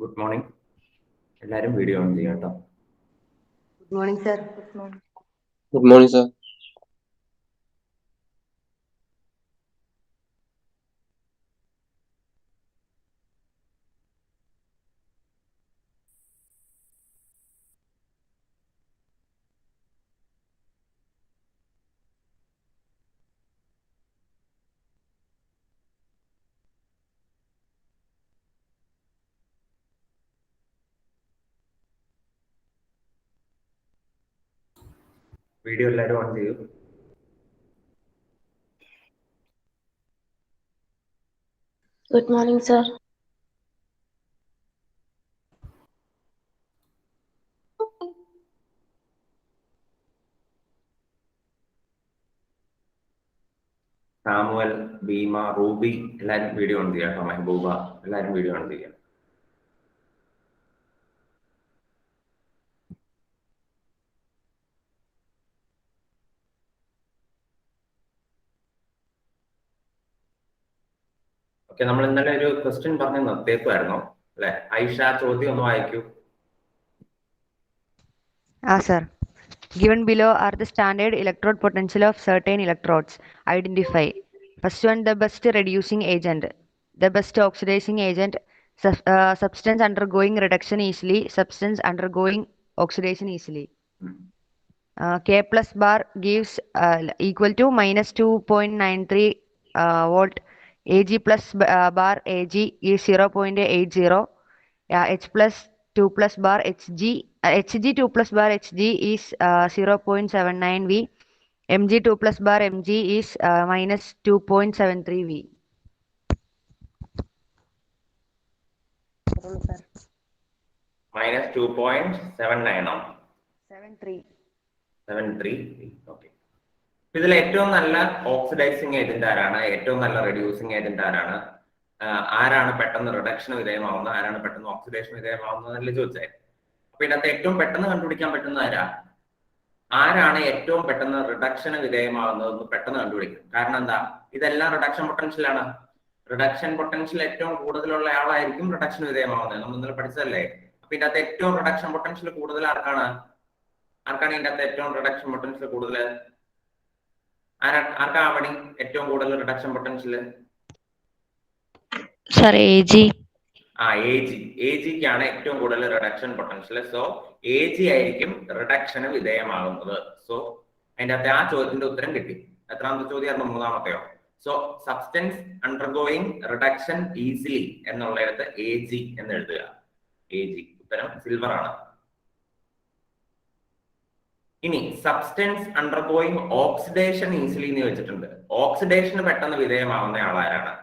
Good morning. എല്ലാവരും video on ചെയ്യാം കേട്ടോ. Good morning, sir. Good morning, sir. Video എല്ലാവരും ഓൺ ചെയ്യൂ. Good morning, sir. Samuel, Bhima, Ruby എല്ലാവരും വീഡിയോ ഓൺ ചെയ്യാം കേട്ടോ. മെഹബൂബ എല്ലാവരും വീഡിയോ ഓൺ ചെയ്യാം. ഓക്കെ, നമ്മൾ ഇന്നലെ ഒരു ക്വസ്റ്റ്യൻ പറഞ്ഞ് നിർത്തിയേക്കുമായിരുന്നു അല്ലെ? ഐഷ, ചോദ്യം ഒന്ന് വായിക്കൂ. Sir. Given below are the standard electrode potential of certain electrodes. Identify. First one, the best reducing agent, the best oxidizing agent, substance undergoing reduction easily, substance undergoing oxidation easily. K plus bar gives equal to minus 2.93 volt. Ag plus bar Ag is 0.80. H plus 2 plus bar Hg, Hg 2 plus bar Hg is 0.79 V. Mg 2 plus bar Mg is minus 2.73 V. Minus 2.79 73. Okay, ഇതിൽ ഏറ്റവും നല്ല oxidising agent ആരാണ്? ഏറ്റവും നല്ല reducing agent ആരാണ്? ആരാണ് പെട്ടെന്ന് reduction വിധേയമാവുന്നത്, ആരാണ് പെട്ടെന്ന് ഓക്സിഡേഷൻ വിധേയമാവുന്നതല്ലേ ചോദിച്ചേ. അപ്പൊ ഇതിനകത്ത് ഏറ്റവും പെട്ടെന്ന് കണ്ടുപിടിക്കാൻ പറ്റുന്ന ആരാണ് ഏറ്റവും പെട്ടെന്ന് റിഡക്ഷന് വിധേയമാവുന്നത് പെട്ടെന്ന് കണ്ടുപിടിക്കും. കാരണം എന്താ? ഇതെല്ലാം റിഡക്ഷൻ പൊട്ടൻഷ്യലാണ്. റിഡക്ഷൻ പൊട്ടൻഷ്യൽ ഏറ്റവും കൂടുതലുള്ള ആളായിരിക്കും റിഡക്ഷൻ വിധേയമാവുന്നത്. നമ്മൾ ഇന്നലെ പഠിച്ചതല്ലേ? അപ്പൊ ഇതിനകത്ത് ഏറ്റവും റിഡക്ഷൻ പൊട്ടൻഷ്യൽ കൂടുതൽ ആർക്കാണ് ഇതിന്റെ അകത്ത് ഏറ്റവും റിഡക്ഷൻ പൊട്ടൻഷ്യൽ കൂടുതൽ? ആർക്കാ പണി ഏറ്റവും കൂടുതൽ റിഡക്ഷൻ പൊട്ടൻഷ്യൽ? Sir, Ag. AGക്കാണ് ഏറ്റവും കൂടുതൽ റിഡക്ഷൻ പൊട്ടൻഷ്യൽ. സോ AG ആയിരിക്കും റിഡക്ഷന് വിധേയമാകുന്നത്. സോ അതിന്റെ അകത്ത് ആ ചോദ്യത്തിന്റെ ഉത്തരം കിട്ടി. എത്രാമത്തെ ചോദ്യമായിരുന്നു? മൂന്നാമത്തെയോ? So substance undergoing reduction easily എന്നുള്ളിടത്ത് AG എന്ന് എഴുതുക. AG ഉത്തരം സിൽവർ ആണ്. ഇനി സബ്സ്റ്റൻസ് അണ്ടർഗോയിങ് ഓക്സിഡേഷൻ ഈസിലി എന്ന് വെച്ചിട്ടുണ്ട്. ഓക്സിഡേഷന് പെട്ടെന്ന് വിധേയമാവുന്ന ആളാരാണ്?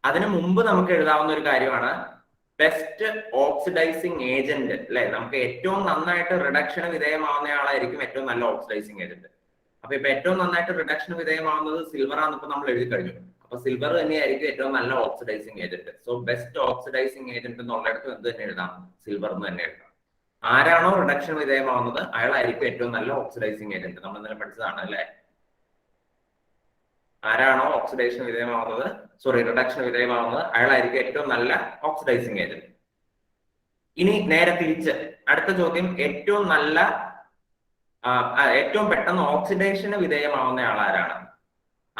അതിനു മുമ്പ് നമുക്ക് എഴുതാവുന്ന ഒരു കാര്യമാണ് ബെസ്റ്റ് ഓക്സിഡൈസിങ് ഏജന്റ് അല്ലെ? നമുക്ക് ഏറ്റവും നന്നായിട്ട് റിഡക്ഷന് വിധേയമാവുന്ന ആളായിരിക്കും ഏറ്റവും നല്ല ഓക്സിഡൈസിങ് ഏജന്റ്. അപ്പൊ ഇപ്പൊ ഏറ്റവും നന്നായിട്ട് റിഡക്ഷന് വിധേയമാവുന്നത് സിൽവർ ആണെന്ന് നമ്മൾ എഴുതി കഴിഞ്ഞു. അപ്പൊ സിൽവർ തന്നെയായിരിക്കും ഏറ്റവും നല്ല oxidising agent. So best oxidising agent എന്നുള്ളിടത്ത് എന്ത് തന്നെ എഴുതാം? സിൽവർ എന്ന് തന്നെ എഴുതാം. ആരാണോ റിഡക്ഷൻ വിധേയമാവുന്നത് അയാളായിരിക്കും ഏറ്റവും നല്ല ഓക്സിഡൈസിങ് ഏജന്റ്. നമ്മൾ ഇന്നലെ പഠിച്ചതാണ് അല്ലെ? ആരാണോ ഓക്സിഡേഷൻ വിധേയമാവുന്നത്, റിഡക്ഷൻ വിധേയമാവുന്നത് അയാളായിരിക്കും ഏറ്റവും നല്ല ഓക്സിഡൈസിങ് ഏജന്റ്. ഇനി നേരെ തിരിച്ച് അടുത്ത ചോദ്യം, ഏറ്റവും പെട്ടെന്ന് ഓക്സിഡേഷന് വിധേയമാവുന്ന ആളാരാണ്?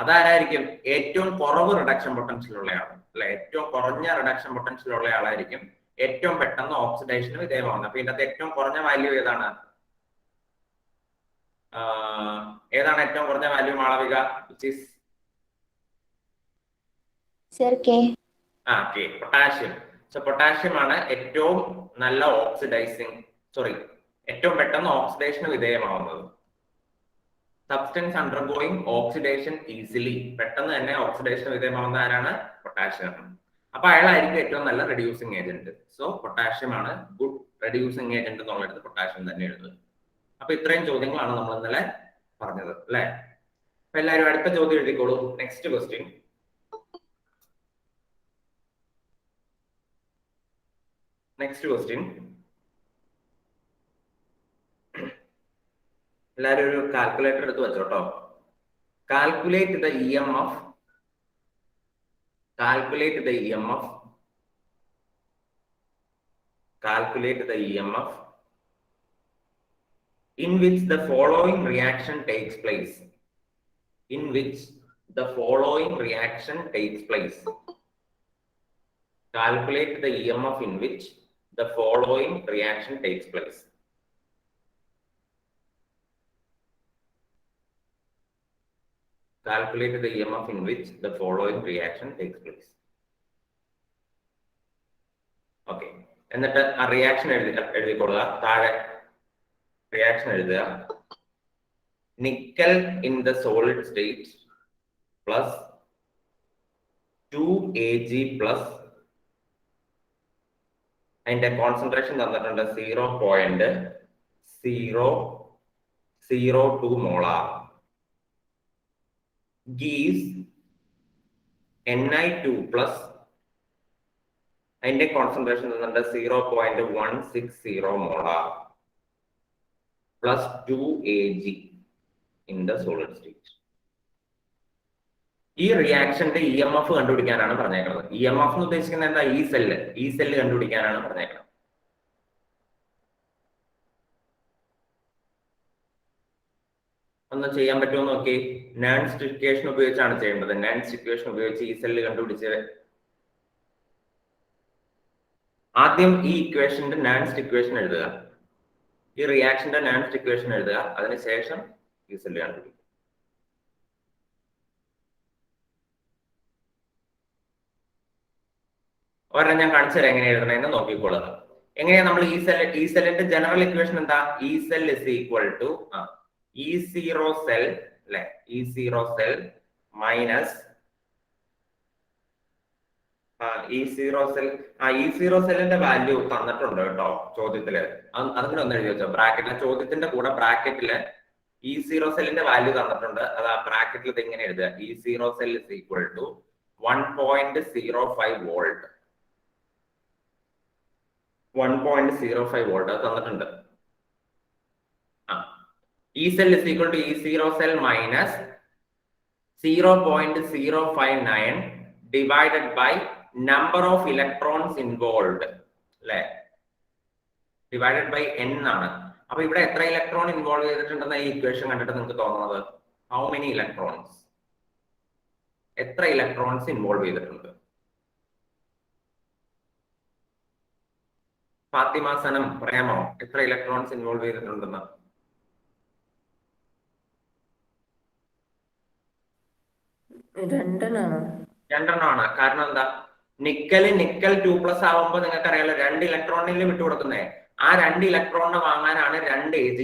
അതാരായിരിക്കും? ഏറ്റവും കുറവ് റിഡക്ഷൻ പൊട്ടൻഷ്യൽ ഉള്ള ആൾ അല്ലെ? ഏറ്റവും കുറഞ്ഞ റിഡക്ഷൻ പൊട്ടൻഷ്യൽ ഉള്ള ആളായിരിക്കും ഏറ്റവും പെട്ടെന്ന് ഓക്സിഡേഷന് വിധേയമാവുന്നത്. അപ്പൊ ഇതിനകത്ത് ഏറ്റവും കുറഞ്ഞ വാല്യൂ ഏതാണ്? ഏറ്റവും കുറഞ്ഞ value Malavika? Potassium. So potassium ആണ് ഏറ്റവും നല്ല ഏറ്റവും പെട്ടെന്ന് oxidation വിധേയമാവുന്നത്. Substance undergoing oxidation easily, പെട്ടെന്ന് തന്നെ ഓക്സിഡേഷന് വിധേയമാവുന്ന ആരാണ്? പൊട്ടാഷ്യം. അപ്പൊ അയാളായിരിക്കും ഏറ്റവും നല്ല റെഡ്യൂസിങ് ഏജന്റ്. സോ പൊട്ടാഷ്യം ആണ് ഗുഡ് റെഡ്യൂസിങ് ഏജന്റ് എന്നുള്ളത് പൊട്ടാഷ്യം തന്നെ എഴുതുന്നത്. അപ്പൊ ഇത്രയും ചോദ്യങ്ങളാണ് നമ്മൾ ഇന്നലെ പറഞ്ഞത് അല്ലെ? അപ്പൊ എല്ലാവരും അടുത്ത ചോദ്യം എഴുതിക്കോളൂ. Next question. എല്ലാവരും ഒരു കാൽക്കുലേറ്റർ എടുത്ത് വെച്ചോട്ടോ. Calculate the EMF calculate the EMF in which the following reaction takes place. In which the following reaction takes place. Calculate the EMF in which the following reaction takes place. Calculate the EMF in which the following reaction takes place. Okay. എന്നിട്ട് ആ reaction എഴുതിക്കൊള്ളുക. താഴെ reaction എഴുതുക. Nickel in the solid state plus 2 Ag plus അതിന്റെ concentration തന്നിട്ടുണ്ട് 0.002 molar. gives Ni2 plus അതിന്റെ concentration തന്നിട്ട് 0.160 molar plus 2 Ag in the solid state. ഈ റിയാക്ഷന്റെ EMF കണ്ടുപിടിക്കാനാണ് പറഞ്ഞേക്കുന്നത്. EMF എന്ന് ഉദ്ദേശിക്കുന്നത് എന്താ? ഈ സെല്ല് കണ്ടുപിടിക്കാനാണ് പറഞ്ഞേക്കുന്നത്. ഒന്ന് ചെയ്യാൻ പറ്റുമോ നോക്കി. നാൻസ് ഇക്വേഷൻ ഉപയോഗിച്ചാണ് ചെയ്യേണ്ടത്. നാൻസ് ഇക്വേഷൻ ഉപയോഗിച്ച് ഈ സെല്ല് കണ്ടുപിടിച്ച് ആദ്യം ഈ ഇക്വേഷന്റെ നാൻസ് ഇക്വേഷൻ എഴുതുക. ഈ റിയാക്ഷന്റെ നാൻസ് ഇക്വേഷൻ എഴുതുക. അതിനുശേഷം ഈ സെല്ല് കണ്ടുപിടിക്കുക. ഒരെണ്ണം ഞാൻ കാണിച്ചു തരാം എങ്ങനെ എഴുതണമെന്ന് നോക്കിക്കോളുക. എങ്ങനെയാ നമ്മൾ ഈ സെല്ലിന്റെ ജനറൽ ഇക്വേഷൻ എന്താ? ഈ cell is equal to E0 cell അല്ലെ, E0 cell minus E0 cell. E0 സെല്ലിന്റെ വാല്യൂ തന്നിട്ടുണ്ട് കേട്ടോ ചോദ്യത്തില്. അതിന് ഒന്ന് എഴുതി വെച്ചോ ബ്രാക്കറ്റില്. ചോദ്യത്തിന്റെ കൂടെ ബ്രാക്കറ്റില് E0 സെല്ലിന്റെ വാല്യൂ തന്നിട്ടുണ്ട്. അത് ആ ബ്രാക്കറ്റിൽ ഇത് ഇങ്ങനെ എഴുതുക. E0 cell is equal to 1.05 volt. 1.05 volt തന്നിട്ടുണ്ട്. E cell is equal to E0 cell minus 0.059 divided by number of electrons involved. അല്ലെ, ഡിവൈഡഡ് ബൈ n ആണ്. അപ്പൊ ഇവിടെ എത്ര ഇലക്ട്രോൺ ഇൻവോൾവ് ചെയ്തിട്ടുണ്ടെന്ന് ഈ ഇക്വേഷൻ കണ്ടിട്ട് നിങ്ങൾക്ക് തോന്നുന്നത്? ഹൗ മെനി ഇലക്ട്രോൺസ്, എത്ര ഇലക്ട്രോൺസ് ഇൻവോൾവ് ചെയ്തിട്ടുണ്ട്? ഫാത്തിമ സനം പറയാമോ എത്ര ഇലക്ട്രോൺസ് ഇൻവോൾവ് ചെയ്തിട്ടുണ്ടെന്ന്? രണ്ടെണ്ണമാണ്. കാരണം എന്താ? നിക്കൽ 2+ ആവുമ്പോൾ നിങ്ങൾക്ക് അറിയാലോ 2 ഇലക്ട്രോണിൽ വിട്ടുകൊടുക്കുന്നേ. ആ 2 ഇലക്ട്രോണിനെ വാങ്ങാനാണ് 2 Ag+.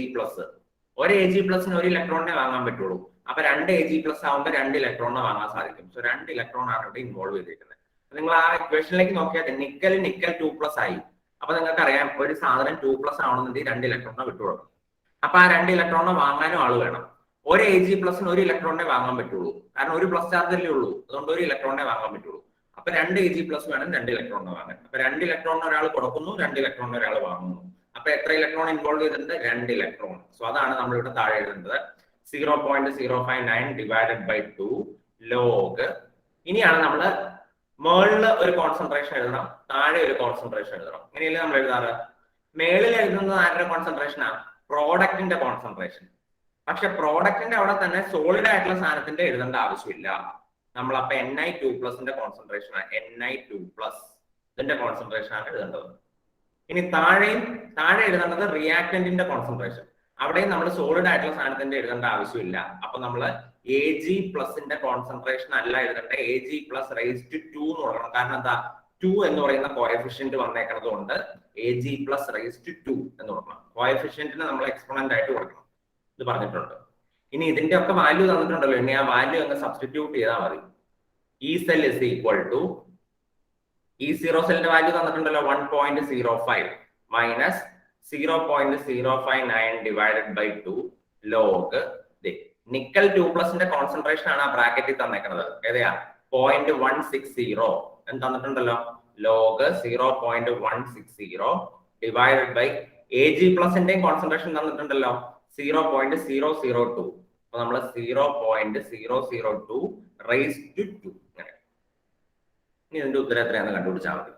ഒരു Ag+ന് 1 ഇലക്ട്രോണിനെ വാങ്ങാൻ പറ്റുള്ളൂ. അപ്പൊ 2 Ag+ ആവുമ്പോൾ 2 ഇലക്ട്രോണിനെ വാങ്ങാൻ സാധിക്കും. സോ 2 ഇലക്ട്രോൺ ആണ് ഇവിടെ ഇൻവോൾവ് ചെയ്തിരിക്കുന്നത്. നിങ്ങൾ ആ ഇക്വേഷനിലേക്ക് നോക്കിയാൽ നിക്കൽ 2+ ആയി. അപ്പൊ നിങ്ങൾക്ക് അറിയാം ഒരു സാധനം 2+ ആവണമെന്നുണ്ടെങ്കിൽ 2 ഇലക്ട്രോണിനെ വിട്ടുകൊടുക്കും. അപ്പൊ ആ 2 ഇലക്ട്രോണിനെ വാങ്ങാനും ആള് വേണം. ഒരു Ag+ന് 1 ഇലക്ട്രോണിനെ വാങ്ങാൻ പറ്റുള്ളൂ. കാരണം ഒരു പ്ലസ് ചാർജ് അല്ലേ ഉള്ളൂ. അതുകൊണ്ട് 1 ഇലക്ട്രോണിനെ വാങ്ങാൻ പറ്റുള്ളൂ. അപ്പൊ 2 Ag+ വേണം 2 ഇലക്ട്രോണിനെ വാങ്ങാൻ. അപ്പൊ 2 ഇലക്ട്രോണിന് ഒരാൾ കൊടുക്കുന്നു, 2 ഇലക്ട്രോണിന് ഒരാൾ വാങ്ങുന്നു. അപ്പൊ എത്ര ഇലക്ട്രോൺ ഇൻവോൾവ് ചെയ്തിട്ടുണ്ട്? 2 ഇലക്ട്രോൺ. സോ അതാണ് നമ്മൾ ഇവിടെ താഴെ എഴുതുന്നത്. 0.059 ഡിവൈഡഡ് ബൈ 2 ലോഗ്. ഇനിയാണ് നമ്മൾ മേളില് ഒരു കോൺസെൻട്രേഷൻ എഴുതണം, താഴെ ഒരു കോൺസെൻട്രേഷൻ എഴുതണം. ഇങ്ങനെയല്ലേ നമ്മൾ എഴുതാറ്? മേളിൽ എഴുതുന്നത് ആരുടെ കോൺസെൻട്രേഷനാണ്? പ്രോഡക്റ്റിന്റെ കോൺസെൻട്രേഷൻ. പക്ഷെ പ്രോഡക്റ്റിന്റെ അവിടെ തന്നെ സോളിഡ് ആയിട്ടുള്ള സാധനത്തിന്റെ എഴുതേണ്ട ആവശ്യമില്ല. നമ്മൾ അപ്പൊ Ni2+ന്റെ കോൺസെൻട്രേഷൻ ആണ്. Ni2+ ഇതിന്റെ കോൺസെൻട്രേഷൻ ആണ് എഴുതേണ്ടത്. ഇനി താഴെ എഴുതേണ്ടത് റിയാക്ടന്റിന്റെ കോൺസെൻട്രേഷൻ. അവിടെയും നമ്മൾ സോളിഡ് ആയിട്ടുള്ള സാധനത്തിന്റെ എഴുതേണ്ട ആവശ്യമില്ല. അപ്പൊ നമ്മള് Ag+ന്റെ കോൺസെൻട്രേഷൻ അല്ല എഴുതേണ്ടത്, Ag+2 എന്ന് കൊടുക്കണം. കാരണം എന്താ? 2 എന്ന് പറയുന്ന കോഎഫിഷ്യന്റ് വന്നേക്കുന്നത് കൊണ്ട് Ag+2 എന്ന് കൊടുക്കണം. കോഎഫിഷ്യന്റിന് നമ്മൾ എക്സ്പോണന്റ് ആയിട്ട് കൊടുക്കണം. ഇത് പറഞ്ഞിട്ടുണ്ട്. ഇനി ഇതിന്റെ ഒക്കെ വാല്യൂ തന്നിട്ടുണ്ടല്ലോ. ഇനി ആ വാല്യൂ അങ്ങ് സബ്സ്റ്റിറ്റ്യൂട്ട് ചെയ്താൽ മതി. ഈ cell is equal to E0 സെല്ലിന്റെ വാല്യൂ തന്നിട്ടുണ്ടല്ലോ 1.05 minus 0.059 divided by 2 log nickel 2+ന്റെ കോൺസെൻട്രേഷൻ ആണ് ആ ബ്രാക്കറ്റിൽ തന്നേക്കുന്നത്. ഏതാ? 0.160 എന്ന് തന്നിട്ടുണ്ടല്ലോ. ലോഗ് 0.160 ഡിവൈഡഡ് ബൈ Ag+ന്റെയും കോൺസെൻട്രേഷൻ തന്നിട്ടുണ്ടല്ലോ 0.002. അപ്പൊ നമ്മൾ 0.002 റൈസ് ടു 2. ഇനി ഇതിന്റെ ഉത്തരം എത്രയാണെന്ന് കണ്ടുപിടിച്ചാൽ മതി.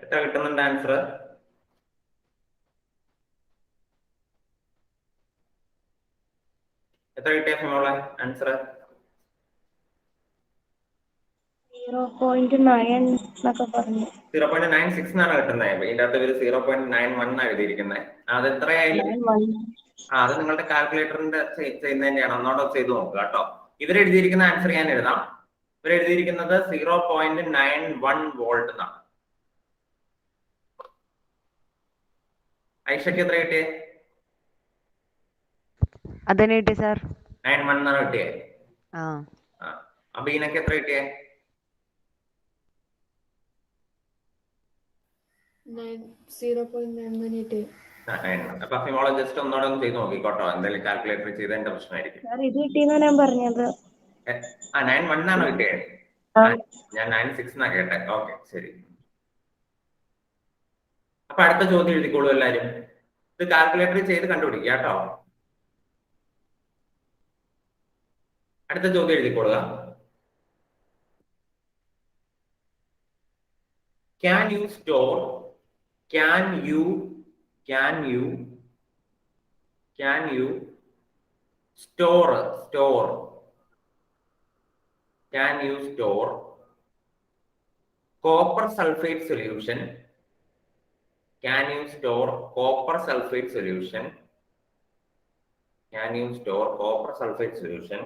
എത്ര കിട്ടുന്നുണ്ട് ആൻസർ? എത്ര കിട്ടിയ ഫിമോളെ ആൻസർ? 0.9 എന്നൊക്കെ പറഞ്ഞു. 0.96 എന്നാണ് കിട്ടുന്നത്. ഇതിന്റെ അകത്ത് ഒരു 0.91 എഴുതിയിരിക്കുന്നത്. അത് എത്രയായാലും അത് നിങ്ങളുടെ കാൽക്കുലേറ്ററിന്റെ ചെയ്യുന്നതിന്റെയാണ്. ഒന്നോടെ ചെയ്ത് നോക്കുക കേട്ടോ. ഇവരെഴുതിയിരിക്കുന്ന ആൻസർ ഞാൻ എഴുതാം. ഇവരെഴുതിയിരിക്കുന്നത് 0.91 വോൾട്ട് എന്നാണ്. ഐഷയ്ക്ക് എത്ര കിട്ടിയേ? അതന്നെ കിട്ടി സാർ. 91 എന്നാണ് കിട്ടിയേ. ആ അബീനക്ക് എത്ര കിട്ടിയേ? 0.9 കിട്ടി. അപ്പൊ ഫിമോളെ ജസ്റ്റ് ഒന്നോടെ ഒന്ന് ചെയ്ത് നോക്കിക്കോട്ടോ. എന്തായാലും കാൽക്കുലേറ്റർ ചെയ്തതിന്റെ പ്രശ്നമായിരിക്കും. ഇത് കിട്ടിയെന്നാ ഞാൻ പറഞ്ഞത്. 91 ആണോ കിട്ടിയേ? ഞാൻ 96 എന്നാ കേട്ടെ. ഓക്കെ, ശരി. അപ്പൊ അടുത്ത ചോദ്യം എഴുതിക്കോളൂ എല്ലാരും. ഇത് കാൽക്കുലേറ്റർ ചെയ്ത് കണ്ടുപിടിക്കുക കേട്ടോ. അടുത്ത ചോദ്യം എഴുതിക്കൊള്ളുക. Can you store copper sulfate solution? Can you store copper sulfate solution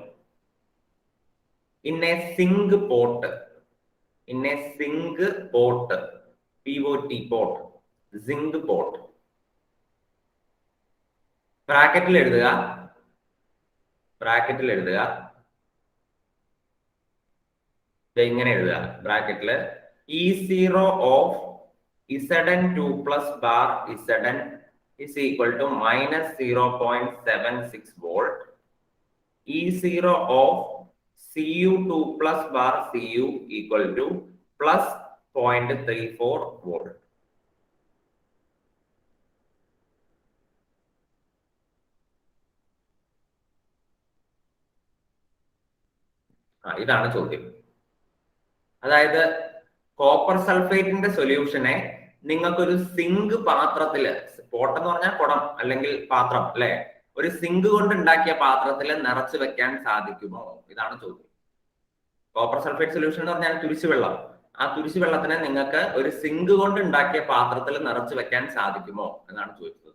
in a zinc pot? POT pot, zinc pot. ബ്രാക്കറ്റിൽ എഴുതുക. ഇങ്ങനെ എഴുതുക. ബ്രാക്കറ്റില് E0 of Zn2 plus bar Zn is equal to minus 0.76 volt. E0 of Cu2 plus bar Cu equal to plus 0.34 volt. ഇതാണ് ചോദ്യം. അതായത് copper സൾഫേറ്റിന്റെ സൊല്യൂഷനെ നിങ്ങൾക്കൊരു zinc പാത്രത്തില്, pot എന്ന് പറഞ്ഞാൽ കുടം അല്ലെങ്കിൽ പാത്രം അല്ലെ, ഒരു സിങ്ക് കൊണ്ട് ഉണ്ടാക്കിയ പാത്രത്തിൽ നിറച്ചു വെക്കാൻ സാധിക്കുമോ? ഇതാണ് ചോദ്യം. കോപ്പർ സൾഫേറ്റ് സൊല്യൂഷൻ എന്ന് പറഞ്ഞാൽ തുരിശുവെള്ളം. ആ തുരിശുവെള്ളത്തിനെ നിങ്ങൾക്ക് ഒരു സിങ്ക് കൊണ്ട് ഉണ്ടാക്കിയ പാത്രത്തിൽ നിറച്ചു വെക്കാൻ സാധിക്കുമോ എന്നാണ് ചോദിച്ചത്.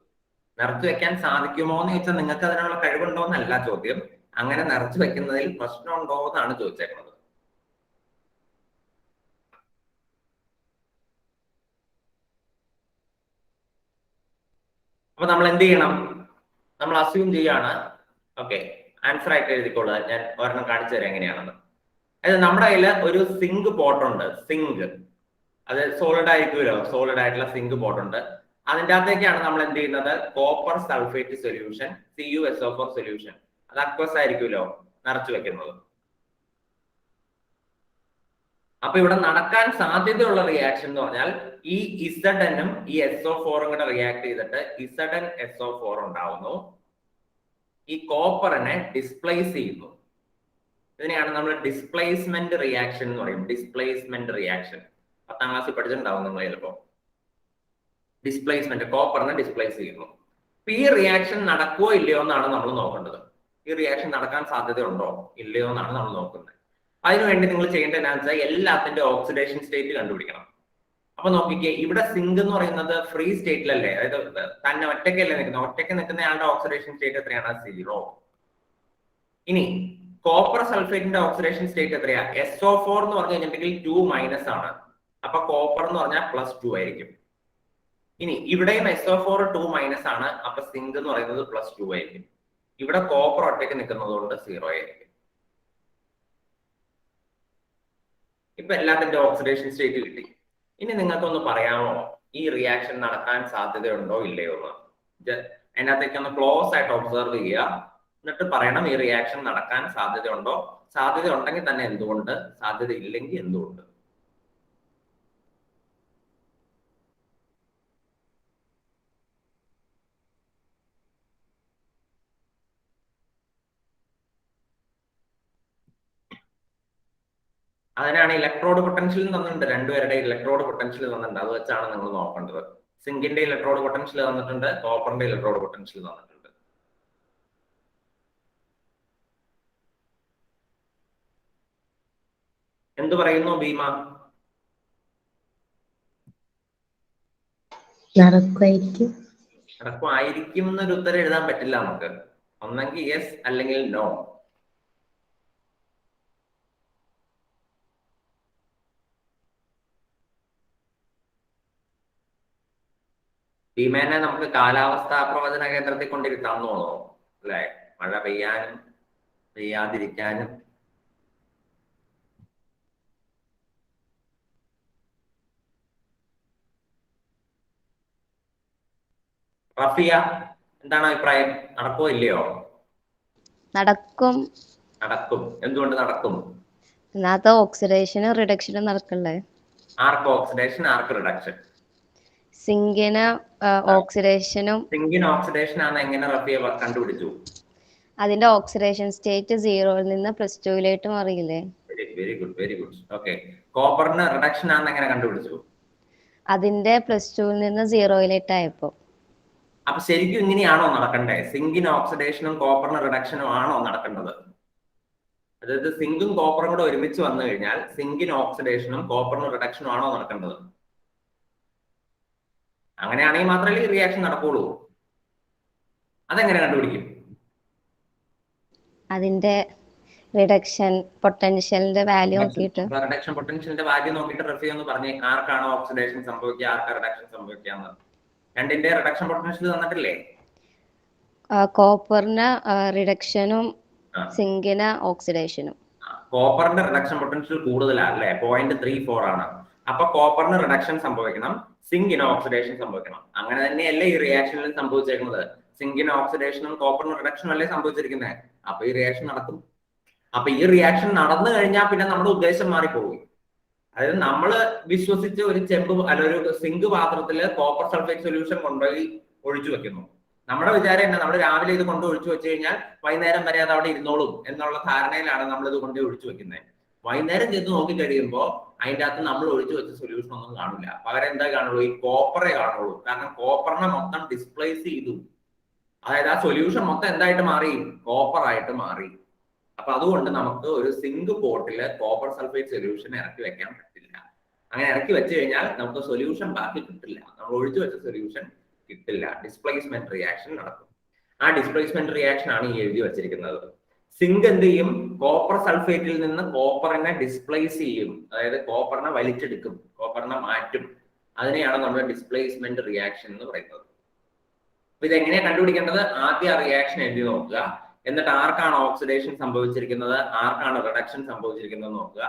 നിറച്ചു വെക്കാൻ സാധിക്കുമോ എന്ന് ചോദിച്ചാൽ നിങ്ങൾക്ക് അതിനുള്ള കഴിവുണ്ടോ എന്നല്ല ചോദ്യം. അങ്ങനെ നിറച്ചു വെക്കുന്നതിൽ പ്രശ്നമുണ്ടോ എന്നാണ് ചോദിച്ചേക്കുന്നത്. അപ്പൊ നമ്മൾ എന്ത് ചെയ്യണം? നമ്മൾ അസ്യൂം ചെയ്യാണ്. ഓക്കെ, ആൻസർ ആയിട്ട് എഴുതിക്കൊള്ളുക. ഞാൻ ഒരെണ്ണം കാണിച്ചു തരാം എങ്ങനെയാണെന്ന്. അതായത് നമ്മുടെ കയ്യിൽ ഒരു സിങ്ക് പോട്ടുണ്ട്. സിങ്ക് അത് സോളിഡ് ആയിരിക്കുമല്ലോ. സോളിഡ് ആയിട്ടുള്ള സിങ്ക് പോട്ടുണ്ട്. അതിൻ്റെ അകത്തേക്കാണ് നമ്മൾ എന്ത് ചെയ്യുന്നത്? Copper sulphate solution, CuSO4 solution, അത് അക്വസ് ആയിരിക്കുമല്ലോ നിറച്ചു വെക്കുന്നത്. അപ്പൊ ഇവിടെ നടക്കാൻ സാധ്യതയുള്ള റിയാക്ഷൻ എന്ന് പറഞ്ഞാൽ ഈ Zn-ഉം ഈ SO4-ഉം കൂടെ റിയാക്ട് ചെയ്തിട്ട് ZnSO4 ഉണ്ടാവുന്നു. ഈ കോപ്പറിനെ ഡിസ്പ്ലേസ് ചെയ്യുന്നു. ഇതിനെയാണ് നമ്മൾ ഡിസ്പ്ലേസ്മെന്റ് റിയാക്ഷൻ എന്ന് പറയും. ഡിസ്പ്ലേസ്മെന്റ് റിയാക്ഷൻ 10ാം ക്ലാസ്സിൽ പഠിച്ചിട്ടുണ്ടാവും നിങ്ങൾ ചിലപ്പോ. ഡിസ്പ്ലേസ്മെന്റ്, കോപ്പറിനെ ഡിസ്പ്ലേസ് ചെയ്യുന്നു. അപ്പൊ ഈ റിയാക്ഷൻ നടക്കുമോ ഇല്ലയോ എന്നാണ് നമ്മൾ നോക്കേണ്ടത്. ഈ റിയാക്ഷൻ നടക്കാൻ സാധ്യതയുണ്ടോ ഇല്ലയോ എന്നാണ് നമ്മൾ നോക്കുന്നത്. അതിനുവേണ്ടി നിങ്ങൾ ചെയ്യേണ്ടത് എന്താണെന്ന് വെച്ചാൽ എല്ലാത്തിന്റെ ഓക്സിഡേഷൻ സ്റ്റേറ്റ് കണ്ടുപിടിക്കണം. അപ്പൊ നോക്കിക്കേ, ഇവിടെ സിങ്ക് എന്ന് പറയുന്നത് ഫ്രീ സ്റ്റേറ്റിലല്ലേ, അതായത് തന്നെ ഒറ്റയ്ക്കല്ലേ നിൽക്കുന്നത്. ഒറ്റയ്ക്ക് നിൽക്കുന്നയാളുടെ ഓക്സിഡേഷൻ സ്റ്റേറ്റ് എത്രയാണ്? 0. ഇനി കോപ്പർ സൾഫേറ്റിന്റെ ഓക്സിഡേഷൻ സ്റ്റേറ്റ് എത്രയാ? SO4 എന്ന് പറഞ്ഞു കഴിഞ്ഞിട്ടുണ്ടെങ്കിൽ 2 മൈനസ് ആണ്. അപ്പൊ കോപ്പർ എന്ന് പറഞ്ഞാൽ +2 ആയിരിക്കും. ഇനി ഇവിടെയും SO4 2 മൈനസ് ആണ്. അപ്പൊ സിങ്ക് എന്ന് പറയുന്നത് +2 ആയിരിക്കും. ഇവിടെ കോപ്പർ ഒറ്റയ്ക്ക് നിൽക്കുന്നത് കൊണ്ട് 0 ആയിരിക്കും. ഇപ്പൊ എല്ലാത്തിന്റെ ഓക്സിഡേഷൻ സ്റ്റേറ്റ് കിട്ടി. ഇനി നിങ്ങൾക്കൊന്ന് പറയാമോ ഈ റിയാക്ഷൻ നടക്കാൻ സാധ്യതയുണ്ടോ ഇല്ലയോ എന്ന്? അതിനകത്തേക്ക് ഒന്ന് ക്ലോസ് ആയിട്ട് ഒബ്സർവ് ചെയ്യുക. എന്നിട്ട് പറയണം ഈ റിയാക്ഷൻ നടക്കാൻ സാധ്യതയുണ്ടോ, സാധ്യത ഉണ്ടെങ്കിൽ തന്നെ എന്തുകൊണ്ട്, സാധ്യത ഇല്ലെങ്കിൽ എന്തുകൊണ്ട്. അതിനാണ് ഇലക്ട്രോഡ് പൊട്ടൻഷ്യൽ തന്നിട്ടുണ്ട്, രണ്ടുപേരുടെ ഇലക്ട്രോഡ് പൊട്ടൻഷ്യൽ തന്നിട്ടുണ്ട്. അത് വെച്ചാണ് നിങ്ങൾ നോക്കേണ്ടത്. സിങ്കിന്റെ ഇലക്ട്രോഡ് പൊട്ടൻഷ്യൽ തന്നിട്ടുണ്ട്, കോപ്പറിന്റെ ഇലക്ട്രോഡ് പൊട്ടൻഷ്യൽ തന്നിട്ടുണ്ട്. എന്ത് പറയുന്നു ഭീമ? നടക്കുമായിരിക്കും. നടക്കുമായിരിക്കും എന്നൊരു ഉത്തരം എഴുതാൻ പറ്റില്ല നമുക്ക്. ഒന്നെങ്കിൽ യെസ് അല്ലെങ്കിൽ നോ. ഭീമേനെ നമുക്ക് കാലാവസ്ഥാ പ്രവചന കേന്ദ്രത്തിൽ കൊണ്ടിരുത്താൻ തോന്നുന്നു അല്ലെ? മഴ പെയ്യാനും പെയ്യാതിരിക്കാനും. റഫിയ, എന്താണ് അഭിപ്രായം? നടക്കുമോ ഇല്ലയോ? നടക്കും. നടക്കും. എന്തുകൊണ്ട് നടക്കും? ഇതിനകത്ത് ഓക്സിഡേഷനും റിഡക്ഷനും നടക്കണ്ടേ? ആർക്ക് ഓക്സിഡേഷൻ, ആർക്ക് റിഡക്ഷൻ? സിങ്കിന് ഓക്സിഡേഷനും. സിങ്കിന് ഓക്സിഡേഷൻ ആണ്. എങ്ങനെ റഫിയ കണ്ടുപിടിച്ചു? അതിന്റെ ഓക്സിഡേഷൻ സ്റ്റേറ്റ് 0-ൽ നിന്ന് +2-ലേക്ക് മാറിയില്ലേ? Very good, very good. Okay. കോപ്പറിന് റിഡക്ഷൻ ആണെന്ന് എങ്ങനെ കണ്ടുപിടിച്ചു? അതിന്റെ +2-ൽ നിന്ന് 0-ലേക്ക് ആയപ്പോ. അപ്പൊ ശരിക്കും ഇങ്ങനെയാണോ നടക്കണ്ടേ? സിങ്കിന് ഓക്സിഡേഷനും കോപ്പറിന് റിഡക്ഷനും ആണോ നടക്കേണ്ടത്? അതായത് സിങ്കും കോപ്പറും കൂടെ ഒരുമിച്ച് വന്നു കഴിഞ്ഞാൽ സിങ്കിന് ഓക്സിഡേഷനും കോപ്പറിന് റിഡക്ഷനും ആണോ നടക്കേണ്ടത്? അങ്ങനെയാണെങ്കിൽ മാത്രമേ ഈ റിയാക്ഷൻ നടക്കുള്ളൂ. അതെങ്ങനെ കണ്ടുപിടിക്കും? അതിന്റെ റിഡക്ഷൻ പൊട്ടൻഷ്യലിന്റെ വാല്യൂ നോക്കിയിട്ട്. റിഡക്ഷൻ പൊട്ടൻഷ്യലിന്റെ വാല്യൂ നോക്കിയിട്ട് റഫി ഒന്ന് പറഞ്ഞേ, ആർക്കാണോ ഓക്സിഡേഷൻ സംഭവിക്കുക, ആർക്കാ റിഡക്ഷൻ സംഭവിക്കാന്ന്. രണ്ടിന്റെ റിഡക്ഷൻ പൊട്ടൻഷ്യൽ തന്നിട്ടില്ലേ? കോപ്പറിന് റിഡക്ഷനും സിങ്കിന് ഓക്സിഡേഷനും. കോപ്പറിന്റെ റിഡക്ഷൻ പൊട്ടൻഷ്യൽ കൂടുതലാണ് അല്ലെ? 0.34 ആണ്. അപ്പൊ കോപ്പറിന് റിഡക്ഷൻ സംഭവിക്കണം, സിങ്കിന് ഓക്സിഡേഷൻ സംഭവിക്കണം. അങ്ങനെ തന്നെയല്ലേ ഈ റിയാക്ഷനിൽ സംഭവിച്ചേക്കുന്നത്? സിങ്കിന് ഓക്സിഡേഷനും കോപ്പറിന് റിഡക്ഷനും അല്ലേ സംഭവിച്ചിരിക്കുന്നത്? അപ്പൊ ഈ റിയാക്ഷൻ നടക്കും. അപ്പൊ ഈ റിയാക്ഷൻ നടന്നു കഴിഞ്ഞാൽ പിന്നെ നമ്മുടെ ഉദ്ദേശം മാറിപ്പോകും. അതായത് നമ്മൾ വിശ്വസിച്ച് ഒരു ചെമ്പ് അല്ല ഒരു സിങ്ക് പാത്രത്തില് കോപ്പർ സൾഫേറ്റ് സൊല്യൂഷൻ കൊണ്ടുപോയി ഒഴിച്ചു വെക്കുന്നു. നമ്മുടെ വിചാരം എന്നാ, നമ്മൾ രാവിലെ ഇത് കൊണ്ട് ഒഴിച്ചു വെച്ച് കഴിഞ്ഞാൽ വൈകുന്നേരം വരെ അത് അവിടെ ഇരുന്നോളും എന്നുള്ള ധാരണയിലാണ് നമ്മൾ ഇത് കൊണ്ട് ഒഴിച്ചു വെക്കുന്നത്. വൈകുന്നേരം ചെന്ന് നോക്കി കഴിയുമ്പോൾ അതിൻ്റെ അകത്ത് നമ്മൾ ഒഴിച്ചു വെച്ച സൊല്യൂഷൻ ഒന്നും കാണില്ല. പകരം എന്താ കാണുള്ളൂ? ഈ കോപ്പറെ കാണുള്ളൂ. കാരണം കോപ്പറിനെ മൊത്തം ഡിസ്പ്ലേസ് ചെയ്തു. അതായത് ആ സൊല്യൂഷൻ മൊത്തം എന്തായിട്ട് മാറി? കോപ്പർ ആയിട്ട് മാറി. അപ്പൊ അതുകൊണ്ട് നമുക്ക് ഒരു സിങ്ക് പോട്ടില് കോപ്പർ സൾഫേറ്റ് സൊല്യൂഷൻ ഇറക്കി വെക്കാൻ പറ്റില്ല. അങ്ങനെ ഇറക്കി വെച്ച് കഴിഞ്ഞാൽ നമുക്ക് സൊല്യൂഷൻ ബാക്കി കിട്ടില്ല. നമ്മൾ ഒഴിച്ചു വെച്ച സൊല്യൂഷൻ കിട്ടില്ല. ഡിസ്പ്ലേസ്മെന്റ് റിയാക്ഷൻ നടക്കും. ആ ഡിസ്പ്ലേസ്മെന്റ് റിയാക്ഷൻ ആണ് ഈ എഴുതി വെച്ചിരിക്കുന്നത്. സിങ്ക് എന്ത് ചെയ്യും? കോപ്പർ സൾഫേറ്റിൽ നിന്ന് കോപ്പറിനെ ഡിസ്പ്ലേസ് ചെയ്യും. അതായത് കോപ്പറിനെ വലിച്ചെടുക്കും, കോപ്പറിനെ മാറ്റും. അതിനെയാണ് നമ്മൾ ഡിസ്പ്ലേസ്മെന്റ് റിയാക്ഷൻ എന്ന് പറയുന്നത്. അപ്പൊ ഇതെങ്ങനെയാ കണ്ടുപിടിക്കേണ്ടത്? ആദ്യം ആ റിയാക്ഷൻ എഴുതി നോക്കുക. എന്നിട്ട് ആർക്കാണ് ഓക്സിഡേഷൻ സംഭവിച്ചിരിക്കുന്നത്, ആർക്കാണ് റിഡക്ഷൻ സംഭവിച്ചിരിക്കുന്നത് നോക്കുക.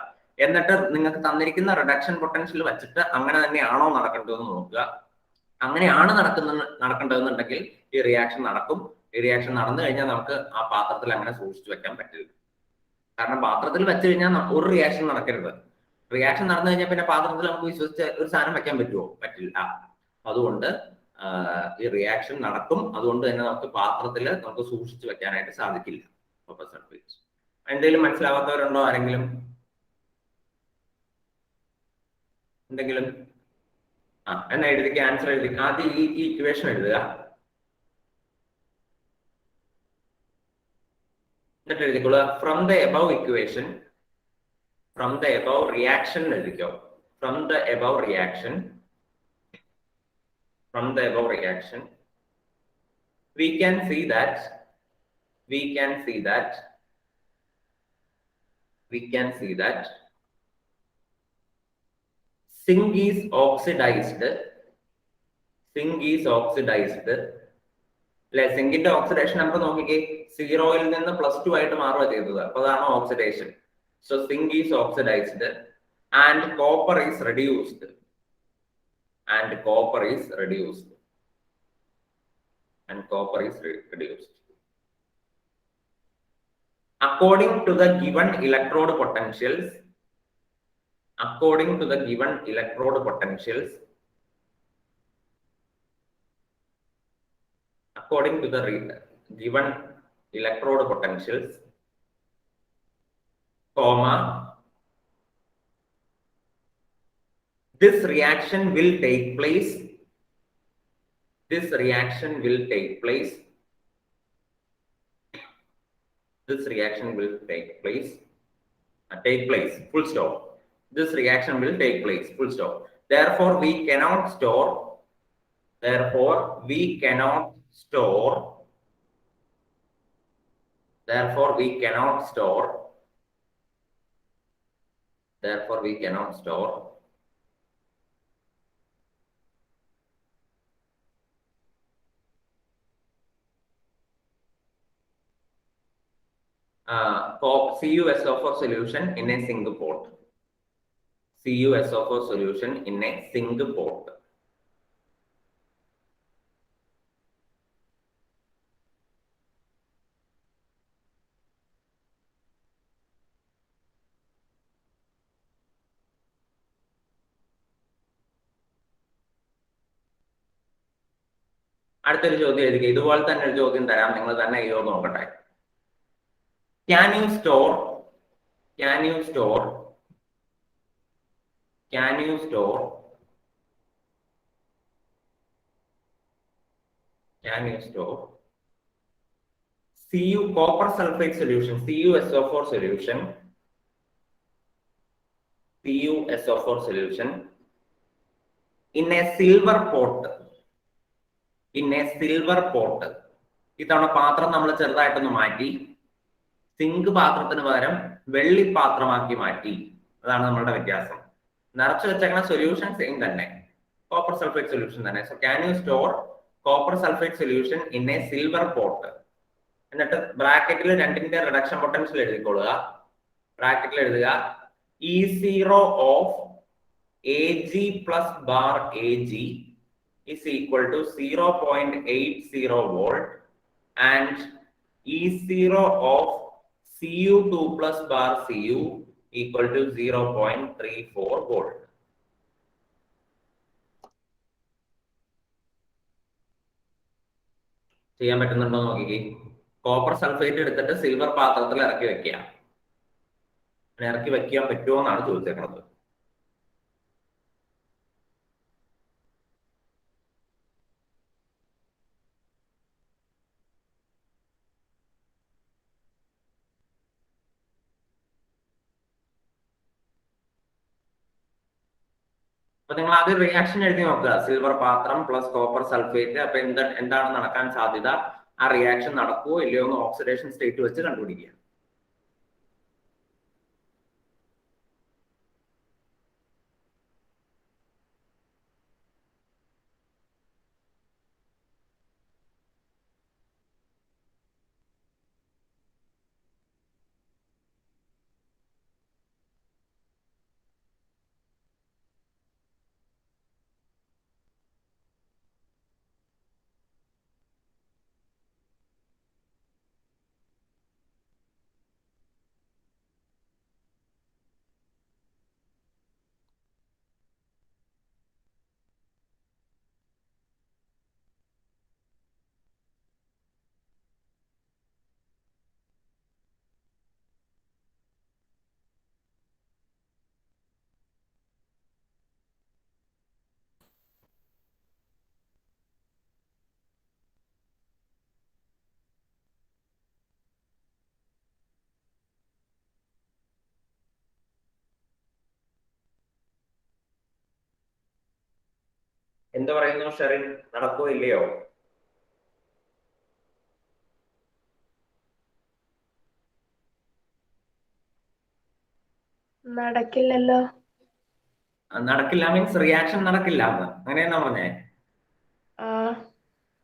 എന്നിട്ട് നിങ്ങൾക്ക് തന്നിരിക്കുന്ന റിഡക്ഷൻ പൊട്ടൻഷ്യൽ വെച്ചിട്ട് അങ്ങനെ തന്നെയാണോ നടക്കേണ്ടതെന്ന് നോക്കുക. അങ്ങനെയാണ് നടക്കേണ്ടതെന്നുണ്ടെങ്കിൽ ഈ റിയാക്ഷൻ നടക്കും. ഈ റിയാക്ഷൻ നടന്നു കഴിഞ്ഞാൽ നമുക്ക് ആ പാത്രത്തിൽ അങ്ങനെ സൂക്ഷിച്ചു വെക്കാൻ പറ്റില്ല. കാരണം പാത്രത്തിൽ വെച്ച് കഴിഞ്ഞാൽ ഒരു റിയാക്ഷൻ നടക്കരുത്. റിയാക്ഷൻ നടന്നു കഴിഞ്ഞാൽ പിന്നെ പാത്രത്തിൽ നമുക്ക് വിശ്വസിച്ച് ഒരു സാധനം വെക്കാൻ പറ്റുമോ? പറ്റില്ല. അതുകൊണ്ട് ഈ റിയാക്ഷൻ നടക്കും. അതുകൊണ്ട് തന്നെ നമുക്ക് പാത്രത്തിൽ നമുക്ക് സൂക്ഷിച്ചു വെക്കാനായിട്ട് സാധിക്കില്ല കോപ്പർ സൾഫേറ്റ്. എന്തെങ്കിലും മനസ്സിലാവാത്തവരുണ്ടോ ആരെങ്കിലും? എന്തെങ്കിലും? എന്നാ എഴുതിക്കുക, ആൻസർ എഴുതിക്കുക. ആദ്യം ഈ ഇക്വേഷൻ എഴുതുക. എന്നിട്ട് എഴുതിക്കോളുക from the above equation, from the above reaction എഴുതിക്കോ. From the above reaction, from the above reaction, we can see that zinc is oxidized. അല്ലെ? സിങ്കിന്റെ ഓക്സിഡേഷൻ നമുക്ക് നോക്കിക്കേ, 0-ൽ നിന്ന് +2 ആയിട്ട് മാറുക ചെയ്തത്. അപ്പൊ അതാണ് oxidation. So zinc is oxidized and copper is reduced. According to the given electrode potentials, according to the given electrode potentials, comma This reaction will take place. This reaction will take place. This reaction will take place. Take place. Full stop. This reaction will take place. Full stop. Therefore, we cannot store. Therefore, we cannot store. Therefore, we cannot store. Therefore, we cannot store CuSO4 solution in a single pot. CuSO4 solution in a single pot. അടുത്തൊരു ചോദ്യം എഴുതുക. ഇതുപോലെ തന്നെ ഒരു ചോദ്യം തരാം, നിങ്ങൾ തന്നെ എഴുതോ നോക്കട്ടെ. Can you store copper sulfate solution, CuSO4 solution, in a silver pot? ഇത്തവണ പാത്രം നമ്മൾ ചെറുതായിട്ടൊന്ന് മാറ്റി, സിങ്ക് പാത്രത്തിന് പകരം വെള്ളി പാത്രമാക്കി മാറ്റി. അതാണ് നമ്മളുടെ വ്യത്യാസം. നിറച്ചു വെച്ചേക്കുന്ന സൊല്യൂഷൻ സെയിം തന്നെ, കോപ്പർ സൾഫേറ്റ് സൊല്യൂഷൻ തന്നെ. So can you store copper sulphate solution in A silver pot? എന്നിട്ട് ബ്രാക്കറ്റിൽ രണ്ടിന്റെ റിഡക്ഷൻ പൊട്ടൻഷ്യൽ എഴുതിക്കൊള്ളുക. ബ്രാക്കറ്റിൽ എഴുതുക E0 of Ag plus bar Ag is equal to 0.80 volt and E0 of Cu2 plus bar Cu equal to 0.34 volt. ചെയ്യാൻ പറ്റുന്നുണ്ടോ നോക്കിക്കേ. Copper sulphate എടുത്തിട്ട് silver പാത്രത്തിൽ ഇറക്കി വെക്കുക. ഇറക്കി വെക്കാൻ പറ്റുമോ എന്നാണ് ചോദിച്ചേക്കുന്നത്. അപ്പൊ നിങ്ങൾ ആദ്യം റിയാക്ഷൻ എഴുതി നോക്കുക. സിൽവർ പാത്രം പ്ലസ് കോപ്പർ സൾഫേറ്റ്. അപ്പൊ എന്താണ് നടക്കാൻ സാധ്യത? ആ റിയാക്ഷൻ നടക്കുവോ ഇല്ലയോ എന്ന് ഓക്സിഡേഷൻ സ്റ്റേറ്റ് വെച്ച് കണ്ടുപിടിക്കുക. എന്ത് പറയുന്നു ഷെറിൻ? നടക്കുവോ ഇല്ലയോ? നടക്കില്ലല്ലോ. നടക്കില്ല മീൻസ് റിയാക്ഷൻ നടക്കില്ല എന്ന് അങ്ങനെയെന്നാ പറഞ്ഞേ?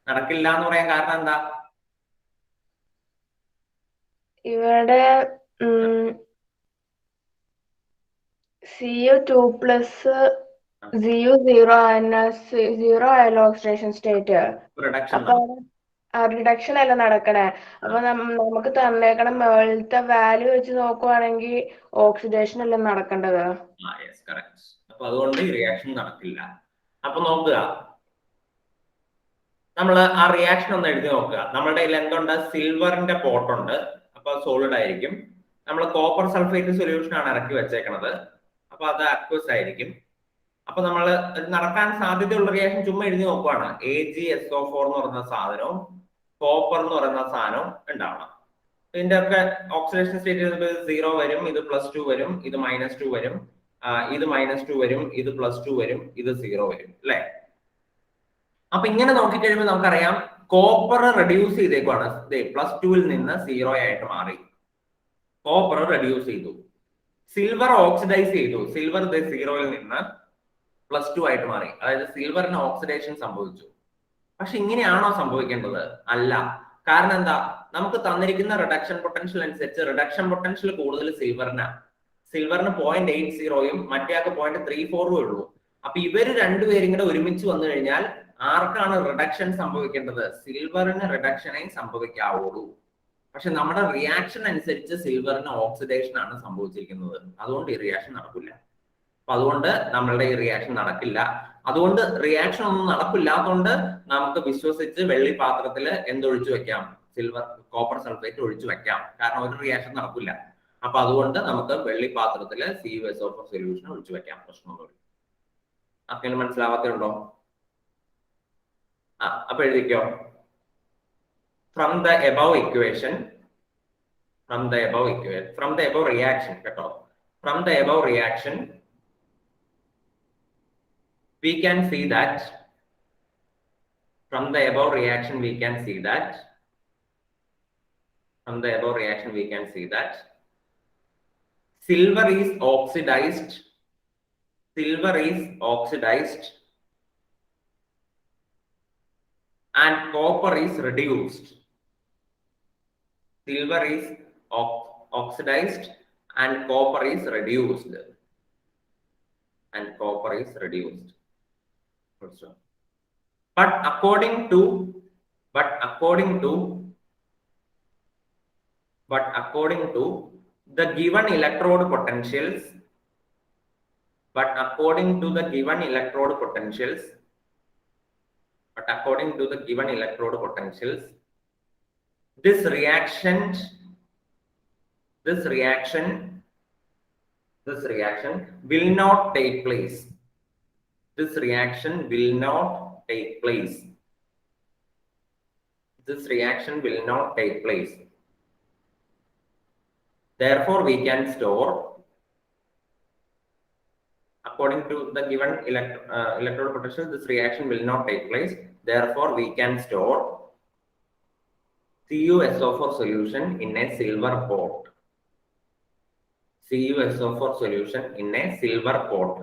നടക്കില്ല എന്ന് പറയാൻ കാരണം എന്താ? ഇവിടെ Cu2 പ്ലസ് Cu0 0 ആയല്ലോ ഓക്സിഡേഷൻ സ്റ്റേറ്റ്. അപ്പൊ റിഡക്ഷൻ അല്ല നടക്കണേ. അപ്പൊ നമുക്ക് തന്നേക്കണ മേളത്തെ വാല്യൂ വെച്ച് നോക്കുവാണെങ്കിൽ ഓക്സിഡേഷൻ അല്ലേ നടക്കേണ്ടത്. അപ്പൊ അതുകൊണ്ട് ഈ റിയാക്ഷൻ നടക്കില്ല. അപ്പൊ നോക്കുക, നമ്മൾ ആ റിയാക്ഷൻ ഒന്ന് എഴുതി നോക്കുക. നമ്മുടെ കയ്യിൽ എന്തുണ്ട്? സിൽവറിന്റെ പോട്ടുണ്ട്. അപ്പൊ സോളിഡ് ആയിരിക്കും. നമ്മൾ കോപ്പർ സൾഫേറ്റ് സൊല്യൂഷൻ ആണ് ഇറക്കി വെച്ചേക്കണത്. അപ്പൊ അത് അക്വസ് ആയിരിക്കും. അപ്പൊ നമ്മൾ നടക്കാൻ സാധ്യതയുള്ള റിയാക്ഷൻ ചുമ്മാ എഴുതി നോക്കുവാണ്. AgSO4 എന്ന് പറയുന്ന സാധനവും കോപ്പർ എന്ന് പറയുന്ന സാധനവും ഉണ്ടാവണം. ഇതിന്റെ ഒക്കെ ഓക്സിഡേഷൻ സ്റ്റേറ്റ് 0 വരും, ഇത് +2 വരും, ഇത് -2 വരും, ഇത് -2 വരും, ഇത് +2 വരും, ഇത് 0 വരും അല്ലെ. അപ്പൊ ഇങ്ങനെ നോക്കിക്കഴിയുമ്പോൾ നമുക്കറിയാം കോപ്പർ റെഡ്യൂസ് ചെയ്തേക്കുവാണ്. +2 നിന്ന് 0 ആയിട്ട് മാറി. കോപ്പർ റെഡ്യൂസ് ചെയ്തു. സിൽവർ ഓക്സിഡൈസ് ചെയ്തു. സിൽവർ 0 നിന്ന് +2 ആയിട്ട് മാറി. അതായത് സിൽവറിന് ഓക്സിഡേഷൻ സംഭവിച്ചു. പക്ഷെ ഇങ്ങനെയാണോ സംഭവിക്കേണ്ടത്? അല്ല. കാരണം എന്താ? നമുക്ക് തന്നിരിക്കുന്ന റിഡക്ഷൻ പൊട്ടൻഷ്യൽ അനുസരിച്ച് റിഡക്ഷൻ പൊട്ടൻഷ്യൽ കൂടുതൽ സിൽവറിനാണ്. സിൽവറിന് 0.80യും മറ്റേയാൾക്ക് 0.34 ഉള്ളൂ. അപ്പൊ ഇവര് രണ്ടുപേരും കൂടെ ഒരുമിച്ച് വന്നു കഴിഞ്ഞാൽ ആർക്കാണ് റിഡക്ഷൻ സംഭവിക്കേണ്ടത്? സിൽവറിന് റിഡക്ഷനേ സംഭവിക്കാവുള്ളൂ. പക്ഷെ നമ്മുടെ റിയാക്ഷൻ അനുസരിച്ച് സിൽവറിന് ഓക്സിഡേഷൻ ആണ് സംഭവിച്ചിരിക്കുന്നത്. അതുകൊണ്ട് ഈ റിയാക്ഷൻ നടക്കില്ല. അപ്പൊ അതുകൊണ്ട് നമ്മളുടെ ഈ റിയാക്ഷൻ നടക്കില്ല. അതുകൊണ്ട് റിയാക്ഷൻ ഒന്നും നടക്കില്ലാത്തതുകൊണ്ട് നമുക്ക് വിശ്വസിച്ച് വെള്ളി പാത്രത്തിൽ എന്തൊഴിച്ചു വെക്കാം? കോപ്പർ സൾഫേറ്റ് ഒഴിച്ചു വെക്കാം. കാരണം ഒരു റിയാക്ഷൻ നടക്കില്ല. അപ്പൊ അതുകൊണ്ട് നമുക്ക് വെള്ളി പാത്രത്തിൽ CuSO4 സൊല്യൂഷൻ ഒഴിച്ചു വെക്കാം. പ്രശ്നമൊന്നുമില്ല. അപ്പൊ മനസ്സിലാവാത്തുണ്ടോ? അപ്പൊ എഴുതിക്കോ. From the above reaction കേട്ടോ. From the above reaction we can see that silver is oxidized and copper is reduced. Silver is oxidized and copper is reduced. But according to the given electrode potentials, this reaction will not take place. Therefore we can store, according to the given electrode potential, this reaction will not take place. Therefore we can store CuSO4 solution in a silver pot. CuSO4 solution in a silver pot.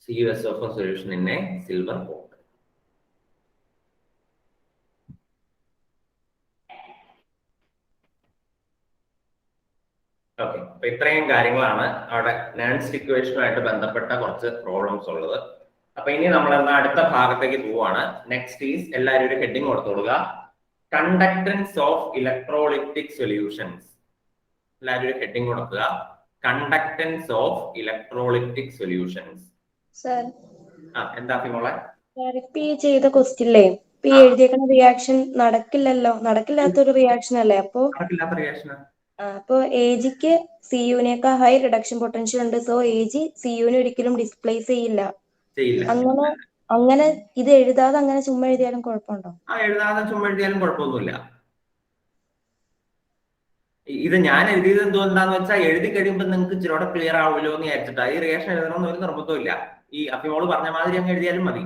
CuSO4 solution in a silver pot. Okay. അപ്പൊ ഇത്രയും കാര്യങ്ങളാണ് അവിടെ നാൻസ് ഇക്വേഷനുമായിട്ട് ബന്ധപ്പെട്ട കുറച്ച് problems ഉള്ളത്. അപ്പൊ ഇനി നമ്മൾ എന്നാ അടുത്ത ഭാഗത്തേക്ക് പോവാണ്. നെക്സ്റ്റ് ഈസ്, എല്ലാവരും ഒരു ഹെഡിങ് കൊടുത്തോളുക, കണ്ടക്ടൻസ് ഓഫ് ഇലക്ട്രോലൈറ്റിക് സൊല്യൂഷൻസ്. എല്ലാവരും ഒരു ഹെഡിങ് കൊടുക്കുക, കണ്ടക്ടൻസ് ഓഫ് ഇലക്ട്രോലൈറ്റിക് സൊല്യൂഷൻസ്. എന്താ മോളെ? ഈ ചെയ്ത ക്വസ്റ്റ്യനിലെ എഴുതിയേക്കുന്ന റിയാക്ഷൻ നടക്കില്ലാത്തൊരു റിയാക്ഷൻ അല്ലേ? അപ്പോ അപ്പൊ Agക്ക് Cuനേക്കാൾ ഹൈ റിഡക്ഷൻ പൊട്ടൻഷ്യൽ ഉണ്ട്. സോ Ag Cuനെ ഒരിക്കലും ഡിസ്പ്ലേസ് ചെയ്യില്ല. അങ്ങനെ ഇത് എഴുതാതെ അങ്ങനെ ചുമ്മാ എഴുതിയാലും കുഴപ്പമുണ്ടോ? എഴുതാതെ ചുമ്മാ എഴുതിയാലും കുഴപ്പമൊന്നുമില്ല. ഇത് ഞാൻ എഴുതിയത് എന്തുകൊണ്ടാന്ന് വെച്ചാൽ എഴുതി കഴിയുമ്പോൾ നിങ്ങൾക്ക് ഇച്ചിരി ക്ലിയർ ആവുമല്ലോ എന്ന് വിചാരിച്ചിട്ടാ. ഈ റിയാക്ഷൻ എഴുതണമെന്ന് ഒരു നിർബന്ധമില്ല. ഈ അഫിമോള് പറഞ്ഞ മാതിരി അങ്ങ് എഴുതിയാലും മതി.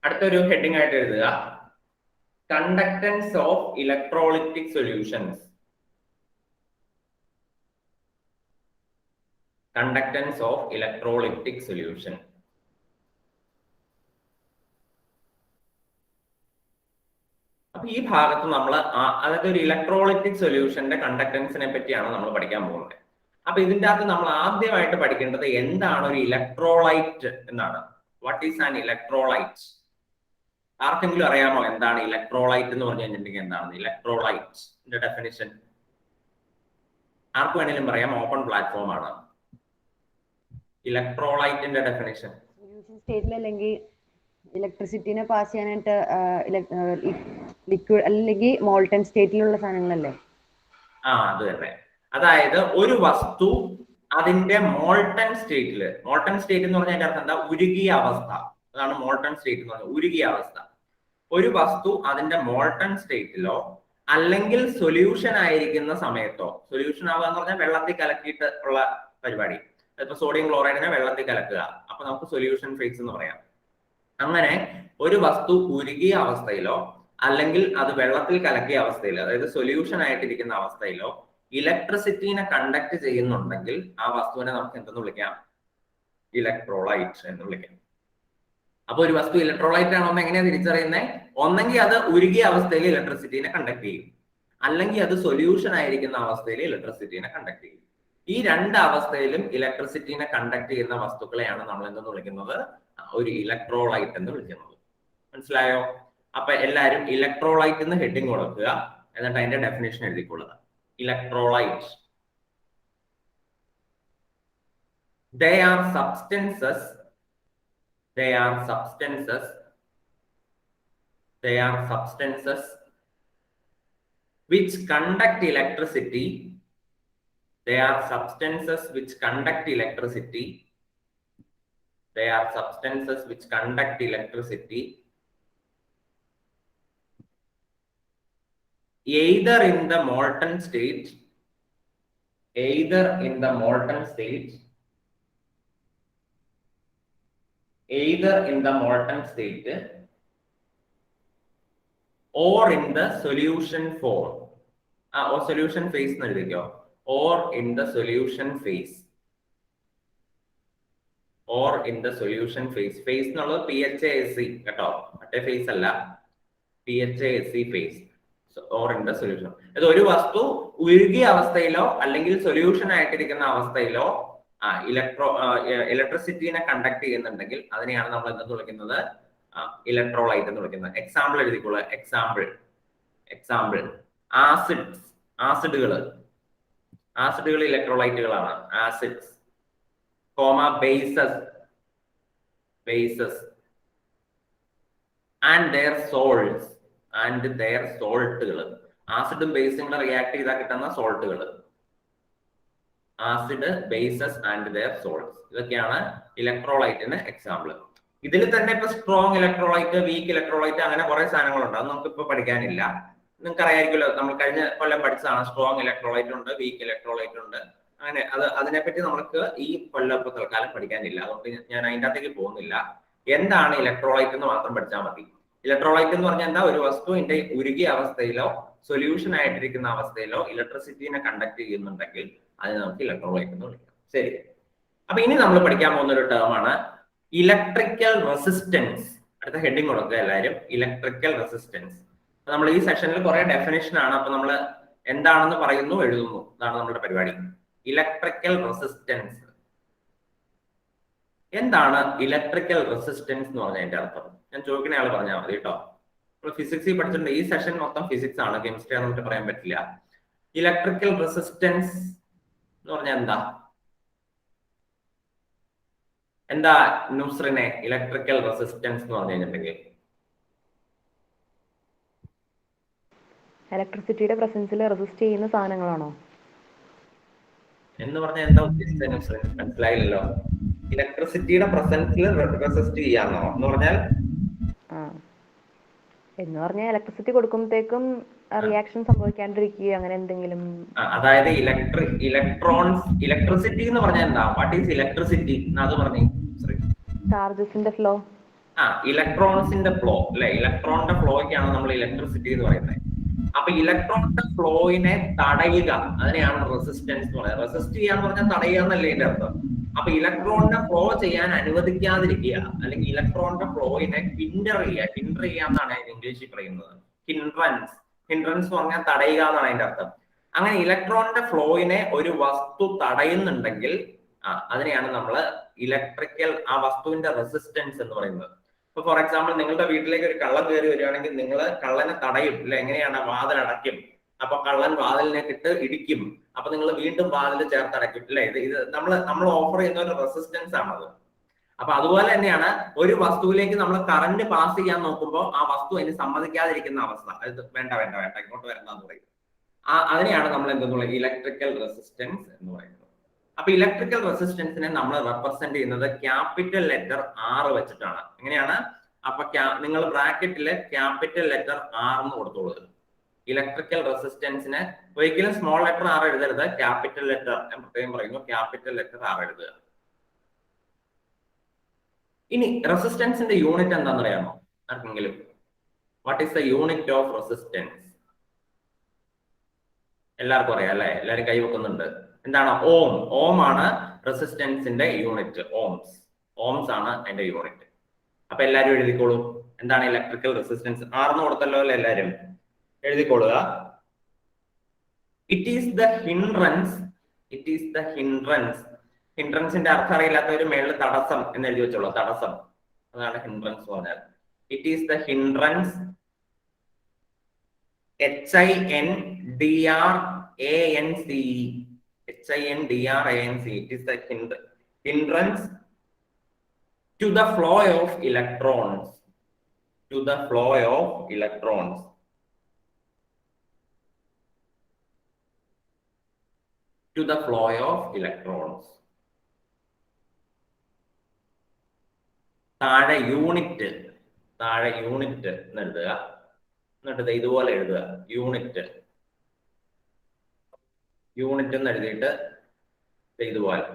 അടുത്തൊരു ഹെഡിങ് ആയിട്ട് എഴുതുക, conductance of electrolytic solutions. Conductance of electrolytic solution. അപ്പൊ ഈ ഭാഗത്ത് നമ്മൾ അതായത് ഒരു ഇലക്ട്രോലൈറ്റിക് സൊല്യൂഷന്റെ കണ്ടക്ടൻസിനെ പറ്റിയാണ് നമ്മൾ പഠിക്കാൻ പോകുന്നത്. അപ്പൊ ഇതിന്റെ അകത്ത് നമ്മൾ ആദ്യമായിട്ട് പഠിക്കേണ്ടത് എന്താണ് ഒരു ഇലക്ട്രോലൈറ്റ് എന്നാണ്. What is an electrolyte? ആർക്കെങ്കിലും അറിയാമോ എന്താണ് ഇലക്ട്രോലൈറ്റ് എന്ന് പറഞ്ഞു കഴിഞ്ഞിട്ടുണ്ടെങ്കിൽ എന്താണ് ഇലക്ട്രോലൈറ്റിന്റെ ഡെഫിനിഷൻ? ആർക്ക് വേണേലും പറയാം, ഓപ്പൺ പ്ലാറ്റ്ഫോം ആണ്. ഇലക്ട്രോലൈറ്റിന്റെ ഡെഫിനിഷൻ സൊല്യൂഷൻ സ്റ്റേറ്റിൽ അല്ലെങ്കിൽ ഇലക്ട്രിസിറ്റിനെ പാസ് ചെയ്യാനായിട്ട് ലിക്വിഡ് അല്ലെങ്കിൽ മോൾട്ടൺ സ്റ്റേറ്റിലുള്ള സാധനങ്ങളല്ലേ? അത് തന്നെ. അതായത് ഒരു വസ്തു അതിന്റെ മോൾട്ടൺ സ്റ്റേറ്റില്, മോൾട്ടൺ സ്റ്റേറ്റ് എന്ന് പറഞ്ഞാൽ അതിന്റെ അർത്ഥം എന്താ? ഉരുകിയ അവസ്ഥ. അതാണ് മോൾട്ടൺ സ്റ്റേറ്റ് എന്ന് പറഞ്ഞാൽ, ഉരുകിയ അവസ്ഥ. ഒരു വസ്തു അതിന്റെ മോൾട്ടൺ സ്റ്റേറ്റിലോ അല്ലെങ്കിൽ സൊല്യൂഷൻ ആയിരിക്കുന്ന സമയത്തോ, സൊല്യൂഷൻ ആവുക എന്ന് പറഞ്ഞാൽ വെള്ളത്തിൽ കലക്കിയിട്ട് ഉള്ള പരിപാടി. ഇപ്പൊ സോഡിയം ക്ലോറൈഡിനെ വെള്ളത്തിൽ കലക്കുക, അപ്പൊ നമുക്ക് സൊല്യൂഷൻ ഫേസ് എന്ന് പറയാം. അങ്ങനെ ഒരു വസ്തു ഉരുകിയ അവസ്ഥയിലോ അല്ലെങ്കിൽ അത് വെള്ളത്തിൽ കലക്കിയ അവസ്ഥയിലോ, അതായത് സൊല്യൂഷൻ ആയിട്ടിരിക്കുന്ന അവസ്ഥയിലോ ഇലക്ട്രിസിറ്റിനെ കണ്ടക്ട് ചെയ്യുന്നുണ്ടെങ്കിൽ ആ വസ്തുവിനെ നമുക്ക് എന്തെന്ന് വിളിക്കാം? ഇലക്ട്രോലൈറ്റ് എന്ന് വിളിക്കാം. അപ്പൊ ഒരു വസ്തു ഇലക്ട്രോലൈറ്റ് ആണോ എന്ന് എങ്ങനെയാ തിരിച്ചറിയുന്നത്? ഒന്നെങ്കിൽ അത് ഉരുകിയ അവസ്ഥയിൽ ഇലക്ട്രിസിറ്റിനെ കണ്ടക്ട് ചെയ്യും, അല്ലെങ്കിൽ അത് സൊല്യൂഷൻ ആയിരിക്കുന്ന അവസ്ഥയിൽ ഇലക്ട്രിസിറ്റിനെ കണ്ടക്ട് ചെയ്യും. ഈ രണ്ട് അവസ്ഥയിലും ഇലക്ട്രിസിറ്റിനെ കണ്ടക്ട് ചെയ്യുന്ന വസ്തുക്കളെയാണ് നമ്മൾ എന്തെന്ന് വിളിക്കുന്നത്? ഒരു ഇലക്ട്രോലൈറ്റ് എന്ന് വിളിക്കുന്നത്. മനസ്സിലായോ? അപ്പൊ എല്ലാരും ഇലക്ട്രോലൈറ്റ് എന്ന് ഹെഡിങ് കൊടുക്കുക, എന്നിട്ട് അതിന്റെ ഡെഫിനേഷൻ എഴുതിക്കൊള്ളുക. Electrolyte, they are substances which conduct electricity. They are substances which conduct electricity. They are substances which conduct electricity either in the molten state, either in the molten state, either in the molten state or in the solution form. Or solution phase എന്ന് എഴുതിക്കോ. Or in the solution phase. Or in the solution phase. Phase എന്നുള്ളത് PHASE കേട്ടോ, മറ്റേ face അല്ല, PHASE phase. Or in the solution. അത് ഒരു വസ്തു ഉരുകിയ അവസ്ഥയിലോ അല്ലെങ്കിൽ സൊല്യൂഷൻ ആയിട്ടിരിക്കുന്ന അവസ്ഥയിലോ ഇലക്ട്രിസിറ്റിനെ കണ്ടക്ട് ചെയ്യുന്നുണ്ടെങ്കിൽ അതിനെയാണ് നമ്മൾ എന്തെന്ന് വിളിക്കുന്നത്? ഇലക്ട്രോലൈറ്റ് എന്ന് വിളിക്കുന്നത്. എക്സാമ്പിൾ എഴുതിക്കോളൂ. എക്സാമ്പിൾ ആസിഡുകൾ ഇലക്ട്രോലൈറ്റുകളാണ്. ആസിഡ്സ്, ബേസസ് ആൻഡ് ദെയർ സോൾട്ടുകൾ. ആസിഡും ബേസും കൂടെ റിയാക്ട് ചെയ്താൽ കിട്ടുന്ന സോൾട്ടുകൾ. Acid, bases and their salts, ഇതൊക്കെയാണ് ഇലക്ട്രോലൈറ്റിന് എക്സാമ്പിൾ. ഇതിൽ തന്നെ ഇപ്പൊ സ്ട്രോങ് ഇലക്ട്രോലൈറ്റ്, വീക്ക് ഇലക്ട്രോലൈറ്റ്, അങ്ങനെ കുറെ സാധനങ്ങളുണ്ട്. അത് നമുക്ക് ഇപ്പൊ പഠിക്കാനില്ല. നിങ്ങൾക്ക് അറിയാമായിരിക്കുമല്ലോ, നമ്മൾ കഴിഞ്ഞ കൊല്ലം പഠിച്ചതാണ്. സ്ട്രോങ് ഇലക്ട്രോലൈറ്റ് ഉണ്ട്, വീക്ക് ഇലക്ട്രോലൈറ്റ് ഉണ്ട്. അങ്ങനെ അതിനെപ്പറ്റി നമുക്ക് ഈ കൊല്ലം ഇപ്പൊ തൽക്കാലം പഠിക്കാനില്ല. അതുകൊണ്ട് ഞാൻ അതിൻ്റെ അകത്തേക്ക് പോകുന്നില്ല. എന്താണ് ഇലക്ട്രോലൈറ്റ് എന്ന് മാത്രം പഠിച്ചാൽ മതി. ഇലക്ട്രോലൈറ്റ് എന്ന് പറഞ്ഞാൽ എന്താ? ഒരു വസ്തുവിന്റെ ഉരുകിയ അവസ്ഥയിലോ സൊല്യൂഷൻ ആയിട്ടിരിക്കുന്ന അവസ്ഥയിലോ ഇലക്ട്രിസിറ്റിനെ കണ്ടക്ട് ചെയ്യുന്നുണ്ടെങ്കിൽ അതിന് നമുക്ക് ഇലക്ട്രോലൈറ്റ് എന്ന് വിളിക്കാം. ശരി, അപ്പൊ ഇനി നമ്മൾ പഠിക്കാൻ പോകുന്ന ഒരു ടേമാണ് ഇലക്ട്രിക്കൽ റെസിസ്റ്റൻസ്. അടുത്ത ഹെഡിങ് കൊടുക്കുക എല്ലാവരും, ഇലക്ട്രിക്കൽ റെസിസ്റ്റൻസ്. നമ്മൾ ഈ സെഷനിൽ കുറെ ഡെഫിനേഷൻ ആണ്. അപ്പൊ നമ്മൾ എന്താണെന്ന് പറയുന്നു, എഴുതുന്നു. അതാണ് നമ്മുടെ പരിപാടി. ഇലക്ട്രിക്കൽ റെസിസ്റ്റൻസ് എന്താണ്? ഇലക്ട്രിക്കൽ റെസിസ്റ്റൻസ് എന്ന് പറഞ്ഞാൽ അതിന്റെ അർത്ഥം ഞാൻ ചോദിക്കുന്ന ആൾ പറഞ്ഞാൽ മതി കേട്ടോ. നമ്മൾ ഫിസിക്സിൽ പഠിച്ചിട്ടുണ്ട്. ഈ സെഷൻ മൊത്തം ഫിസിക്സ് ആണ്, കെമിസ്ട്രി ആണെന്ന് നമുക്ക് പറയാൻ പറ്റില്ല. ഇലക്ട്രിക്കൽ റെസിസ്റ്റൻസ് എന്ന് പറഞ്ഞാൽ എന്താ നുസ്രിനെ? ഇലക്ട്രിക്കൽ റെസിസ്റ്റൻസ് എന്ന് പറഞ്ഞു കഴിഞ്ഞിട്ടുണ്ടെങ്കിൽ ഇലക്ട്രിസിറ്റിയുടെ പ്രസൻസിൽ റെസിസ്റ്റ് ചെയ്യുന്ന സാധനങ്ങളാണോ എന്ന് പറഞ്ഞാൽ എന്താ ഉദ്ദേശിച്ചത് നുസ്രിൻ? മനസ്സിലായില്ലല്ലോ. ഇലക്ട്രിസിറ്റിയുടെ പ്രസൻസിൽ റെസിസ്റ്റ് ചെയ്യാന്നോ എന്ന് പറഞ്ഞാൽ? എന്ന് പറഞ്ഞാൽ ഇലക്ട്രിസിറ്റി കൊടുക്കുമ്പോഴത്തേക്കും റിയാക്ഷൻ സംഭവിക്കാണ്ടിരിക്കുക, അങ്ങനെ എന്തെങ്കിലും. അതായത് ഇലക്ട്രിസിറ്റി എന്ന് പറഞ്ഞാൽ എന്താ? What is electricity? അത് പറഞ്ഞു. ചാർജസിന്റെ ഫ്ലോ. ഇലക്ട്രോൺസിന്റെ ഫ്ലോ അല്ലെ? ഇലക്ട്രോണിന്റെ ഫ്ലോയ്ക്കാണ് നമ്മൾ ഇലക്ട്രിസിറ്റി എന്ന് പറയുന്നത്. അപ്പൊ ഇലക്ട്രോണിന്റെ ഫ്ലോയിനെ തടയുക, അതിനെയാണ് റെസിസ്റ്റൻസ് എന്ന് പറയുന്നത്. റെസിസ്റ്റ് ചെയ്യാന്ന് പറഞ്ഞാൽ തടയുക എന്നല്ലേ ഇതിന്റെ അർത്ഥം. അപ്പൊ ഇലക്ട്രോണിന്റെ ഫ്ലോ ചെയ്യാൻ അനുവദിക്കാതിരിക്കുക, അല്ലെങ്കിൽ ഇലക്ട്രോണിന്റെ ഫ്ലോയിനെ ഹിൻഡർ ചെയ്യുക എന്നാണ് ഇംഗ്ലീഷിൽ പറയുന്നത്. ഹിൻഡ്രൻസ് എന്ന് പറഞ്ഞാൽ തടയുക എന്നാണ് അതിന്റെ അർത്ഥം. അങ്ങനെ ഇലക്ട്രോണിന്റെ ഫ്ലോയിനെ ഒരു വസ്തു തടയുന്നുണ്ടെങ്കിൽ അതിനെയാണ് നമ്മൾ ഇലക്ട്രിക്കൽ, ആ വസ്തുവിന്റെ റെസിസ്റ്റൻസ് എന്ന് പറയുന്നത്. ഇപ്പൊ ഫോർ എക്സാമ്പിൾ, നിങ്ങളുടെ വീട്ടിലേക്ക് ഒരു കള്ളൻ കയറി വരികയാണെങ്കിൽ നിങ്ങൾ കള്ളനെ തടയും ഇല്ല? എങ്ങനെയാണ്? വാതിൽ അടയ്ക്കും. അപ്പൊ കള്ളൻ വാതിലിനെക്കിട്ട് ഇടിക്കും. അപ്പൊ നിങ്ങൾ വീണ്ടും വാതിൽ ചേർത്ത് അടയ്ക്കും ഇല്ലേ? ഇത് നമ്മൾ ഓഫർ ചെയ്യുന്ന ഒരു റെസിസ്റ്റൻസ് ആണത്. അപ്പൊ അതുപോലെ തന്നെയാണ് ഒരു വസ്തുവിലേക്ക് നമ്മൾ കറന്റ് പാസ് ചെയ്യാൻ നോക്കുമ്പോൾ ആ വസ്തു അതിന് സമ്മതിക്കാതിരിക്കുന്ന അവസ്ഥ, അത് വേണ്ട വേണ്ട വേണ്ട ഇങ്ങോട്ട് വരണ്ടെന്ന് പറയും. അതിനെയാണ് നമ്മൾ എന്തെന്നുള്ള ഇലക്ട്രിക്കൽ റെസിസ്റ്റൻസ് എന്ന് പറയുന്നത്. അപ്പൊ ഇലക്ട്രിക്കൽ റെസിസ്റ്റൻസിനെ നമ്മൾ റെപ്രസെന്റ് ചെയ്യുന്നത് ക്യാപിറ്റൽ ലെറ്റർ R വെച്ചിട്ടാണ്. എങ്ങനെയാണ്? അപ്പൊ നിങ്ങൾ ബ്രാക്കറ്റില് ക്യാപിറ്റൽ ലെറ്റർ R എന്ന് കൊടുത്തോളൂ. ഇലക്ട്രിക്കൽ റെസിസ്റ്റൻസിന് ഒരിക്കലും സ്മോൾ ലെറ്റർ R എഴുതരുത്, ക്യാപിറ്റൽ ലെറ്റർ ഞാൻ പ്രത്യേകം പറയുന്നു, ക്യാപിറ്റൽ ലെറ്റർ R എഴുതുക. ഇനി റെസിസ്റ്റൻസിന്റെ യൂണിറ്റ് എന്താണെന്ന് അറിയാമോ ആർക്കെങ്കിലും? What is the unit of resistance? എല്ലാവർക്കും അറിയാം അല്ലെ? എല്ലാവരും കൈവെക്കുന്നുണ്ട്. എന്താണ്? ഓം. ഓം ആണ് റെസിസ്റ്റൻസിന്റെ യൂണിറ്റ്. ഓംസ് ആണ് അതിന്റെ യൂണിറ്റ്. അപ്പൊ എല്ലാരും എഴുതിക്കോളൂ. എന്താണ് ഇലക്ട്രിക്കൽ റെസിസ്റ്റൻസ്? ആർന്ന് കൊടുത്തല്ലോ അല്ലെ? എല്ലാരും എഴുതിക്കോളുക. It is the hindrance. It is the hindrance. ഹിൻഡ്രൻസിന്റെ അർത്ഥം അറിയില്ലാത്തവര് മേളിൽ തടസ്സം എന്ന് എഴുതി വെച്ചോളൂ. തടസ്സം, അതാണ് ഹിൻഡ്രൻസ് പറഞ്ഞാൽ. It is the hindrance HINDRANCE. HINDRANCE. It is the hindrance to the flow of electrons. To the flow of electrons. To the flow of electrons. താഴെ യൂണിറ്റ് എന്ന് എഴുതുക. എന്നിട്ട് ഇതുപോലെ എഴുതുക. യൂണിറ്റ് എന്ന് എഴുതിയിട്ട് ഇതുപോലെ.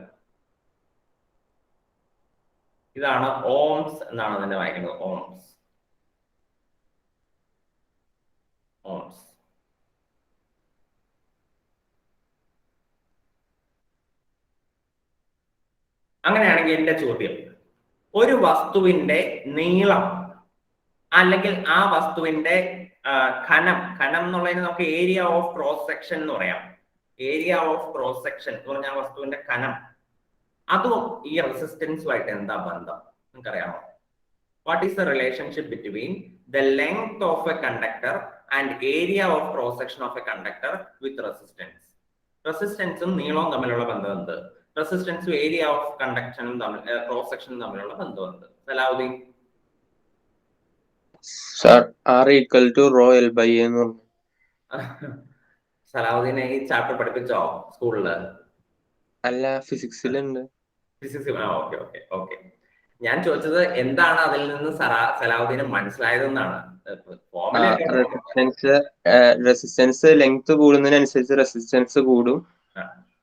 ഇതാണ് ഓംസ് എന്നാണ് അതിനെ വായിക്കുന്നത്. ഓംസ്. അങ്ങനെയാണെങ്കിൽ എന്റെ ചോദ്യം, ഒരു വസ്തുവിന്റെ നീളം അല്ലെങ്കിൽ ആ വസ്തുവിന്റെ ഘനം എന്നുള്ളതിന് നമുക്ക് ഏരിയ ഓഫ് ക്രോസ് സെക്ഷൻ എന്ന് പറയാം. ഏരിയ ഓഫ് ക്രോസ് സെക്ഷൻ എന്ന് പറഞ്ഞാൽ ആ വസ്തുവിന്റെ ഘനം, അതും ഈ റെസിസ്റ്റൻസുമായിട്ട് എന്താ ബന്ധം നിങ്ങൾക്കറിയാമോ? What is the relationship between the length of A conductor and area of cross section of A conductor with resistance? റെസിസ്റ്റൻസും നീളവും തമ്മിലുള്ള ബന്ധം എന്ത്? റെസിസ്റ്റൻസും ഏരിയ ഓഫ് കണ്ടക്ഷനും തമ്മിൽ ക്രോസ് സെക്ഷനും തമ്മിലുള്ള ബന്ധം എന്ത്? Salahuddin. Sir, R equal to rho L by A എന്ന് പറഞ്ഞു. സലാവുദ്ദീനെ ഈ ചാപ്റ്റർ പഠിപ്പിച്ചോ സ്കൂളില്? അല്ല, ഫിസിക്സിലുണ്ട്. ഫിസിക്സ്. ഓക്കെ. ഞാൻ ചോദിച്ചത് എന്താണ് അതിൽ നിന്ന് സലാവുദ്ദീന് മനസ്സിലായതെന്നാണ്. റെസിസ്റ്റൻസ് ലെങ്ത് കൂടുന്നതിനനുസരിച്ച് റെസിസ്റ്റൻസ് കൂടും,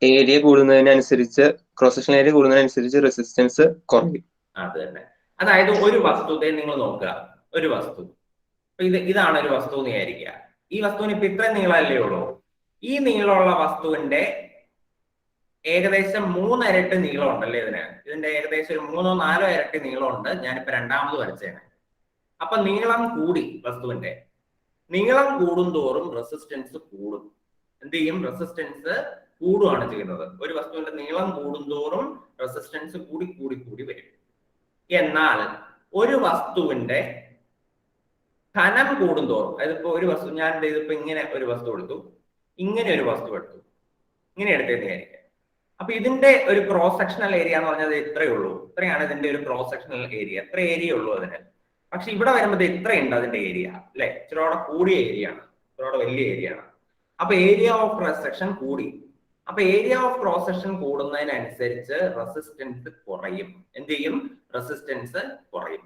ഏരിയ കൂടുന്നതിനനുസരിച്ച് ക്രോസ് സെക്ഷൻ ഏരിയ കൂടുന്നതിനനുസരിച്ച് റെസിസ്റ്റൻസ് കുറയും. അത് തന്നെ. അതായത് ഒരു വസ്തുത്തെ നിങ്ങൾ നോക്കുക. ഒരു വസ്തു, ഇതാണ് ഒരു വസ്തു എന്ന് വിചാരിക്കുക. ഈ വസ്തുവിന് ഇപ്പൊ ഇത്ര നീളമല്ലേ ഉള്ളൂ. ഈ നീളമുള്ള വസ്തുവിന്റെ ഏകദേശം 3 ഇരട്ടി നീളം ഉണ്ടല്ലേ ഇതിന്റെ ഏകദേശം ഒരു 3 or 4 ഇരട്ടി നീളമുണ്ട്. ഞാനിപ്പോ രണ്ടാമത് വരച്ചേനെ. അപ്പൊ നീളം കൂടി, വസ്തുവിന്റെ നീളം കൂടുന്തോറും റെസിസ്റ്റൻസ് കൂടും. എന്ത് ചെയ്യും? റെസിസ്റ്റൻസ് കൂടുകയാണ് ചെയ്യുന്നത്. ഒരു വസ്തുവിന്റെ നീളം കൂടുന്തോറും റെസിസ്റ്റൻസ് കൂടി വരും. എന്നാൽ ഒരു വസ്തുവിന്റെ ഘനം കൂടുന്തോറും, അതിപ്പോ ഒരു വസ്തു, ഞാൻ ഇതിപ്പോ ഇങ്ങനെ ഒരു വസ്തു എടുത്തു, ഇങ്ങനെ ഒരു വസ്തു എടുത്തു, ഇങ്ങനെ എടുത്തതെന്ന് വിചാരിക്കാം. അപ്പൊ ഇതിന്റെ ഒരു ക്രോസ് സെക്ഷണൽ ഏരിയ എന്ന് പറഞ്ഞത് ഇത്രയേ ഉള്ളൂ. ഇത്രയാണ് ഇതിന്റെ ഒരു ക്രോസ് സെക്ഷണൽ ഏരിയ. ഇത്ര ഏരിയ ഉള്ളൂ അതിന്. പക്ഷെ ഇവിടെ വരുമ്പോൾ ഇത്രയുണ്ട് അതിന്റെ ഏരിയ അല്ലെ? ഇച്ചിരോടെ കൂടിയ ഏരിയ ആണ്, ഇച്ചിരോടെ വലിയ ഏരിയ ആണ്. അപ്പൊ ഏരിയ ഓഫ് ക്രോസ് സെക്ഷൻ കൂടി. അപ്പൊ ഏരിയ ഓഫ് ക്രോസ് സെക്ഷൻ കൂടുന്നതിനനുസരിച്ച് റെസിസ്റ്റൻസ് കുറയും. എന്ത് ചെയ്യും? റെസിസ്റ്റൻസ് കുറയും.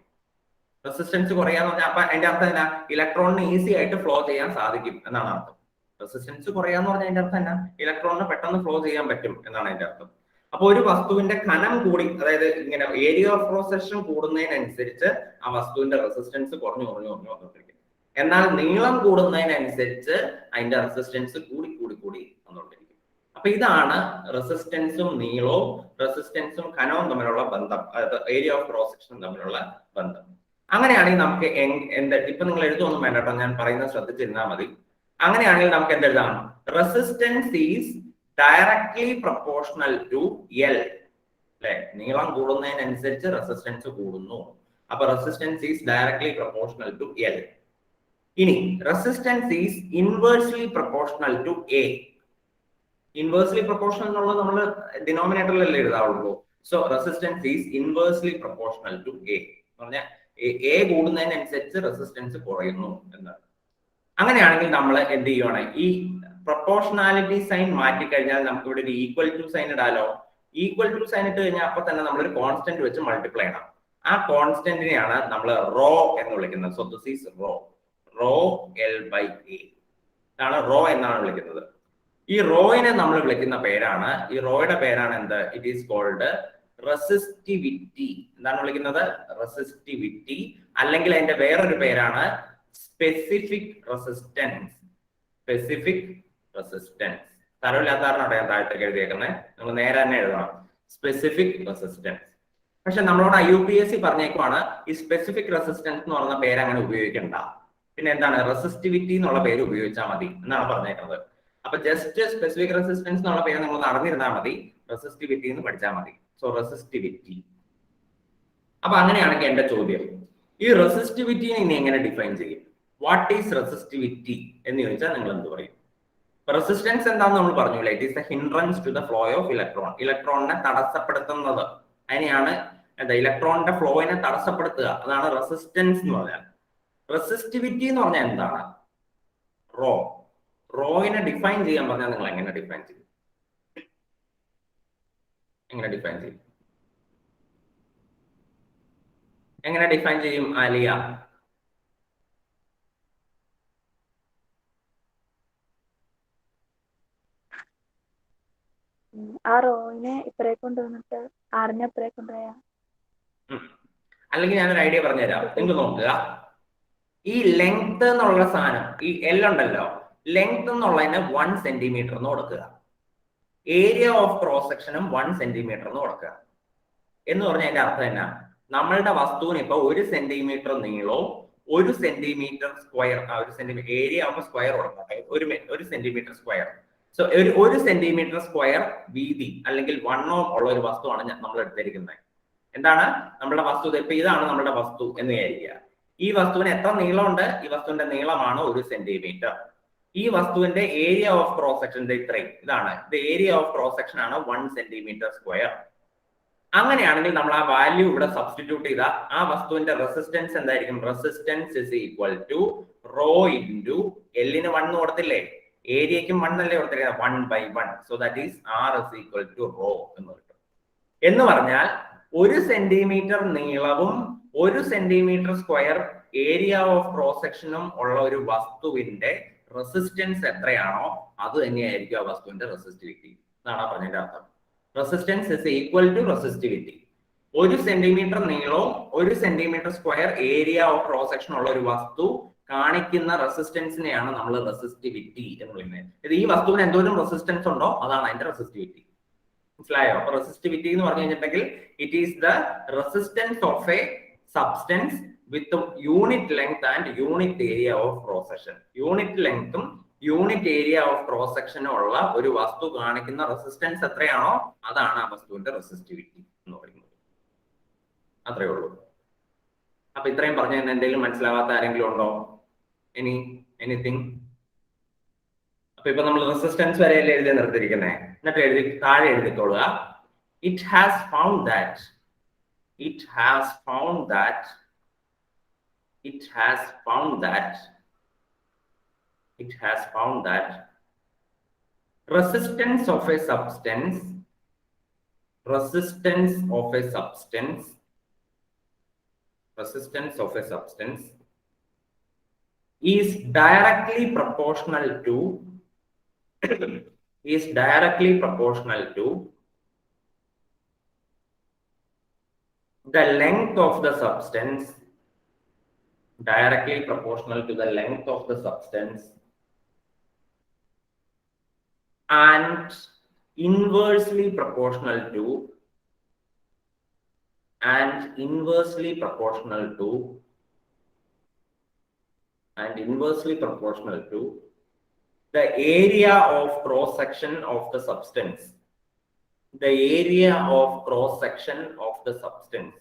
റെസിസ്റ്റൻസ് കുറയാന്ന് പറഞ്ഞാൽ അപ്പൊ അതിന്റെ അർത്ഥം എന്നാ? ഇലക്ട്രോണിന് ഈസി ആയിട്ട് ഫ്ലോ ചെയ്യാൻ സാധിക്കും എന്നാണ് അർത്ഥം. റെസിസ്റ്റൻസ് കുറയാന്ന് പറഞ്ഞാൽ അതിന്റെ അർത്ഥം എന്നാ? ഇലക്ട്രോണിന് പെട്ടെന്ന് ഫ്ലോ ചെയ്യാൻ പറ്റും എന്നാണ് അതിന്റെ അർത്ഥം. അപ്പൊ ഒരു വസ്തുവിന്റെ ഘനം കൂടി, അതായത് ഇങ്ങനെ ഏരിയ ഓഫ് ക്രോസ് സെക്ഷൻ കൂടുന്നതിനനുസരിച്ച് ആ വസ്തുവിന്റെ റെസിസ്റ്റൻസ് കുറഞ്ഞു വന്നുകൊണ്ടിരിക്കും. എന്നാൽ നീളം കൂടുന്നതിനനുസരിച്ച് അതിന്റെ റെസിസ്റ്റൻസ് കൂടി വന്നുകൊണ്ടിരിക്കും. അപ്പൊ ഇതാണ് റെസിസ്റ്റൻസും നീളവും റെസിസ്റ്റൻസും ഘനവും തമ്മിലുള്ള ബന്ധം, അതായത് ഏരിയ ഓഫ് ക്രോസ് സെക്ഷൻ തമ്മിലുള്ള ബന്ധം. അങ്ങനെയാണെങ്കിൽ നമുക്ക് ഇപ്പൊ നിങ്ങൾ എഴുതൊന്നും വേണ്ട കേട്ടോ, ഞാൻ പറയുന്നത് ശ്രദ്ധിച്ചിരുന്നാൽ മതി. അങ്ങനെയാണെങ്കിൽ നമുക്ക് എന്തെഴുതാം? Resistance is directly proportional to L. അല്ലെ? നീളം കൂടുന്നതിനനുസരിച്ച് റെസിസ്റ്റൻസ് കൂടുന്നു. അപ്പൊ resistance is directly proportional to L. ഇനി resistance is inversely proportional to A. Inversely proportional എന്നുള്ളത് നമ്മൾ ഡിനോമിനേറ്ററിലല്ലേ എഴുതാവുള്ളൂ. So resistance is inversely proportional to A. പറഞ്ഞാൽ എ കൂടുന്നതിനനുസരിച്ച് റെസിസ്റ്റൻസ് കുറയുന്നു എന്നാണ്. അങ്ങനെയാണെങ്കിൽ നമ്മൾ എന്ത് ചെയ്യുവാണ്, ഈ പ്രൊപ്പോർഷണാലിറ്റി സൈൻ മാറ്റിക്കഴിഞ്ഞാൽ നമുക്ക് ഇവിടെ ഒരു ഈക്വൽ ടു സൈൻ ഇടാലോ. ഈക്വൽ ടു സൈൻ ഇട്ട് കഴിഞ്ഞാൽ അപ്പൊ തന്നെ നമ്മളൊരു കോൺസ്റ്റന്റ് വെച്ച് മൾട്ടിപ്ലൈ ചെയ്യണം. ആ കോൺസ്റ്റന്റിനെയാണ് നമ്മൾ റോ എന്ന് വിളിക്കുന്നത്. So this is rho L by A ഇതാണ് റോ എന്നാണ് വിളിക്കുന്നത്. ഈ റോയിനെ നമ്മൾ വിളിക്കുന്ന പേരാണ്, ഈ റോയുടെ പേരാണ് എന്ത്? It is called resistivity. എന്താണ് വിളിക്കുന്നത്? റെസിസ്റ്റിവിറ്റി. അല്ലെങ്കിൽ അതിന്റെ വേറൊരു പേരാണ് സ്പെസിഫിക് റെസിസ്റ്റൻസ്. Specific resistance. തരവില്ലാത്തതാണ് അവിടെ താഴത്തേക്ക് എഴുതിയേക്കുന്നത്, നമ്മൾ നേരെ തന്നെ എഴുതണം, സ്പെസിഫിക് റെസിസ്റ്റൻസ്. പക്ഷെ നമ്മളോട് IUPAC പറഞ്ഞേക്കുവാണ് ഈ സ്പെസിഫിക് റെസിസ്റ്റൻസ് എന്ന് പറയുന്ന പേര് അങ്ങനെ ഉപയോഗിക്കണ്ട, പിന്നെ എന്താണ് റെസിസ്റ്റിവിറ്റി എന്നുള്ള പേര് ഉപയോഗിച്ചാൽ മതി എന്നാണ് പറഞ്ഞേക്കുന്നത്. അപ്പൊ ജസ്റ്റ് സ്പെസിഫിക് റെസിസ്റ്റൻസ് എന്നുള്ള പേര് നമ്മൾ അറിഞ്ഞിരുന്നാൽ മതി, റെസിസ്റ്റിവിറ്റി എന്ന് പഠിച്ചാൽ മതി. So resistivity. അപ്പൊ അങ്ങനെയാണെങ്കിൽ എന്റെ ചോദ്യം, ഈ റെസിസ്റ്റിവിറ്റിനെ ഇനി എങ്ങനെ ഡിഫൈൻ ചെയ്യും? വാട്ട് ഈസ് റെസിസ്റ്റിവിറ്റി എന്ന് ചോദിച്ചാൽ നിങ്ങൾ എന്ത് പറയും? റെസിസ്റ്റൻസ് എന്താന്ന് നമ്മൾ പറഞ്ഞില്ല, it is the hindrance to the flow of electron. ഇലക്ട്രോണിനെ തടസ്സപ്പെടുത്തുന്നത്, അതിനെയാണ് എന്താ ഇലക്ട്രോണിന്റെ ഫ്ലോയിനെ തടസ്സപ്പെടുത്തുക, അതാണ് റെസിസ്റ്റൻസ് എന്ന് പറഞ്ഞാൽ. റെസിസ്റ്റിവിറ്റി എന്ന് പറഞ്ഞാൽ എന്താണ്? റോയിനെ ഡിഫൈൻ ചെയ്യാൻ പറഞ്ഞാൽ നിങ്ങൾ എങ്ങനെ ഡിഫൈൻ ചെയ്യും? എങ്ങനെ ഡിഫൈൻ ചെയ്യും? എങ്ങനെ ഡിഫൈൻ ചെയ്യും ആലിയ? ആ റോയിനെ ഇപ്പറേ കൊണ്ടുവന്നിട്ട് ആറിനെ അപ്പറേ കൊണ്ടുപോയാ. അല്ലെങ്കിൽ ഞാനൊരു ഐഡിയ പറഞ്ഞുതരാം, നിങ്ങൾ നോക്കുക. ഈ ലെങ്ത് എന്നുള്ള സാധനം, ഈ എൽ ഉണ്ടല്ലോ, ലെങ്ത് എന്നുള്ളതിന് 1 സെന്റിമീറ്റർ എന്ന് കൊടുക്കുക. ഏരിയ ഓഫ് ക്രോസ് സെക്ഷനും 1 സെന്റിമീറ്റർ എന്ന് കൊടുക്കുക. എന്ന് പറഞ്ഞാൽ അതിന്റെ അർത്ഥം എന്നാ? നമ്മളുടെ വസ്തുവിന് ഇപ്പൊ 1 സെന്റിമീറ്റർ നീളവും 1 സെന്റിമീറ്റർ സ്ക്വയർ, ഏരിയ ആവുമ്പോൾ സ്ക്വയർ കൊടുക്കട്ടെ, 1 centimetre square. So 1 centimetre square വീതി അല്ലെങ്കിൽ വണ്ണവും ഉള്ള ഒരു വസ്തുവാണ് നമ്മൾ എടുത്തിരിക്കുന്നത്. എന്താണ് നമ്മുടെ വസ്തു? ഇപ്പൊ ഇതാണ് നമ്മുടെ വസ്തു എന്ന് വിചാരിക്കുക. ഈ വസ്തുവിന് എത്ര നീളമുണ്ട്? ഈ വസ്തുവിന്റെ നീളമാണ് 1 സെന്റിമീറ്റർ. ഈ വസ്തുവിന്റെ ഏരിയ ഓഫ് ക്രോസ് സെക്ഷൻ ഇത്രയും, ഇതാണ് ഇത് ഏരിയ ഓഫ് ക്രോസ് സെക്ഷൻ ആണ് 1 സെന്റിമീറ്റർ സ്ക്വയർ. അങ്ങനെയാണെങ്കിൽ നമ്മൾ ആ വാല്യൂ ഇവിടെ സബ്സ്റ്റിറ്റ്യൂട്ട് ചെയ്താൽ ആ വസ്തുവിന്റെ റെസിസ്റ്റൻസ് എന്തായിരിക്കും? Resistance is equal to rho into എല്ലിന് 1 കൊടുത്തില്ലേ, ഏരിയക്കും 1 അല്ലേ കൊടുത്തിരിക്കുന്നത്, 1/1. So that is R is equal to rho എന്ന് കിട്ടും. എന്ന് പറഞ്ഞാൽ 1 സെന്റിമീറ്റർ നീളവും 1 centimetre square area of cross സെക്ഷനും ഉള്ള ഒരു വസ്തുവിന്റെ റെസിസ്റ്റൻസ് എത്രയാണോ അത് തന്നെയായിരിക്കും ആ വസ്തുവിന്റെ റെസിസ്റ്റിവിറ്റി എന്നാണ് പറഞ്ഞതിന്റെ അർത്ഥം. Resistance is equal to resistivity. 1 centimetre നീളവും 1 centimetre square area of cross section ഉള്ള ഒരു വസ്തു കാണിക്കുന്ന റെസിസ്റ്റൻസിനെയാണ് നമ്മൾ റെസിസ്റ്റിവിറ്റി എന്ന് പറയുന്നത്. ഈ വസ്തുവിന് എന്തോരം റെസിസ്റ്റൻസ് ഉണ്ടോ അതാണ് അതിന്റെ റെസിസ്റ്റിവിറ്റി. മനസ്സിലായോ? അപ്പൊ റെസിസ്റ്റിവിറ്റി എന്ന് പറഞ്ഞു കഴിഞ്ഞിട്ടുണ്ടെങ്കിൽ it is the resistance of A substance with unit length and unit area of cross section. Unit ലെങ്ത്തും യൂണിറ്റ് ഏരിയ ഓഫ് ക്രോസ് സെക്ഷനും ഉള്ള ഒരു വസ്തു കാണിക്കുന്ന റെസിസ്റ്റൻസ് എത്രയാണോ അതാണ് ആ വസ്തുവിന്റെ റെസിസ്റ്റിവിറ്റി എന്ന് പറയുന്നത്. അത്രേ ഉള്ളൂ. അപ്പൊ ഇത്രയും പറഞ്ഞു തന്നെ എന്തെങ്കിലും മനസ്സിലാവാത്ത ആരെങ്കിലും ഉണ്ടോ? എനിത്തിങ്? അപ്പൊ ഇപ്പൊ നമ്മൾ റെസിസ്റ്റൻസ് വരെയല്ലേ എഴുതി നിർത്തിയിരിക്കുന്നേ, എന്നിട്ട് താഴെ എഴുതിക്കോളുക. It has found that resistance of a substance is directly proportional to the length of the substance, and inversely proportional to the area of cross section of the substance. The area of cross section of the substance.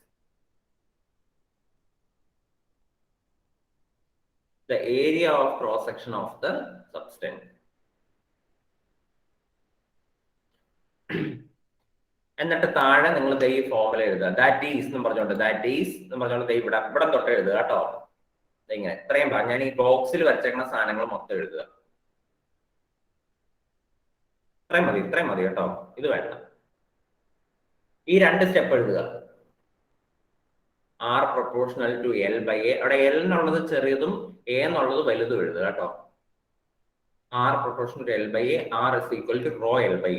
The area of cross section of the substance. എന്നിട്ട് താഴെ നിങ്ങൾ ദേ ഈ formula എഴുതുക. That is എന്ന് പറഞ്ഞോണ്ട് ദേ ഇവിടെ തൊട്ട് എഴുതുക കേട്ടോ. ഇങ്ങനെ ഇത്രയും ഞാൻ ഈ ബോക്സിൽ വരച്ചേക്കുന്ന സാധനങ്ങൾ മൊത്തം എഴുതുക. ഇത്രയും മതി കേട്ടോ, ഇത് വേണ്ട. ഈ 2 സ്റ്റെപ്പ് എഴുതുക. R proportional to L/A. അവിടെ L എന്നുള്ളത് ചെറിയതും A എന്നുള്ളത് വലുതും എഴുതുക കേട്ടോ. R proportional to L/A. R is equal to rho L/A.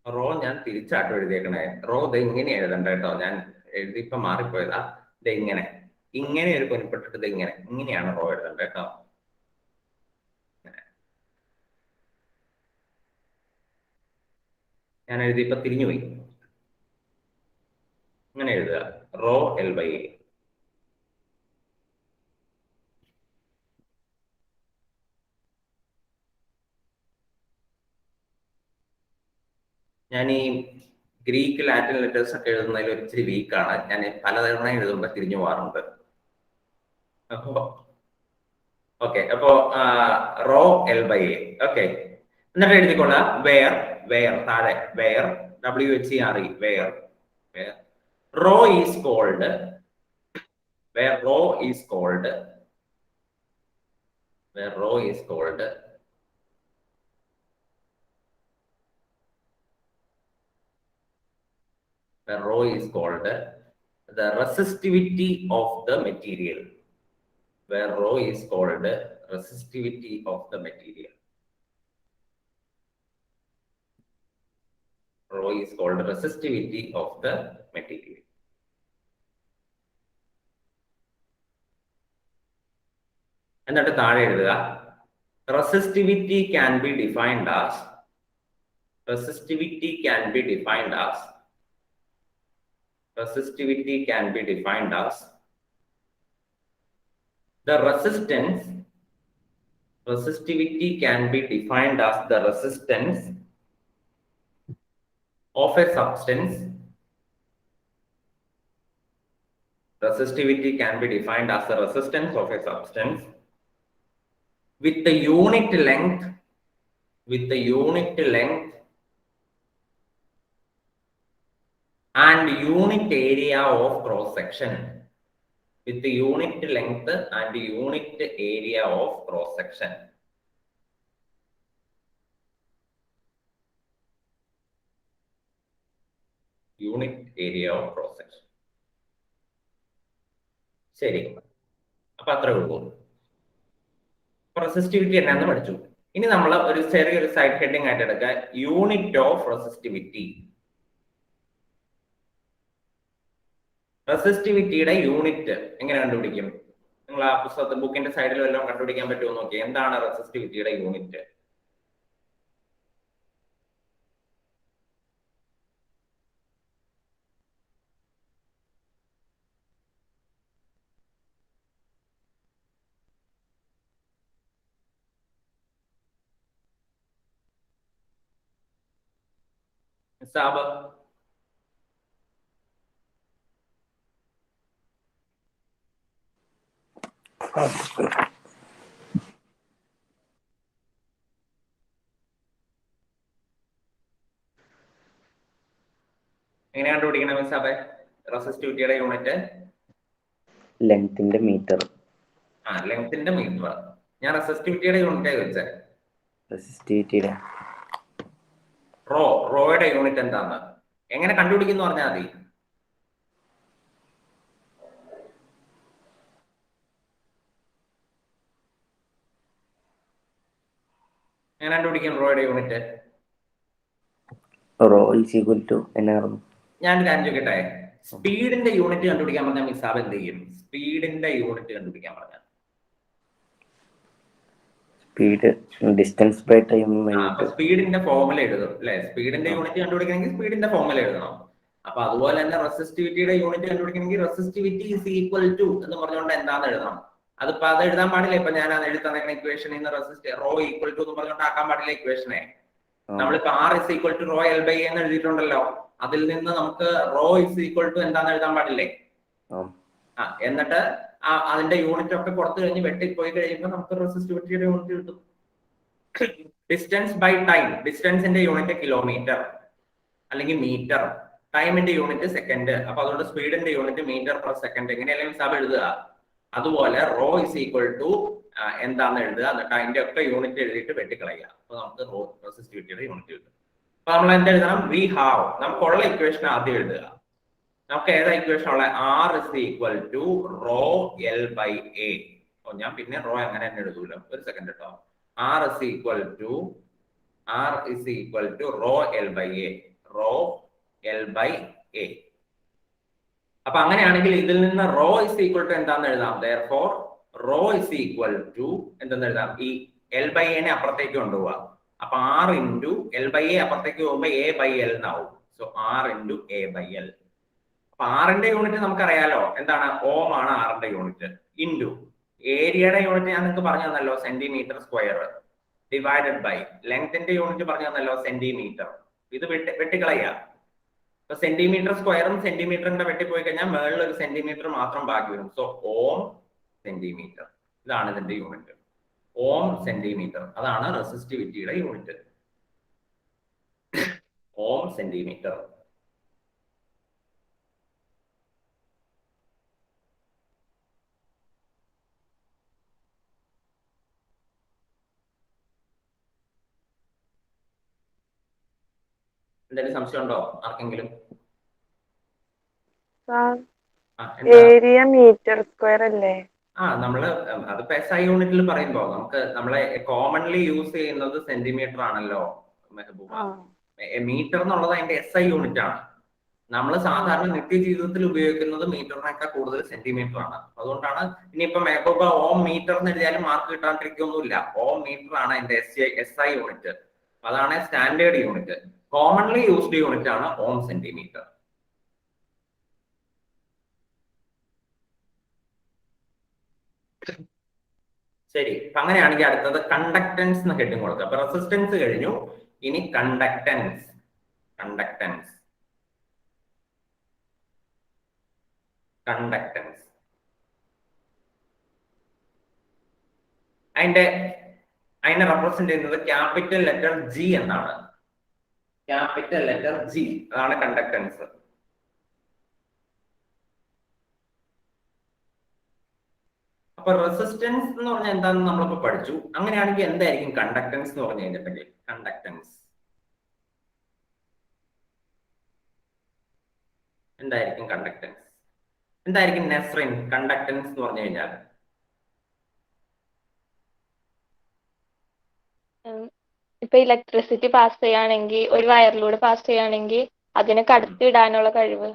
Rho ഞാൻ തിരിച്ചാട്ടോ എഴുതിയേക്കണേ. റോ ഇത് ഇങ്ങനെ എഴുതണ്ട കേട്ടോ, ഞാൻ എഴുതിയപ്പോ മാറിപ്പോയതാ. ഇത് ഇങ്ങനെ ഒരു കൊനിപ്പെട്ടിട്ട് ഇത് ഇങ്ങനെയാണ് റോ എഴുതണ്ട കേട്ടോ. ഞാൻ എഴുതിയപ്പോ തിരിഞ്ഞുപോയി. ഇങ്ങനെ എഴുതുക, റോ L/A. ഞാൻ ഈ ഗ്രീക്ക് ലാറ്റിൻ ലെറ്റേഴ്സ് ഒക്കെ എഴുതുന്നതിൽ ഒത്തിരി വീക്കാണ്. ഞാൻ പലതവണ എഴുതുമ്പോൾ തിരിഞ്ഞു പോകാറുണ്ട്. ഓക്കെ, അപ്പോ റോ L/A. ഓക്കെ, എന്നിട്ട് എഴുതിക്കൊള്ളാം വേർ താഴെ where WHERE where rho is called the resistivity of the material. Where rho is called resistivity of the material. Rho is called resistivity of the material. എന്നിട്ട് താഴെ എഴുതുക, resistivity can be defined as the resistance of a substance. Resistivity can be defined as the resistance of a substance with the unit length and unit area of cross section. With the unit length and unit area of cross section. Unit area of cross section. ശരി, അപ്പൊ അത്രേ ഉള്ളൂ. Resistivity എന്നാന്ന് പഠിച്ചു. ഇനി നമ്മൾ ഒരു ചെറിയൊരു സൈഡ് ഹെഡിങ് ആയിട്ട് എടുക്കുക, യൂണിറ്റ് ഓഫ് റെസിസ്റ്റിവിറ്റി. റെസിസ്റ്റിവിറ്റിയുടെ യൂണിറ്റ് എങ്ങനെ കണ്ടുപിടിക്കും? നിങ്ങൾ ആ പുസ്തകത്തെ ബുക്കിന്റെ സൈഡിൽ വല്ലതും കണ്ടുപിടിക്കാൻ പറ്റുമോ നോക്കി. എന്താണ് റെസിസ്റ്റിവിറ്റിയുടെ യൂണിറ്റ്? സാബ് എങ്ങനെ കണ്ടുപിടിക്കണം മിസ്സാബെ റെസിസ്റ്റിവിറ്റിയുടെ യൂണിറ്റ്? ലെങ്ത്തിന്റെ മീറ്റർ. ലെങ്ത്തിന്റെ മീറ്റർ. ഞാൻ റെസിസ്റ്റിവിറ്റിയുടെ യൂണിറ്റ് ചോദിച്ചേ. റെസിസ്റ്റിവിറ്റിയുടെ റോയുടെ യൂണിറ്റ് എന്താന്ന് എങ്ങനെ കണ്ടുപിടിക്കുന്നു പറഞ്ഞാൽ മതി. എങ്ങനെ കണ്ടുപിടിക്കും റോയുടെ unit? Rho is equal to എന്നായിരുന്നു? ഞാൻ കാര്യം ചോദിക്കട്ടെ, സ്പീഡിന്റെ യൂണിറ്റ് കണ്ടുപിടിക്കാൻ പറഞ്ഞാൽ മിസാബ് എന്ത് ചെയ്യും? സ്പീഡിന്റെ യൂണിറ്റ് കണ്ടുപിടിക്കാൻ പറഞ്ഞാൽ സ്പീഡ് ഡിസ്റ്റൻസ് ബൈ ടൈം. സ്പീഡിന്റെ ഫോർമുല എഴുതും അല്ലെ? സ്പീഡിന്റെ യൂണിറ്റ് കണ്ടുപിടിക്കണമെങ്കിൽ സ്പീഡിന്റെ ഫോർമുല എഴുതണം. അപ്പൊ അതുപോലെ തന്നെ റെസിസ്റ്റിവിറ്റിയുടെ യൂണിറ്റ് കണ്ടുപിടിക്കണമെങ്കിൽ റെസിസ്റ്റിവിറ്റി ഈസ് ഈക്വൽ ടു എന്ന് പറഞ്ഞുകൊണ്ട് എന്താന്ന് എഴുതണം. അതിപ്പോ അത് എഴുതാൻ പാടില്ല. ഇപ്പൊ ഞാൻ അത് എഴുതി തന്നിരിക്കുന്ന ഇക്വേഷനിൽ നിന്ന് റോ ഈക്വൽ ടു എന്ന് പറഞ്ഞുകൊണ്ട് ആക്കാൻ പാടില്ല ഇക്വേഷനെ. നമ്മളിപ്പോ R is equal to rho L by എന്ന് എഴുതിയിട്ടുണ്ടല്ലോ, അതിൽ നിന്ന് നമുക്ക് റോ ഇസ് ഈക്വൽ ടു എന്താന്ന് എഴുതാൻ പാടില്ലേ? എന്നിട്ട് അതിന്റെ യൂണിറ്റ് ഒക്കെ പുറത്തു കഴിഞ്ഞ് വെട്ടിപ്പോയി കഴിയുമ്പോൾ നമുക്ക് റെസിസ്റ്റിവിറ്റിയുടെ യൂണിറ്റ് കിട്ടും. ഡിസ്റ്റൻസ് ബൈ ടൈം, ഡിസ്റ്റൻസിന്റെ യൂണിറ്റ് കിലോമീറ്റർ അല്ലെങ്കിൽ മീറ്റർ, ടൈമിന്റെ യൂണിറ്റ് സെക്കൻഡ്. അപ്പൊ അതുകൊണ്ട് സ്പീഡിന്റെ യൂണിറ്റ് മീറ്റർ പെർ സെക്കൻഡ്, എങ്ങനെയല്ലേ ഹിസാബ് എഴുതുക. അതുപോലെ റോ ഇസ് ഈക്വൽ ടു എന്താന്ന് എഴുതുക, എന്നിട്ട് അതിന്റെ ഒക്കെ യൂണിറ്റ് എഴുതിയിട്ട് വെട്ടിക്കളയുക. അപ്പൊ നമുക്ക് റോ റെസിസ്റ്റിവിറ്റിയുടെ യൂണിറ്റ് കിട്ടും. അപ്പൊ നമ്മൾ എന്താ എഴുതണം? വി ഹാവ്, നമുക്കുള്ള ഇക്വേഷൻ ആദ്യം എഴുതുക. നമുക്ക് ഏതാ ഇക്വേഷൻ ഉള്ള? R is equal to rho L by A. ഞാൻ പിന്നെ റോ അങ്ങനെ തന്നെ എഴുതൂല, ഒരു സെക്കൻഡ് കേട്ടോ. R is equal to rho L by A, rho L by A. അപ്പൊ അങ്ങനെയാണെങ്കിൽ ഇതിൽ നിന്ന് റോ ഇസ് ഈക്വൽ ടു എന്താന്ന് എഴുതാം? therefore rho is equal to എന്തെന്ന് എഴുതാം? ഈ എൽ ബൈ എനെ അപ്പുറത്തേക്ക് കൊണ്ടുപോവാ. അപ്പൊ R into L by A അപ്പുറത്തേക്ക് പോകുമ്പോ എ ബൈ എൽ എന്നാവും. So R into A by L. അപ്പൊ ആറിന്റെ യൂണിറ്റ് നമുക്കറിയാലോ എന്താണ്? ഓം ആണ് ആറിന്റെ യൂണിറ്റ്. ഇൻറ്റു ഏരിയയുടെ യൂണിറ്റ് ഞാൻ നിങ്ങൾക്ക് പറഞ്ഞു തന്നല്ലോ, സെന്റിമീറ്റർ സ്ക്വയർ, ഡിവൈഡഡ് ബൈ ലെങ്ത്തിന്റെ യൂണിറ്റ് പറഞ്ഞു തന്നല്ലോ, സെന്റിമീറ്റർ. ഇത് വെട്ടിക്കളയുക. ഇപ്പൊ സെന്റിമീറ്റർ സ്ക്വയറും സെന്റിമീറ്ററിന്റെ വെട്ടിപ്പോയി കഴിഞ്ഞാൽ മേളിൽ ഒരു സെന്റിമീറ്റർ മാത്രം ബാക്കി വരും. സോ ഓം സെന്റിമീറ്റർ, ഇതാണ് ഇതിന്റെ യൂണിറ്റ്. ഓം സെന്റിമീറ്റർ, അതാണ് റെസിസ്റ്റിവിറ്റിയുടെ യൂണിറ്റ്. ഓം സെന്റിമീറ്റർ. എന്തെങ്കിലും സംശയം ഉണ്ടോ ആർക്കെങ്കിലും? ഏരിയ മീറ്റർ സ്ക്വയർ അല്ലേ? നമ്മള് അതിപ്പോ SI യൂണിറ്റിൽ പറയുമ്പോ നമ്മളെ കോമൺലി യൂസ് ചെയ്യുന്നത് സെന്റിമീറ്റർ ആണല്ലോ മെഹബൂബ. മീറ്റർ എന്നുള്ളത് അതിന്റെ SI യൂണിറ്റ് ആണ്. നമ്മൾ സാധാരണ നിത്യജീവിതത്തിൽ ഉപയോഗിക്കുന്നത് മീറ്ററിനേക്കാൾ കൂടുതൽ സെന്റിമീറ്റർ ആണ്. അതുകൊണ്ടാണ് ഇനിയിപ്പോ മെഹബൂബ ഓം മീറ്റർ എന്ന് എഴുതിയാലും മാർക്ക് കിട്ടാണ്ടിരിക്കൊന്നുമില്ല. ഓം മീറ്റർ ആണ് അതിന്റെ SI യൂണിറ്റ്. അതാണ് standard unit. Commonly used unit ആണ് ഓം സെന്റിമീറ്റർ. ശരി, അപ്പൊ അങ്ങനെയാണെങ്കിൽ അടുത്തത് കണ്ടക്ടൻസ് എന്ന് ഹെഡിങ് കൊടുക്കുക. അപ്പൊ റെസിസ്റ്റൻസ് കഴിഞ്ഞു, ഇനി കണ്ടക്ടൻസ്. അതിനെ റെപ്രസെന്റ് ചെയ്യുന്നത് ക്യാപിറ്റൽ ലെറ്റർ ജി എന്നാണ്. ക്യാപിറ്റൽ ലെറ്റർ ജി, അതാണ് കണ്ടക്ടൻസ്. അപ്പൊ റെസിസ്റ്റൻസ് എന്ന് പറഞ്ഞാൽ എന്താണെന്ന് നമ്മളിപ്പോ പഠിച്ചു. അങ്ങനെയാണെങ്കിൽ എന്തായിരിക്കും കണ്ടക്ടൻസ് എന്ന് പറഞ്ഞു കഴിഞ്ഞിട്ടുണ്ടെങ്കിൽ? എന്തായിരിക്കും നെസ്റിൻ കണ്ടക്ടൻസ് എന്ന് പറഞ്ഞു കഴിഞ്ഞാൽ? ഇപ്പൊ ഇലക്ട്രിസിറ്റി പാസ് ചെയ്യുകയാണെങ്കിൽ, ഒരു വയറിലൂടെ പാസ് ചെയ്യുകയാണെങ്കിൽ അതിനെ കടത്തിവിടാനുള്ള കഴിവ്.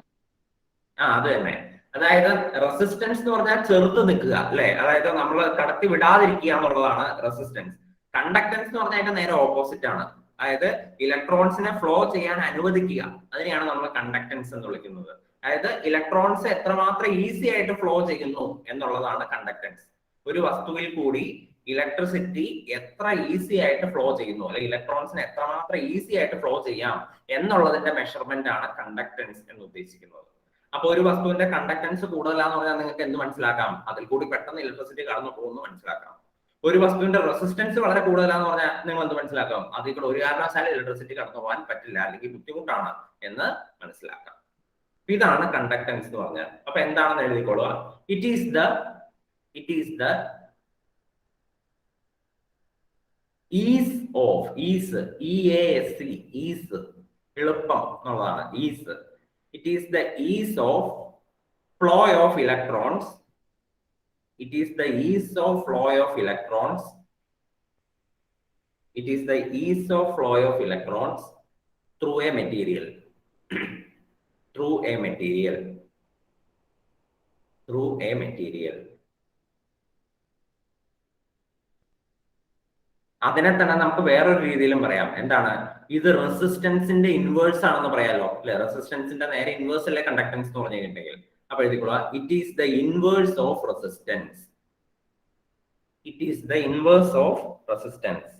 അത് തന്നെ. അതായത് റെസിസ്റ്റൻസ് എന്ന് പറഞ്ഞാൽ ചെറുത്ത് നിൽക്കുക അല്ലെ, അതായത് നമ്മൾ കടത്തി വിടാതിരിക്കുക എന്നുള്ളതാണ് റെസിസ്റ്റൻസ്. കണ്ടക്ടൻസ് എന്ന് പറഞ്ഞാൽ നേരെ ഓപ്പോസിറ്റ് ആണ്. അതായത് ഇലക്ട്രോൺസിനെ ഫ്ലോ ചെയ്യാൻ അനുവദിക്കുക, അതിനെയാണ് നമ്മൾ കണ്ടക്ടൻസ് എന്ന് വിളിക്കുന്നത്. അതായത് ഇലക്ട്രോൺസ് എത്രമാത്രം ഈസി ആയിട്ട് ഫ്ലോ ചെയ്യുന്നു എന്നുള്ളതാണ് കണ്ടക്ടൻസ്. ഒരു വസ്തുവിൽ കൂടി ഇലക്ട്രിസിറ്റി എത്ര ഈസി ആയിട്ട് ഫ്ലോ ചെയ്യുന്നു, അല്ലെങ്കിൽ ഇലക്ട്രോൺസിന് എത്രമാത്രം ഈസി ആയിട്ട് ഫ്ലോ ചെയ്യാം എന്നുള്ളതിന്റെ മെഷർമെന്റ് ആണ് കണ്ടക്ടൻസ് എന്ന് ഉദ്ദേശിക്കുന്നത്. അപ്പൊ ഒരു വസ്തുവിന്റെ കണ്ടക്ടൻസ് കൂടുതലാന്ന് പറഞ്ഞാൽ നിങ്ങൾക്ക് എന്ത് മനസ്സിലാക്കാം? അതിൽ കൂടി പെട്ടെന്ന് ഇലക്ട്രിസിറ്റി കടന്നു പോകുന്നു മനസ്സിലാക്കാം. ഒരു വസ്തുവിന്റെ റെസിസ്റ്റൻസ് വളരെ കൂടുതലാന്ന് പറഞ്ഞാൽ നിങ്ങൾ എന്ത് മനസ്സിലാക്കാം? അതിൽ കൂടെ ഒരു കാരണവശാലും ഇലക്ട്രിസിറ്റി കടന്നു പോകാൻ പറ്റില്ല, അല്ലെങ്കിൽ ബുദ്ധിമുട്ടാണ് എന്ന് മനസ്സിലാക്കാം. ഇതാണ് കണ്ടക്ടൻസ് എന്ന് പറഞ്ഞാൽ. അപ്പൊ എന്താണെന്ന് എഴുതിക്കൊള്ളുക. It is the ease of, ease EASE, ease എളുപ്പം എന്നുള്ളതാണ് ease. It is the ease of flow of electrons. It is the ease of flow of electrons. It is the ease of flow of electrons through a material. Through a material. Through a material. അതിനെ തന്നെ നമുക്ക് വേറൊരു രീതിയിലും പറയാം. എന്താണ്? ഇത് റെസിസ്റ്റൻസിന്റെ inverse ആണെന്ന് പറയാലോ അല്ലെ? റെസിസ്റ്റൻസിന്റെ നേരെ ഇൻവേഴ്സ് അല്ലേ കണ്ടക്ടൻസ് എന്ന് പറഞ്ഞു കഴിഞ്ഞിട്ടുണ്ടെങ്കിൽ. അപ്പൊ എഴുതിക്കൊള്ളുക, it is the inverse of resistance. It is the inverse of resistance.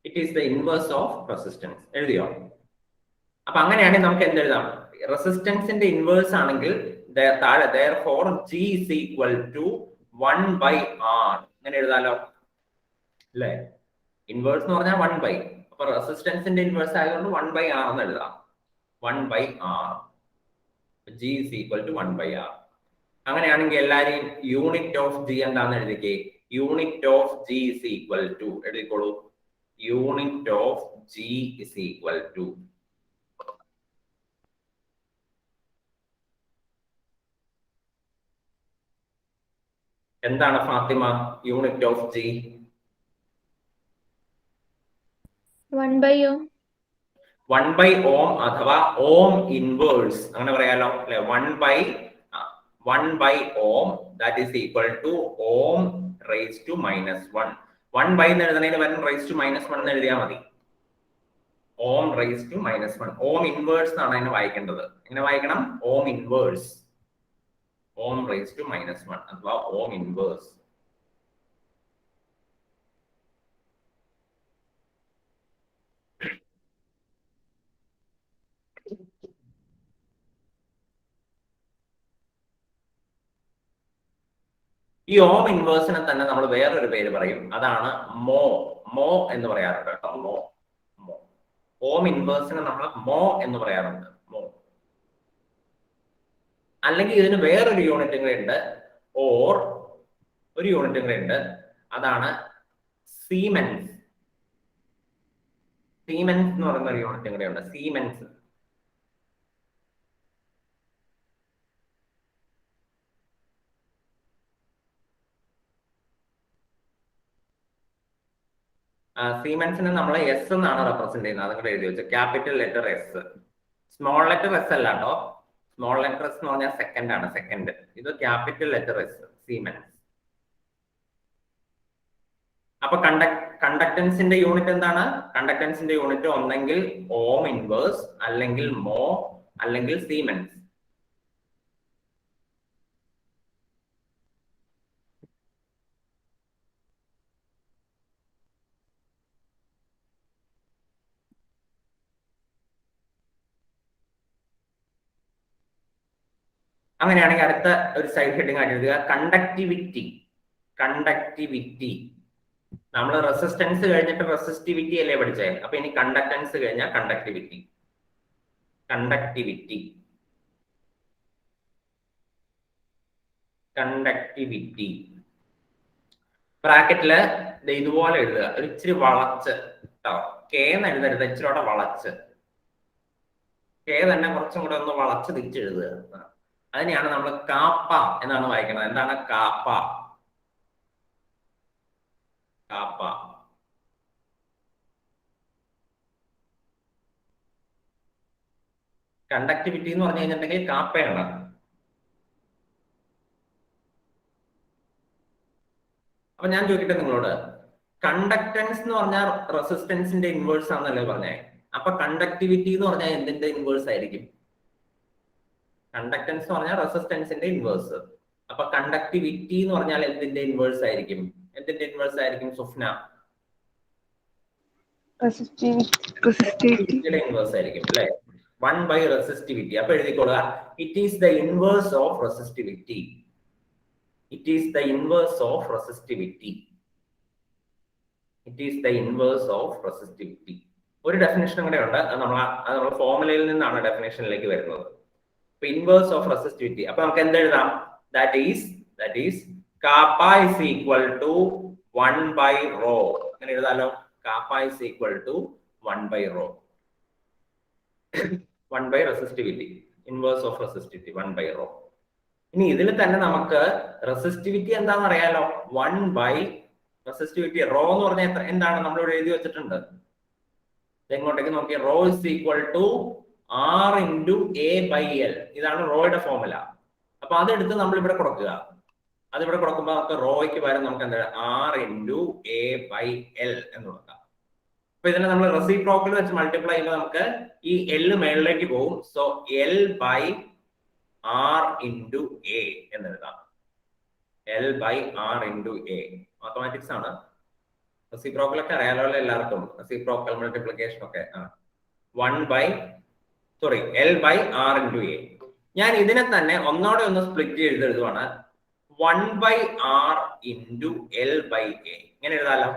It is the inverse of resistance. എഴുതിയോ? അപ്പൊ അങ്ങനെയാണെങ്കിൽ നമുക്ക് എന്തെഴുതാം? റെസിസ്റ്റൻസിന്റെ ഇൻവേഴ്സ് ആണെങ്കിൽ താഴെ therefore G is equal to 1/R അങ്ങനെ എഴുതാലോ അല്ലേ? ഇൻവേഴ്സ് എന്ന് പറഞ്ഞാൽ 1/. അപ്പൊ റെസിസ്റ്റൻസിന്റെ ഇൻവേഴ്സ് ആയതുകൊണ്ട് 1/R എന്ന് എഴുതാം. 1/R. G is equal to 1/R. അങ്ങനെയാണെങ്കിൽ എല്ലാരെയും യൂണിറ്റ് ഓഫ് G എന്താന്ന് എഴുതിക്കേ. Unit of G is equal to എഴുതിക്കോളൂ. Unit of G is equal to എന്താണ് Fathima unit of G? 1/Ohm. 1/Ohm അഥവാ ഓം ഇൻവേഴ്സ് അങ്ങനെ പറയാലോ അല്ലെ? 1/Ohm that is equal to ohm raised to -1. 1/, എന്ന് എഴുതുന്നതിന് പകരം raised to -1 എന്ന് എഴുതിയാൽ മതി. ohm raised to -1. Om inverse എന്നാണ് അതിനെ വായിക്കേണ്ടത്. എങ്ങനെ വായിക്കണം? ഓം ഇൻവേഴ്സ്. ohm raised to -1 അഥവാ ഓം ഇൻവേഴ്സ്. ഈ ഓം ഇൻവേഴ്സിനെ തന്നെ നമ്മൾ വേറൊരു പേര് പറയും. അതാണ് മോ. മോ എന്ന് പറയാറുണ്ട് കേട്ടോ. മോ. മോ. ഓം ഇൻവേഴ്സിനെ നമ്മൾ മോ എന്ന് പറയാറുണ്ട്. മോ. അല്ലെങ്കിൽ ഇതിന് വേറൊരു യൂണിറ്റും കൂടെ ഉണ്ട്. ഓർ ഒരു യൂണിറ്റും കൂടെ ഉണ്ട്. അതാണ് സീമെൻസ്. സീമെൻസ് എന്ന് പറയുന്ന ഒരു യൂണിറ്റും കൂടെ ഉണ്ട്. സീമെൻസ്. സീമെൻസിനെ നമ്മൾ എസ് എന്നാണ് റെപ്രസെന്റ് ചെയ്യുന്നത്. അതും കൂടെ എഴുതി വെച്ചു. Capital letter S. Small letter S അല്ല കേട്ടോ. സ്മോൾ ലെറ്റർ എസ് എന്ന് പറഞ്ഞാൽ സെക്കൻഡ് ആണ്. സെക്കൻഡ്. ഇത് ക്യാപിറ്റൽ ലെറ്റർ എസ്. സീമെൻസ്. അപ്പൊ കണ്ടക്ടൻസിന്റെ യൂണിറ്റ് എന്താണ്? കണ്ടക്ടൻസിന്റെ യൂണിറ്റ് ഒന്നെങ്കിൽ ഓം ഇൻവേഴ്സ്, അല്ലെങ്കിൽ മോ, അല്ലെങ്കിൽ സീമെൻസ്. അങ്ങനെയാണെങ്കിൽ അടുത്ത ഒരു സൈഡ് ഹെഡിങ് ആയിട്ട് എഴുതുക കണ്ടക്ടിവിറ്റി. കണ്ടക്ടിവിറ്റി. നമ്മൾ റെസിസ്റ്റൻസ് കഴിഞ്ഞിട്ട് റെസിസ്റ്റിവിറ്റി അല്ലേ പഠിച്ചേ? അപ്പൊ ഇനി കണ്ടക്ടൻസ് കഴിഞ്ഞാൽ കണ്ടക്ടിവിറ്റി. കണ്ടക്ടിവിറ്റി. കണ്ടക്ടിവിറ്റി. ബ്രാക്കറ്റില് ഇതുപോലെ എഴുതുക. ഒരു ഇച്ചിരി വളച്ച് കേട്ടോ. കെ എന്ന് എഴുതരുത്, ഇച്ചിരിയോടെ വളച്ച്. കെ തന്നെ കുറച്ചും കൂടെ ഒന്ന് വളച്ച് തിരിച്ചെഴുതുക. അതിനെയാണ് നമ്മൾ കാപ്പ എന്നാണ് വായിക്കുന്നത്. എന്താണ് കാപ്പ? കാപ്പ. കണ്ടക്ടിവിറ്റി എന്ന് പറഞ്ഞു കഴിഞ്ഞിട്ടുണ്ടെങ്കിൽ കാപ്പയാണ്. അപ്പൊ ഞാൻ ചോദിക്കട്ടെ നിങ്ങളോട്, കണ്ടക്ടൻസ് എന്ന് പറഞ്ഞാൽ റെസിസ്റ്റൻസിന്റെ ഇൻവേഴ്സ് ആണെന്നല്ലേ പറഞ്ഞേ? അപ്പൊ കണ്ടക്ടിവിറ്റി എന്ന് പറഞ്ഞാൽ എന്തിന്റെ ഇൻവേഴ്സ് ആയിരിക്കും? കണ്ടക്ടൻസ് എന്ന് പറഞ്ഞാൽ റെസിസ്റ്റൻസിന്റെ ഇൻവേഴ്സ്. അപ്പൊ കണ്ടക്ടിവിറ്റി എന്ന് പറഞ്ഞാൽ എന്തിന്റെ ഇൻവേഴ്സ് ആയിരിക്കും? എന്തിന്റെ ഇൻവേഴ്സ് ആയിരിക്കും സ്വപ്ന? റെസിസ്റ്റിവിറ്റിയുടെ ഇൻവേഴ്സ് ആയിരിക്കും അല്ലെ? 1/റെസിസ്റ്റിവിറ്റി. അപ്പൊ എഴുതിക്കൊള്ളുക, it is the inverse of resistivity. It is the inverse of resistivity. It is the inverse of resistivity. ഒരു ഡെഫിനേഷൻ കൂടെ ഉണ്ട്. അത് നമ്മൾ ഫോർമുലയിൽ നിന്നാണ് ഡെഫിനേഷനിലേക്ക് വരുന്നത്. Inverse of resistivity. അപ്പൊ നമുക്ക് എന്തെഴുതാം? That is kappa is equal to 1/ρ. അങ്ങനെ എഴുതാലോ. Kappa is equal to 1/ρ. 1/റെസിസ്റ്റിവിറ്റി. Inverse of resistivity 1/ρ. ഇനി ഇതിൽ തന്നെ നമുക്ക് റെസിസ്റ്റിവിറ്റി എന്താണെന്ന് അറിയാലോ? 1/ρ റെസിസ്റ്റിവിറ്റി റോ എന്ന് പറഞ്ഞാൽ എന്താണ് നമ്മളിവിടെ എഴുതി വെച്ചിട്ടുണ്ട്. എങ്ങോട്ടേക്ക് നോക്കിയാൽ rho is equal to R into A/L. ഇതാണ് റോയുടെ ഫോർമുല. അപ്പൊ അതെടുത്ത് നമ്മൾ ഇവിടെ കൊടുക്കുക. അതിവിടെ കൊടുക്കുമ്പോൾ നമുക്ക് റോയ്ക്ക് പകരം നമുക്ക് എന്താ R ഇൻറ്റു A/L എന്ന് കൊടുക്കാം. അപ്പൊ ഇതിനെ നമ്മൾ റെസിപ്രോക്കൽ വെച്ച് മൾട്ടിപ്ലൈ ചെയ്യുമ്പോൾ നമുക്ക് ഈ L മേളിലേക്ക് പോകും. സോ L/R ഇൻറ്റു A എന്ന് എഴുതാം. L/R ഇൻറ്റു A മാത്തമാറ്റിക്സ് ആണ്. റെസിപ്രോക്കൽ ഒക്കെ അറിയാലോ എല്ലാവർക്കും. റെസിപ്രോക്കൽ മൾട്ടിപ്ലിക്കേഷൻ ഒക്കെ L/R ഇൻറ്റു A. ഞാൻ ഇതിനെ തന്നെ ഒന്നോടെ ഒന്ന് സ്പ്ലിറ്റ് ചെയ്ത് എഴുതുവാണ്. 1/R into L/A. ഇങ്ങനെ എഴുതാലോ.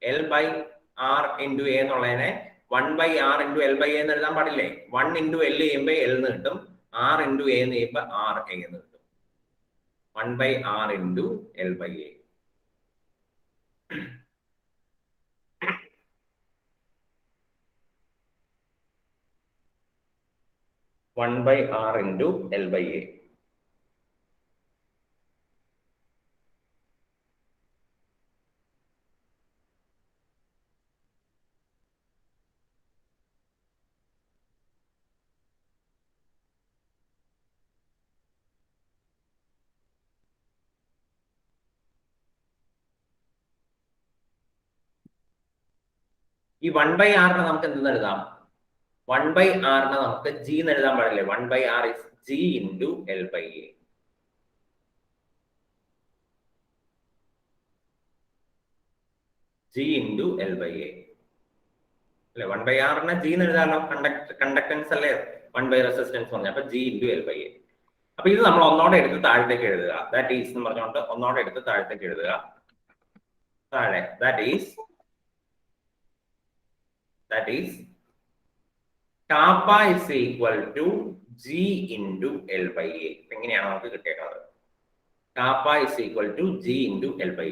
L/R ഇൻറ്റു A എന്നുള്ളതിനെ 1/R ഇൻറ്റു L/A എന്ന് എഴുതാൻ പാടില്ലേ? 1 ഇൻറ്റു L ചെയ്യുമ്പോൾ L എന്ന് കിട്ടും. R ഇൻറ്റു A എന്ന് ചെയ്യുമ്പോൾ RA എന്ന് കിട്ടും. 1/R into L/A. R into L/A. ഈ 1/R നമുക്ക് എന്തെന്ന് എഴുതാം? 1/R നമുക്ക് G എന്ന് എഴുതാൻ പാടില്ലേ? 1/R is G into L/A. G into L/A അല്ലെ? 1/R G എന്ന് എഴുതാമല്ലോ. കണ്ടക്ടൻസ് അല്ലേ 1 റെസിസ്റ്റൻസ് പറഞ്ഞ. അപ്പൊ G into L/A. അപ്പൊ ഇത് നമ്മൾ ഒന്നോടെ എടുത്ത് താഴത്തേക്ക് എഴുതുക. ദാറ്റ് ഈസ് എന്ന് പറഞ്ഞുകൊണ്ട് ഒന്നോടെ എടുത്ത് താഴത്തേക്ക് എഴുതുക. താഴെ that is kappa is equal to G into L/A. എങ്ങനെയാണ് നമുക്ക് കിട്ടിയേക്കുന്നത്? kappa is equal to G into L/A.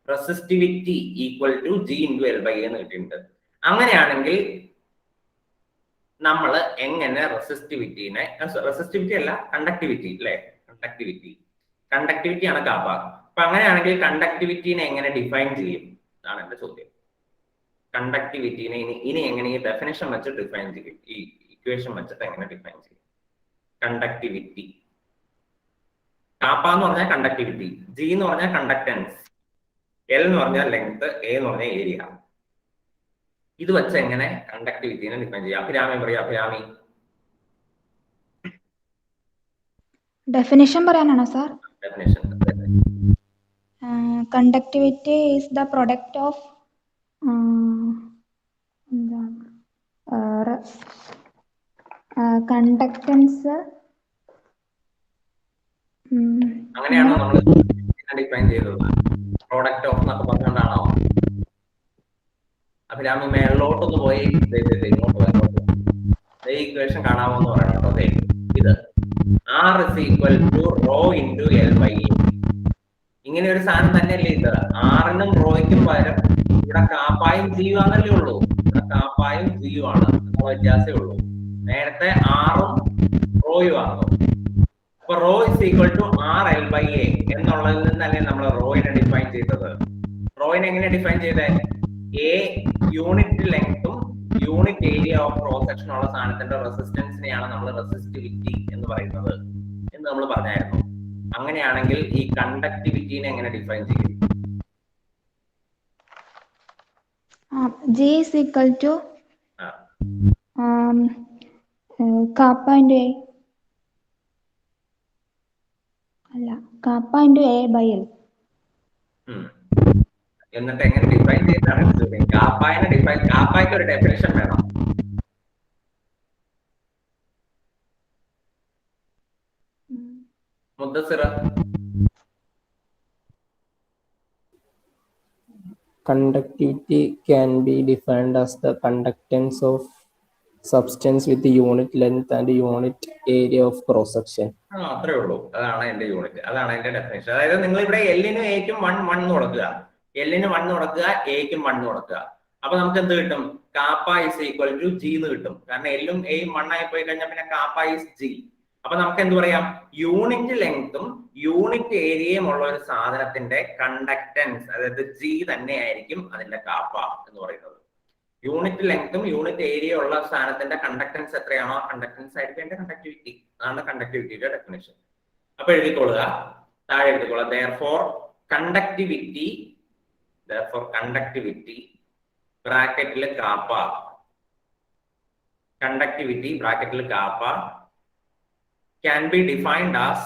Resistivity equal to G into L/A എന്ന് കിട്ടിയിട്ടുണ്ട്. അങ്ങനെയാണെങ്കിൽ നമ്മൾ എങ്ങനെ റെസിസ്റ്റിവിറ്റിനെ, റെസിസ്റ്റിവിറ്റി അല്ല കണ്ടക്ടിവിറ്റി അല്ലെ, കണ്ടക്ടിവിറ്റി ആണ് കാപ്പ. അപ്പൊ അങ്ങനെയാണെങ്കിൽ കണ്ടക്ടിവിറ്റിനെ എങ്ങനെ ഡിഫൈൻ ചെയ്യും എന്നാണ് എന്റെ ചോദ്യം. കണ്ടക്ടിവിറ്റിനെ ഇനി എങ്ങനെ ഈ ഡെഫിനിഷൻ വെച്ച് ഡിഫൈൻ ചെയ്യും? ഈ ഇക്വേഷൻ വെച്ചിട്ട് എങ്ങനെ ഡിഫൈൻ ചെയ്യും? കണ്ടക്ടിവിറ്റി കാപ്പ എന്ന് പറഞ്ഞാൽ കണ്ടക്ടിവിറ്റി, G എന്ന് പറഞ്ഞാൽ കണ്ടക്ടൻസ്, L എന്ന് പറഞ്ഞാൽ ലെങ്ത്, A എന്ന് പറഞ്ഞാൽ ഏരിയ. ഇത് വെച്ച് എങ്ങനെ കണ്ടക്ടിവിറ്റിനെ ഡിഫൈൻ ചെയ്യാം? അഭിരാമി പറയാം. അഭിരാമി ഡെഫിനിഷൻ പറയാനാണോ sir? Definition. Conductivity is the product of conductance. അങ്ങനെയാണോ നമ്മൾ ഡിഫൈൻ ചെയ്തത്? പ്രോഡക്റ്റ് ഓഫ് എന്നൊക്കെ പറഞ്ഞുകൊണ്ടാണോ? അഭിരാമി മേളിലോട്ടൊന്ന് പോയി ഇങ്ങോട്ട് വന്നോട്ട് ഈ ഇക്വേഷൻ കാണാമോ എന്ന് പറയണം കേട്ടോ. ഇത് R is equal to rho into L/A. ഇങ്ങനെ ഒരു സാധനം തന്നെയല്ലേ ഇത്. ആറിനും റോയ്ക്കും പകരം ഇവിടെ കാപ്പായും ജിയും ആണല്ലേ ഉള്ളൂ. ഇവിടെ കാപ്പായും ജിയും ആണ്, വ്യത്യാസമേ ഉള്ളൂ. നേരത്തെ ആറും റോയും ആകുന്നു. അപ്പൊ raw is equal to R/L/A എന്നുള്ളതിൽ നിന്നല്ലേ നമ്മൾ റോയിനെ ഡിഫൈൻ ചെയ്തത്. റോയിനെ എങ്ങനെ ഡിഫൈൻ ചെയ്തേ? A യൂണിറ്റ് ലെങ്ത്തും unit area of cross section ഉള്ള സാധനത്തിന്റെ റെസിസ്റ്റൻസിനെയാണ് നമ്മൾ റെസിസ്റ്റിവിറ്റി എന്ന് പറയുന്നത് എന്ന് നമ്മൾ പറഞ്ഞായിരുന്നു. അങ്ങനെയാണെങ്കിൽ ഈ കണ്ടക്ടിവിറ്റിനെ എങ്ങനെ ഡിഫൈൻ ചെയ്യും? G is equal to kappa into A. അല്ല, kappa into A/L. എന്നിട്ട് എങ്ങനെ ഡിഫൈൻ ചെയ്താണ് കാപ്പായിനെ ഡിഫൈൻ? കാപ്പായ്ക്ക് ഒരു ഡെഫിനിഷൻ വേണം. മുദ്ദസിറ. Conductivity can be defined as the conductance of substance with the unit length and unit area of cross section. അത്രേ ഉള്ളൂ. അതാണ് എന്റെ യൂണിറ്റ്, അതാണ് എന്റെ ഡെഫിനേഷൻ. അതായത് നിങ്ങൾ ഇവിടെ L-നും A-ക്കും 1 കൊടുക്കുക, L-ന് 1 കൊടുക്കുക, A-ക്കും 1 കൊടുക്കുക. അപ്പൊ നമുക്ക് എന്ത് കിട്ടും? Kappa is equal to G എന്ന് കിട്ടും. കാരണം L-ഉം A-യും 1 ആയി പോയി കഴിഞ്ഞാൽ പിന്നെ കാപ്പ ഇസ് G. അപ്പൊ നമുക്ക് എന്ത് പറയാം, യൂണിറ്റ് ലെങ്ത്തും യൂണിറ്റ് ഏരിയയും ഉള്ള ഒരു സാധനത്തിന്റെ കണ്ടക്ടൻസ്, അതായത് ജി തന്നെയായിരിക്കും അതിന്റെ കാപ്പ എന്ന് പറയുന്നത്. യൂണിറ്റ് ലെങ്ത്തും യൂണിറ്റ് ഏരിയ ഉള്ള സാധനത്തിന്റെ കണ്ടക്ടൻസ് എത്രയാണോ, കണ്ടക്ടൻസ് ആയിരിക്കും അതിന്റെ കണ്ടക്ടിവിറ്റി. അതാണ് കണ്ടക്ടിവിറ്റിയുടെ ഡെഫിനിഷൻ. അപ്പൊ എഴുതിക്കൊള്ളുക, താഴെ എഴുതിക്കൊള്ളുക. therefore conductivity ബ്രാക്കറ്റിൽ കാപ്പ, conductivity ബ്രാക്കറ്റിൽ KAAPA can be defined as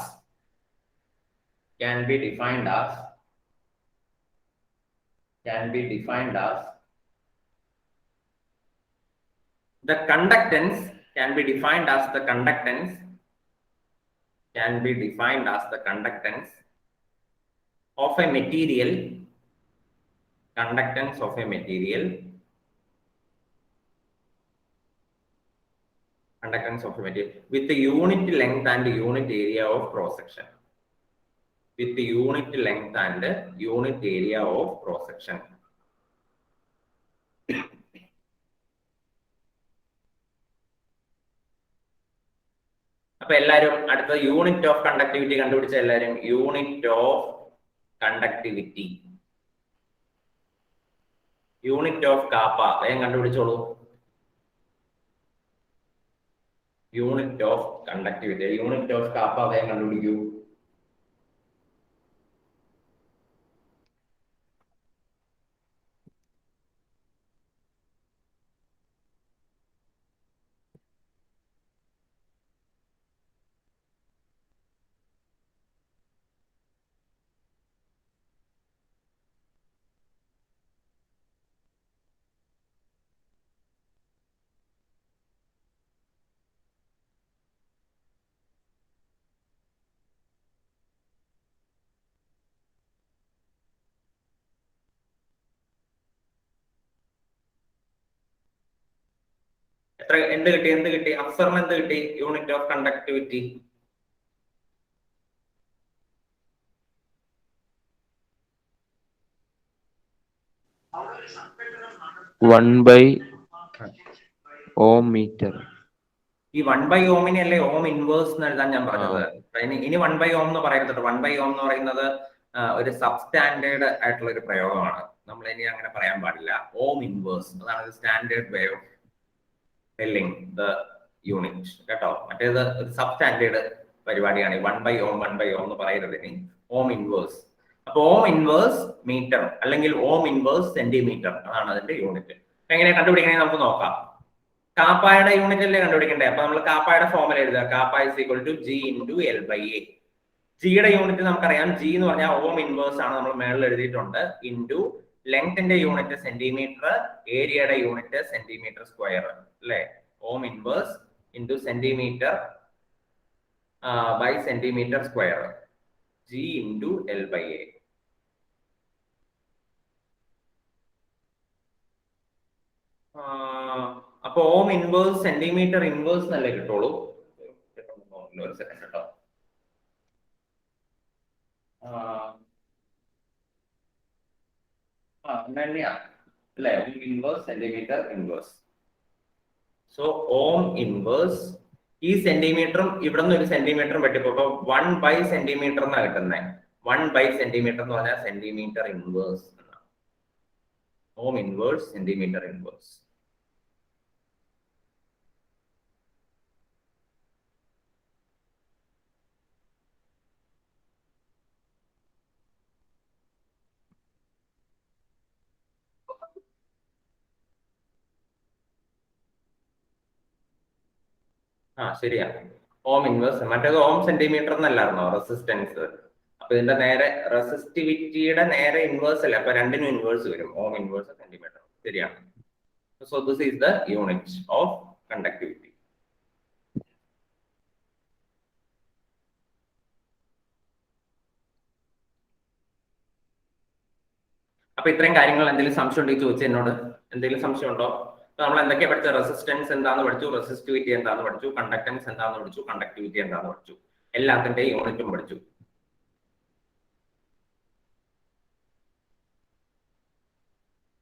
the conductance of a material, with the unit length and unit area of cross section. അപ്പൊ എല്ലാരും അടുത്ത യൂണിറ്റ് ഓഫ് കണ്ടക്ടിവിറ്റി കണ്ടുപിടിച്ച എല്ലാരും unit of conductivity, unit of kappa വേഗം കണ്ടുപിടിച്ചോളൂ. Unit of conductivity, unit of kappa വേഗം കണ്ടുപിടിക്കൂ. എന്ത് കിട്ടി? അഫ്സറിന് എന്ത് കിട്ടി? Unit of conductivity. Ohm meter. ഈ 1 ഓമിനെ അല്ലേ ഓം ഇൻവേഴ്സ് എന്ന് എഴുതാൻ ഞാൻ പറഞ്ഞത്. ഇനി 1 ഓം എന്ന് പറയുന്നത് 1 ഓം എന്ന് പറയുന്നത് ഒരു സബ്സ്റ്റാൻഡേർഡ് ആയിട്ടുള്ള ഒരു പ്രയോഗമാണ്. നമ്മൾ ഇനി അങ്ങനെ പറയാൻ പാടില്ല. ഓം ഇൻവേഴ്സ് അതാണ് standard way of telling the unit കേട്ടോ. മറ്റേത് ഒരു സബ്സ്റ്റാൻഡേർഡ് പരിപാടിയാണ്. 1 ഓം എന്ന് പറയുന്നത് ഇനി ഓം ഇൻവേഴ്സ്. അപ്പൊ ഓം ഇൻവേഴ്സ് മീറ്റർ അല്ലെങ്കിൽ ഓം ഇൻവേഴ്സ് സെന്റിമീറ്റർ, അതാണ് അതിന്റെ യൂണിറ്റ്. എങ്ങനെ കണ്ടുപിടിക്കണേ നമുക്ക് നോക്കാം. കാപ്പായുടെ യൂണിറ്റ് അല്ലേ കണ്ടുപിടിക്കണ്ടേ? അപ്പൊ നമ്മൾ കാപ്പായുടെ ഫോർമുല എഴുതുക. Kappa is equal to G into L by A. ജിയുടെ യൂണിറ്റ് നമുക്കറിയാം. ജി എന്ന് പറഞ്ഞാൽ ഓം ഇൻവേഴ്സ് ആണ്, നമ്മൾ മേളിൽ എഴുതിയിട്ടുണ്ട്. ഇൻറ്റു ലെങ്ത്തിന്റെ യൂണിറ്റ് സെന്റിമീറ്റർ, ഏരിയയുടെ യൂണിറ്റ് സെന്റിമീറ്റർ സ്ക്വയർ അല്ലേ. Ohm inverse into centimetre by centimetre square, G into L by A. അപ്പൊ ഓം ഇൻവേഴ്സ് സെന്റിമീറ്റർ ഇൻവേഴ്സ് എന്നല്ലേ കിട്ടുള്ളൂ. ഒരു സെക്കൻഡ് കേട്ടോ. തന്നെയാണ് അല്ലെ, ഓം ഇൻവേഴ്സ് സെന്റിമീറ്റർ ഇൻവേഴ്സ്. സോ ഓം ഇൻവേഴ്സ് ഈ സെന്റിമീറ്ററും ഇവിടെ നിന്ന് ഒരു സെന്റിമീറ്ററും വെട്ടിപ്പോ 1 സെന്റിമീറ്റർ എന്നാണ് കിട്ടുന്നത്. 1 സെന്റിമീറ്റർ എന്ന് പറഞ്ഞാൽ സെന്റിമീറ്റർ ഇൻവേഴ്സ്. ഓം ഇൻവേഴ്സ് സെന്റിമീറ്റർ ഇൻവേഴ്സ്. ശരിയാ, ഓം ഇൻവേഴ്സ്. മറ്റേത് ഓം സെന്റിമീറ്റർ എന്നല്ലായിരുന്നോ റെസിസ്റ്റൻസ്? അപ്പൊ ഇതിന്റെ നേരെ റെസിസ്റ്റിവിറ്റിയുടെ നേരെ ഇൻവേഴ്സ് അല്ലേ, അപ്പൊ രണ്ടിനും ഇൻവേഴ്സ് വരും. Ohm inverse centimetre. ശരിയാണ്. So this is the unit of conductivity. അപ്പൊ ഇത്രയും കാര്യങ്ങൾ എന്തെങ്കിലും സംശയം ഉണ്ടെങ്കിൽ ചോദിച്ചു എന്നോട്. എന്തെങ്കിലും സംശയം ഉണ്ടോ? നമ്മൾ എന്തൊക്കെയാ പഠിച്ച? റെസിസ്റ്റൻസ് എന്താന്ന് പഠിച്ചു, റെസിസ്റ്റിവിറ്റി എന്താന്ന് പഠിച്ചു, കണ്ടക്ടൻസ് എന്താന്ന് പഠിച്ചു, കണ്ടക്ടിവിറ്റി എന്താന്ന് പഠിച്ചു, എല്ലാത്തിന്റെ യൂണിറ്റും പഠിച്ചു.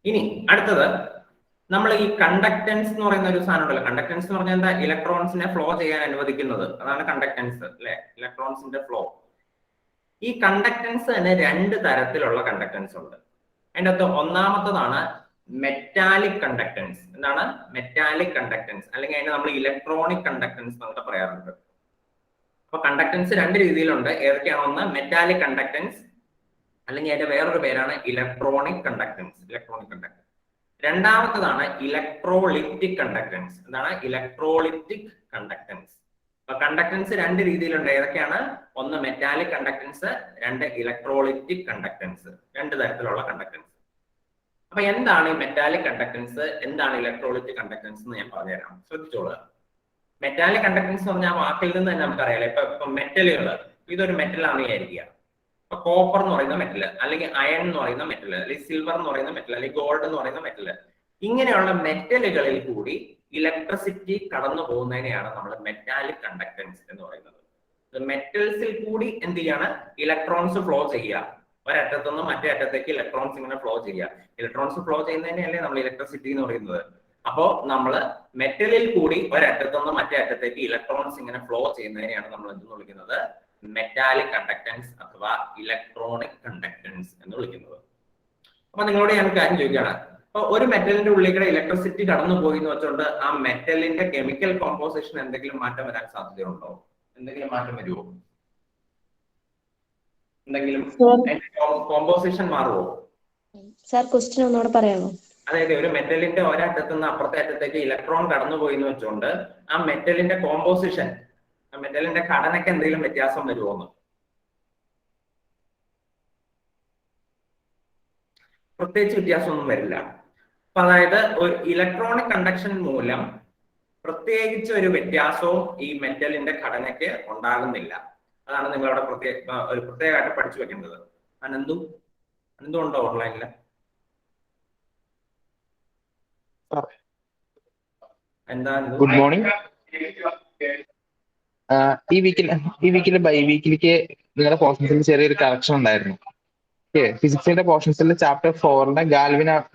ഇനി അടുത്തത് നമ്മൾ ഈ കണ്ടക്ടൻസ് എന്ന് പറയുന്ന ഒരു സാധനം ഉണ്ടല്ലോ. കണ്ടക്ടൻസ് എന്ന് പറഞ്ഞാൽ എന്താ? ഇലക്ട്രോൺസിനെ ഫ്ലോ ചെയ്യാൻ അനുവദിക്കുന്നത്, അതാണ് കണ്ടക്ടൻസ് അല്ലെ, ഇലക്ട്രോൺസിന്റെ ഫ്ലോ. ഈ കണ്ടക്ടൻസ് തന്നെ 2 തരത്തിലുള്ള കണ്ടക്ടൻസ് ഉണ്ട്. അതിൻ്റെ അകത്ത് ഒന്നാമത്തതാണ് മെറ്റാലിക് കണ്ടക്ടൻസ്. എന്താണ് മെറ്റാലിക് കണ്ടക്ടൻസ്? അല്ലെങ്കിൽ അതിനെ നമ്മൾ ഇലക്ട്രോണിക് കണ്ടക്ടൻസ് എന്നൊക്കെ പറയാറുണ്ട്. അപ്പൊ കണ്ടക്ടൻസ് 2 രീതിയിലുണ്ട്. ഏതൊക്കെയാണ്? ഒന്ന് മെറ്റാലിക് കണ്ടക്ടൻസ്, അല്ലെങ്കിൽ അതിന്റെ വേറൊരു പേരാണ് ഇലക്ട്രോണിക് കണ്ടക്ടൻസ്. Electronic conductance. രണ്ടാമത്തതാണ് ഇലക്ട്രോളിറ്റിക് കണ്ടക്ടൻസ്. എന്താണ് ഇലക്ട്രോളിറ്റിക് കണ്ടക്ടൻസ്? അപ്പൊ കണ്ടക്ടൻസ് 2 രീതിയിലുണ്ട്. ഏതൊക്കെയാണ്? ഒന്ന് മെറ്റാലിക് കണ്ടക്ടൻസ്, 2 ഇലക്ട്രോളിറ്റിക് കണ്ടക്ടൻസ്. 2 തരത്തിലുള്ള കണ്ടക്ടൻസ്. അപ്പൊ എന്താണ് ഈ മെറ്റാലിക് കണ്ടക്ടൻസ്, എന്താണ് ഇലക്ട്രോളിറ്റിക് കണ്ടക്ടൻസ് എന്ന് ഞാൻ പറഞ്ഞുതരാം, ശ്രദ്ധിച്ചോളുക. മെറ്റാലിക് കണ്ടക്ടൻസ് എന്ന് പറഞ്ഞാൽ വാക്കിൽ നിന്ന് തന്നെ നമുക്കറിയാലോ. ഇപ്പൊ മെറ്റലുകൾ, ഇതൊരു മെറ്റലാണെന്ന് വിചാരിക്കുക. ഇപ്പൊ കോപ്പർ എന്ന് പറയുന്ന മെറ്റൽ, അല്ലെങ്കിൽ അയൺ എന്ന് പറയുന്ന മെറ്റൽ, അല്ലെങ്കിൽ സിൽവർ എന്ന് പറയുന്ന മെറ്റൽ, അല്ലെങ്കിൽ ഗോൾഡ് എന്ന് പറയുന്ന മെറ്റൽ, ഇങ്ങനെയുള്ള മെറ്റലുകളിൽ കൂടി ഇലക്ട്രിസിറ്റി കടന്നു പോകുന്നതിനെയാണ് നമ്മൾ മെറ്റാലിക് കണ്ടക്ടൻസ് എന്ന് പറയുന്നത്. മെറ്റൽസിൽ കൂടി എന്ത് ചെയ്യാണ്? ഇലക്ട്രോൺസ് ഫ്ലോ ചെയ്യുക. ഒരറ്റത്തുനിന്ന് മറ്റേ അറ്റത്തേക്ക് ഇലക്ട്രോൺസ് ഇങ്ങനെ ഫ്ലോ ചെയ്യുക. ഇലക്ട്രോൺസ് ഫ്ലോ ചെയ്യുന്നതിനെയല്ലേ നമ്മൾ ഇലക്ട്രിസിറ്റി എന്ന് പറയുന്നത്. അപ്പോ നമ്മൾ മെറ്റലിൽ കൂടി ഒരറ്റത്തുനിന്ന് മറ്റേ അറ്റത്തേക്ക് ഇലക്ട്രോൺസ് ഇങ്ങനെ ഫ്ലോ ചെയ്യുന്നതിനെയാണ് നമ്മൾ എന്തെന്ന് വിളിക്കുന്നത്? മെറ്റാലിക് കണ്ടക്ടൻസ് അഥവാ ഇലക്ട്രോണിക് കണ്ടക്ടൻസ് എന്ന് വിളിക്കുന്നത്. അപ്പൊ നിങ്ങളോട് ഞാൻ കാര്യം ചോദിക്കുകയാണ്. അപ്പൊ ഒരു മെറ്റലിന്റെ ഉള്ളിൽ ഇലക്ട്രിസിറ്റി കടന്നു പോയി എന്ന് വെച്ചുകൊണ്ട് ആ മെറ്റലിന്റെ കെമിക്കൽ കോമ്പോസിഷൻ എന്തെങ്കിലും മാറ്റം വരാൻ സാധ്യതയുണ്ടോ? എന്തെങ്കിലും മാറ്റം വരുമോ? എന്തെങ്കിലും കോമ്പോസിഷൻ മാറുമോ? സാർ ക്വസ്റ്റ്യൻ ഒന്നുകൂടെ പറയാമോ? അതായത് ഒരു മെറ്റലിന്റെ ഒരറ്റത്തു നിന്ന് അപ്പുറത്തെ അറ്റത്തേക്ക് ഇലക്ട്രോൺ കടന്നുപോയി എന്ന് വെച്ചുകൊണ്ട് ആ മെറ്റലിന്റെ കോമ്പോസിഷൻ, ആ മെറ്റലിന്റെ ഘടനയ്ക്ക് എന്തെങ്കിലും വ്യത്യാസം വരുമോന്ന്? പ്രത്യേകിച്ച് വ്യത്യാസമൊന്നും വരില്ല. അപ്പൊ അതായത് ഒരു ഇലക്ട്രോണിക് കണ്ടക്ഷൻ മൂലം പ്രത്യേകിച്ച് ഒരു വ്യത്യാസവും ഈ മെറ്റലിന്റെ ഘടനയ്ക്ക് ഉണ്ടാകുന്നില്ല. അതാണ് നിങ്ങളവിടെ പ്രത്യേകമായിട്ട് പഠിച്ചു വെക്കേണ്ടത്. അനന്തുണ്ടോ ഓൺലൈനില്? എന്താ? Good morning. ഈ വീക്കില് ബൈ വീക്കിലേക്ക് നിങ്ങളുടെ പോർഷൻസിൽ ചെറിയൊരു കറക്ഷൻ ഉണ്ടായിരുന്നു. ഫിസിക്സിന്റെ പോർഷൻസിൽ ചാപ്റ്റർ 4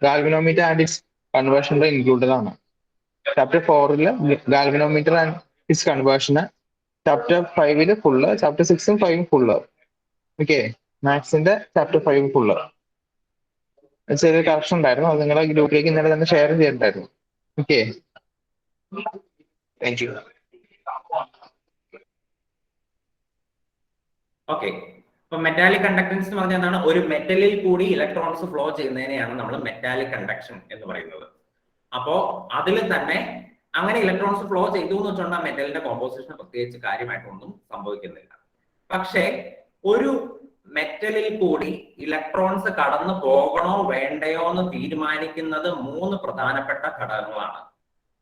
ഗാൽവനോമീറ്റർ ആൻഡ് ഇറ്റ്സ് കൺവേർഷനിൽ ഇൻക്ലൂഡഡ് ആണ്. ചാപ്റ്റർ 4 ഗാൽവനോമീറ്റർ ആൻഡ് ഇറ്റ്സ് കൺവേർഷന്, ചാപ്റ്റർ 5 ഫുള്ള്, ചാപ്റ്റർ 6ഉം 5ഉം ഫുള്ള്. ഓക്കെ, മാത്സിന്റെ ചാപ്റ്റർ 5 ഫുള്ള്. ചെറിയൊരു കറക്ഷൻ ഉണ്ടായിരുന്നു, അത് നിങ്ങളുടെ ഗ്രൂപ്പിലേക്ക് ഇന്നലെ തന്നെ ഷെയർ ചെയ്തിട്ടുണ്ടായിരുന്നു. Okay, thank you. ഓക്കെ, അപ്പൊ മെറ്റാലിക് കണ്ടക്ടൻസ് എന്ന് പറഞ്ഞാൽ എന്താണ്? ഒരു മെറ്റലിൽ കൂടി ഇലക്ട്രോൺസ് ഫ്ലോ ചെയ്യുന്നതിനെയാണ് നമ്മൾ മെറ്റാലിക് കണ്ടക്ഷൻ എന്ന് പറയുന്നത്. അപ്പോ അതിൽ തന്നെ അങ്ങനെ ഇലക്ട്രോൺസ് ഫ്ലോ ചെയ്തു എന്ന് വെച്ചുകൊണ്ട് ആ മെറ്റലിന്റെ കോമ്പോസിഷൻ പ്രത്യേകിച്ച് കാര്യമായിട്ടൊന്നും സംഭവിക്കുന്നില്ല. പക്ഷേ ഒരു മെറ്റലിൽ കൂടി ഇലക്ട്രോൺസ് കടന്നു പോകണോ വേണ്ടയോ എന്ന് തീരുമാനിക്കുന്നത് 3 പ്രധാനപ്പെട്ട ഘടകങ്ങളാണ്.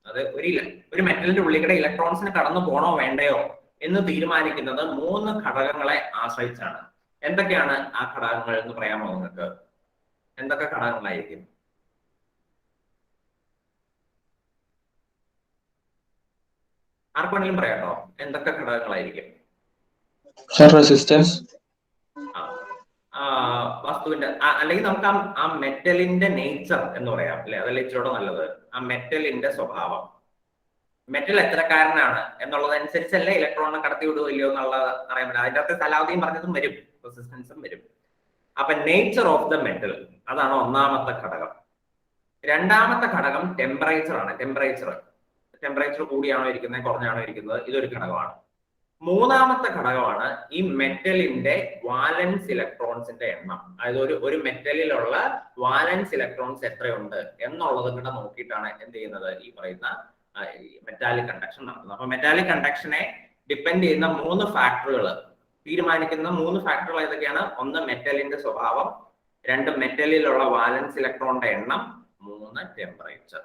അത് ഒരു മെറ്റലിന്റെ ഉള്ളിൽ ഇലക്ട്രോൺസിന് കടന്നു പോകണോ വേണ്ടയോ എന്ന് തീരുമാനിക്കുന്നത് 3 ഘടകങ്ങളെ ആശ്രയിച്ചാണ്. എന്തൊക്കെയാണ് ആ ഘടകങ്ങൾ എന്ന് പറയാമോ നിങ്ങൾക്ക്? എന്തൊക്കെ ഘടകങ്ങളായിരിക്കും? ആർക്കെങ്കിലും പറയാട്ടോ, എന്തൊക്കെ ഘടകങ്ങളായിരിക്കും? റെസിസ്റ്റൻസ്, വസ്തുവിന്റെ അല്ലെങ്കിൽ നമുക്ക് ആ മെറ്റലിന്റെ നേച്ചർ എന്ന് പറയാം അല്ലെ, അതല്ലേ ഇച്ചിരൂടെ നല്ലത്. ആ മെറ്റലിന്റെ സ്വഭാവം, മെറ്റൽ എത്രക്കാരനാണ് എന്നുള്ളതനുസരിച്ചല്ലേ ഇലക്ട്രോണിനെ കടത്തി വിടുവോ ഇല്ലയോ എന്നുള്ളത് അറിയാൻ പറ്റില്ല. അതിൻ്റെ അകത്ത് സലാവതിയും പറഞ്ഞതും വരും, റെസിസ്റ്റൻസും വരും. അപ്പൊ നേച്ചർ ഓഫ് ദ മെറ്റൽ, അതാണ് ഒന്നാമത്തെ ഘടകം. രണ്ടാമത്തെ ഘടകം ടെമ്പറേച്ചർ ആണ്. ടെമ്പറേച്ചർ കൂടിയാണോ ഇരിക്കുന്നത് കുറഞ്ഞാണോ ഇരിക്കുന്നത്, ഇതൊരു ഘടകമാണ്. മൂന്നാമത്തെ ഘടകമാണ് ഈ മെറ്റലിന്റെ വാലൻസ് ഇലക്ട്രോൺസിന്റെ എണ്ണം. അതായത് ഒരു മെറ്റലിലുള്ള വാലൻസ് ഇലക്ട്രോൺസ് എത്രയുണ്ട് എന്നുള്ളത് കൂടെ നോക്കിയിട്ടാണ് എന്ത് ചെയ്യുന്നത്, ഈ പറയുന്ന മെറ്റാലിക് കണ്ടക്ഷൻ നടത്തുന്നത്. അപ്പൊ മെറ്റാലിക് കണ്ടക്ഷനെ ഡിപ്പെൻഡ് ചെയ്യുന്ന 3 ഫാക്ടറുകൾ, തീരുമാനിക്കുന്ന 3 ഫാക്ടറുകൾ ഏതൊക്കെയാണ്? 1 മെറ്റലിന്റെ സ്വഭാവം, 2 മെറ്റലിലുള്ള വാലൻസ് ഇലക്ട്രോണിന്റെ എണ്ണം, 3 ടെമ്പറേച്ചർ.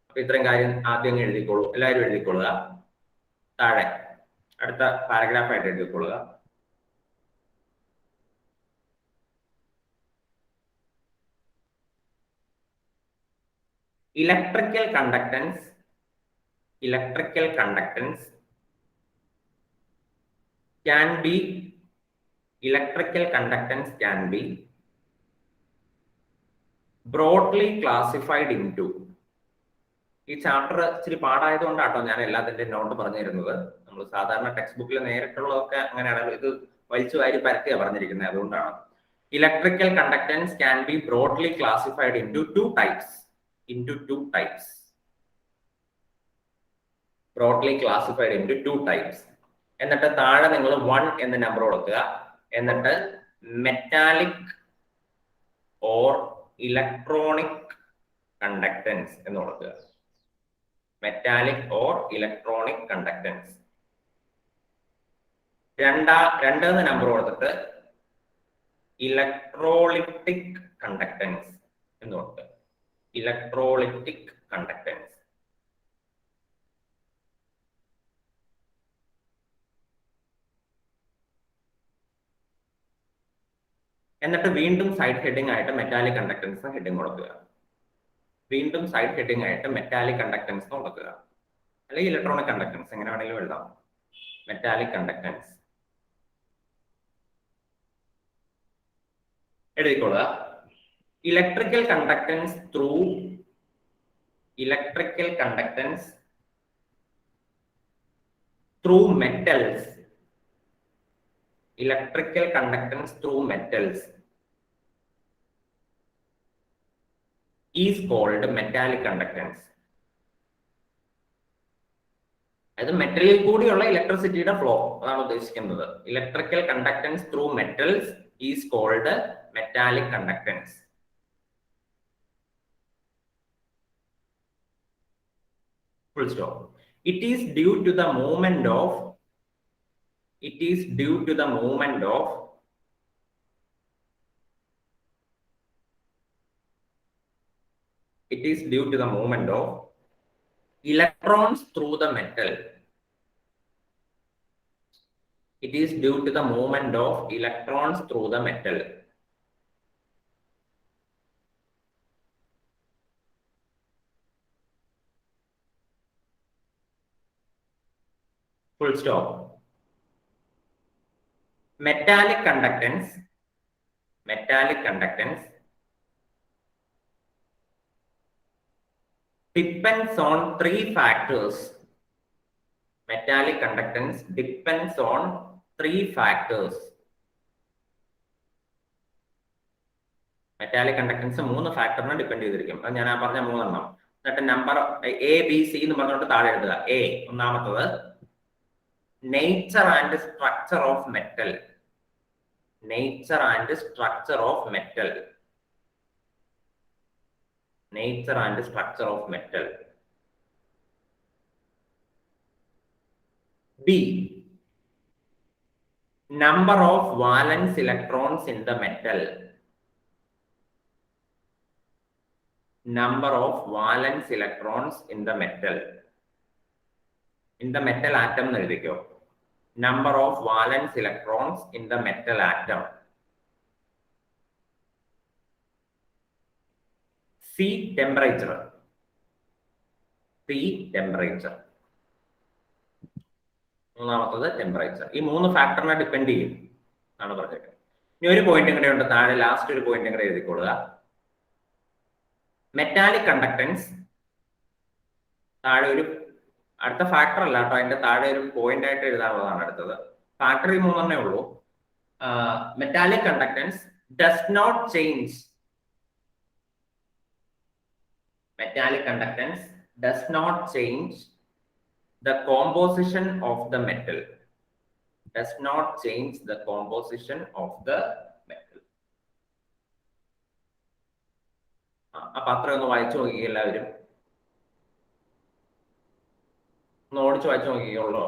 അപ്പൊ ഇത്രയും കാര്യം ആദ്യം എഴുതിക്കോളൂ, എല്ലാവരും എഴുതിക്കൊള്ളുക. താഴെ അടുത്ത പാരഗ്രാഫായിട്ട് എഴുതിക്കൊള്ളുക. Electrical conductance can be broadly classified into. ഈ ചാപ്റ്റർ ഇച്ചിരി പാടായതുകൊണ്ടാട്ടോ ഞാൻ എല്ലാത്തിന്റെ നോട്ട് പറഞ്ഞു തരുന്നത്. നമ്മൾ സാധാരണ ടെക്സ്റ്റ് ബുക്കിൽ നേരിട്ടുള്ളതൊക്കെ അങ്ങനെയാണ്, ഇത് വലിച്ചു വാരി പരത്തിയാ പറഞ്ഞിരിക്കുന്നത്, അതുകൊണ്ടാണ്. Electrical conductance can be broadly classified in two types. Broadly classified in two types. എന്നിട്ട് താഴെ നിങ്ങൾ 1 എന്ന നമ്പർ കൊടുക്കുക. എന്നിട്ട് മെറ്റാലിക് ഓർ ഇലക്ട്രോണിക് കണ്ടക്ടൻസ് എന്ന് കൊടുക്കുക. Metallic or electronic conductance. 2 എന്ന നമ്പർ കൊടുത്തിട്ട് ഇലക്ട്രോളിറ്റിക് കണ്ടക്ടൻസ് എന്ന് കൊടുക്കുക. Electrolytic conductance. എന്നിട്ട് വീണ്ടും സൈഡ് ഹെഡിങ് ആയിട്ട് മെറ്റാലിക് കണ്ടക്ടൻസ് ഹെഡിങ് കൊടുക്കുക. വീണ്ടും സൈഡ് ഹെഡിങ് ആയിട്ട് മെറ്റാലിക് കണ്ടക്ടൻസ് കൊടുക്കുക. അല്ലെങ്കിൽ ഇലക്ട്രോണിക് കണ്ടക്ടൻസ്, എങ്ങനെ വേണമെങ്കിലും എഴുതാം. മെറ്റാലിക് കണ്ടക്ടൻസ് എഴുതിക്കൊള്ളുക. Electrical conductance through metals. Electrical conductance through metals is called metallic conductance. അതായത് മെറ്റലിൽ കൂടിയുള്ള ഇലക്ട്രിസിറ്റിയുടെ ഫ്ലോ അതാണ് ഉദ്ദേശിക്കുന്നത്. Electrical conductance through metals is called metallic conductance. Full stop. It is due to the movement of electrons through the metal. It is due to the movement of electrons through the metal. Full stop. Metallic conductance depends on 3 factors. Metallic conductance depends on 3 factors. Metallic conductance 3 ഫാക്ടറിനെ depend ചെയ്തിരിക്കും. അത് ഞാൻ പറഞ്ഞ 3 എണ്ണം. എന്നിട്ട് number ABC എന്ന് പറഞ്ഞുകൊണ്ട് താഴെ എഴുതുക. ഒന്നാമത്തത് nature and structure of metal. Nature and structure of metal. B, number of valence electrons in the metal. Number of valence electrons in the metal. In the metal atom എന്ന് എഴുതിക്കോ. Number of valence electrons in the metal atom. C, temperature. മൂന്നാമത്തത് temperature. ഈ 3 ഫാക്ടറിനെ depend ചെയ്യും എന്നാണ് പറഞ്ഞത്. ഇനി ഒരു പോയിന്റ് കൂടെ ഉണ്ട് താഴെ, ലാസ്റ്റ് ഒരു പോയിന്റ് കൂടെ എഴുതിക്കൊള്ളുക. മെറ്റാലിക് കണ്ടക്ടൻസ് താഴെ ഒരു അടുത്ത ഫാക്ടർ അല്ല കേട്ടോ, അതിന്റെ താഴെ ഒരു പോയിന്റ് ആയിട്ട് എഴുതാനുള്ളതാണ് അടുത്തത്. ഫാക്ടർ 3 ഉള്ളൂ. Metallic conductance does not change. Metallic conductance does not change the composition of the metal. Does not change the composition of the metal. അപ്പൊ അത്ര ഒന്ന് വായിച്ചു നോക്കി എല്ലാവരും. ഒന്ന് ഓടിച്ചു വായിച്ചു നോക്കിയുള്ളൂ.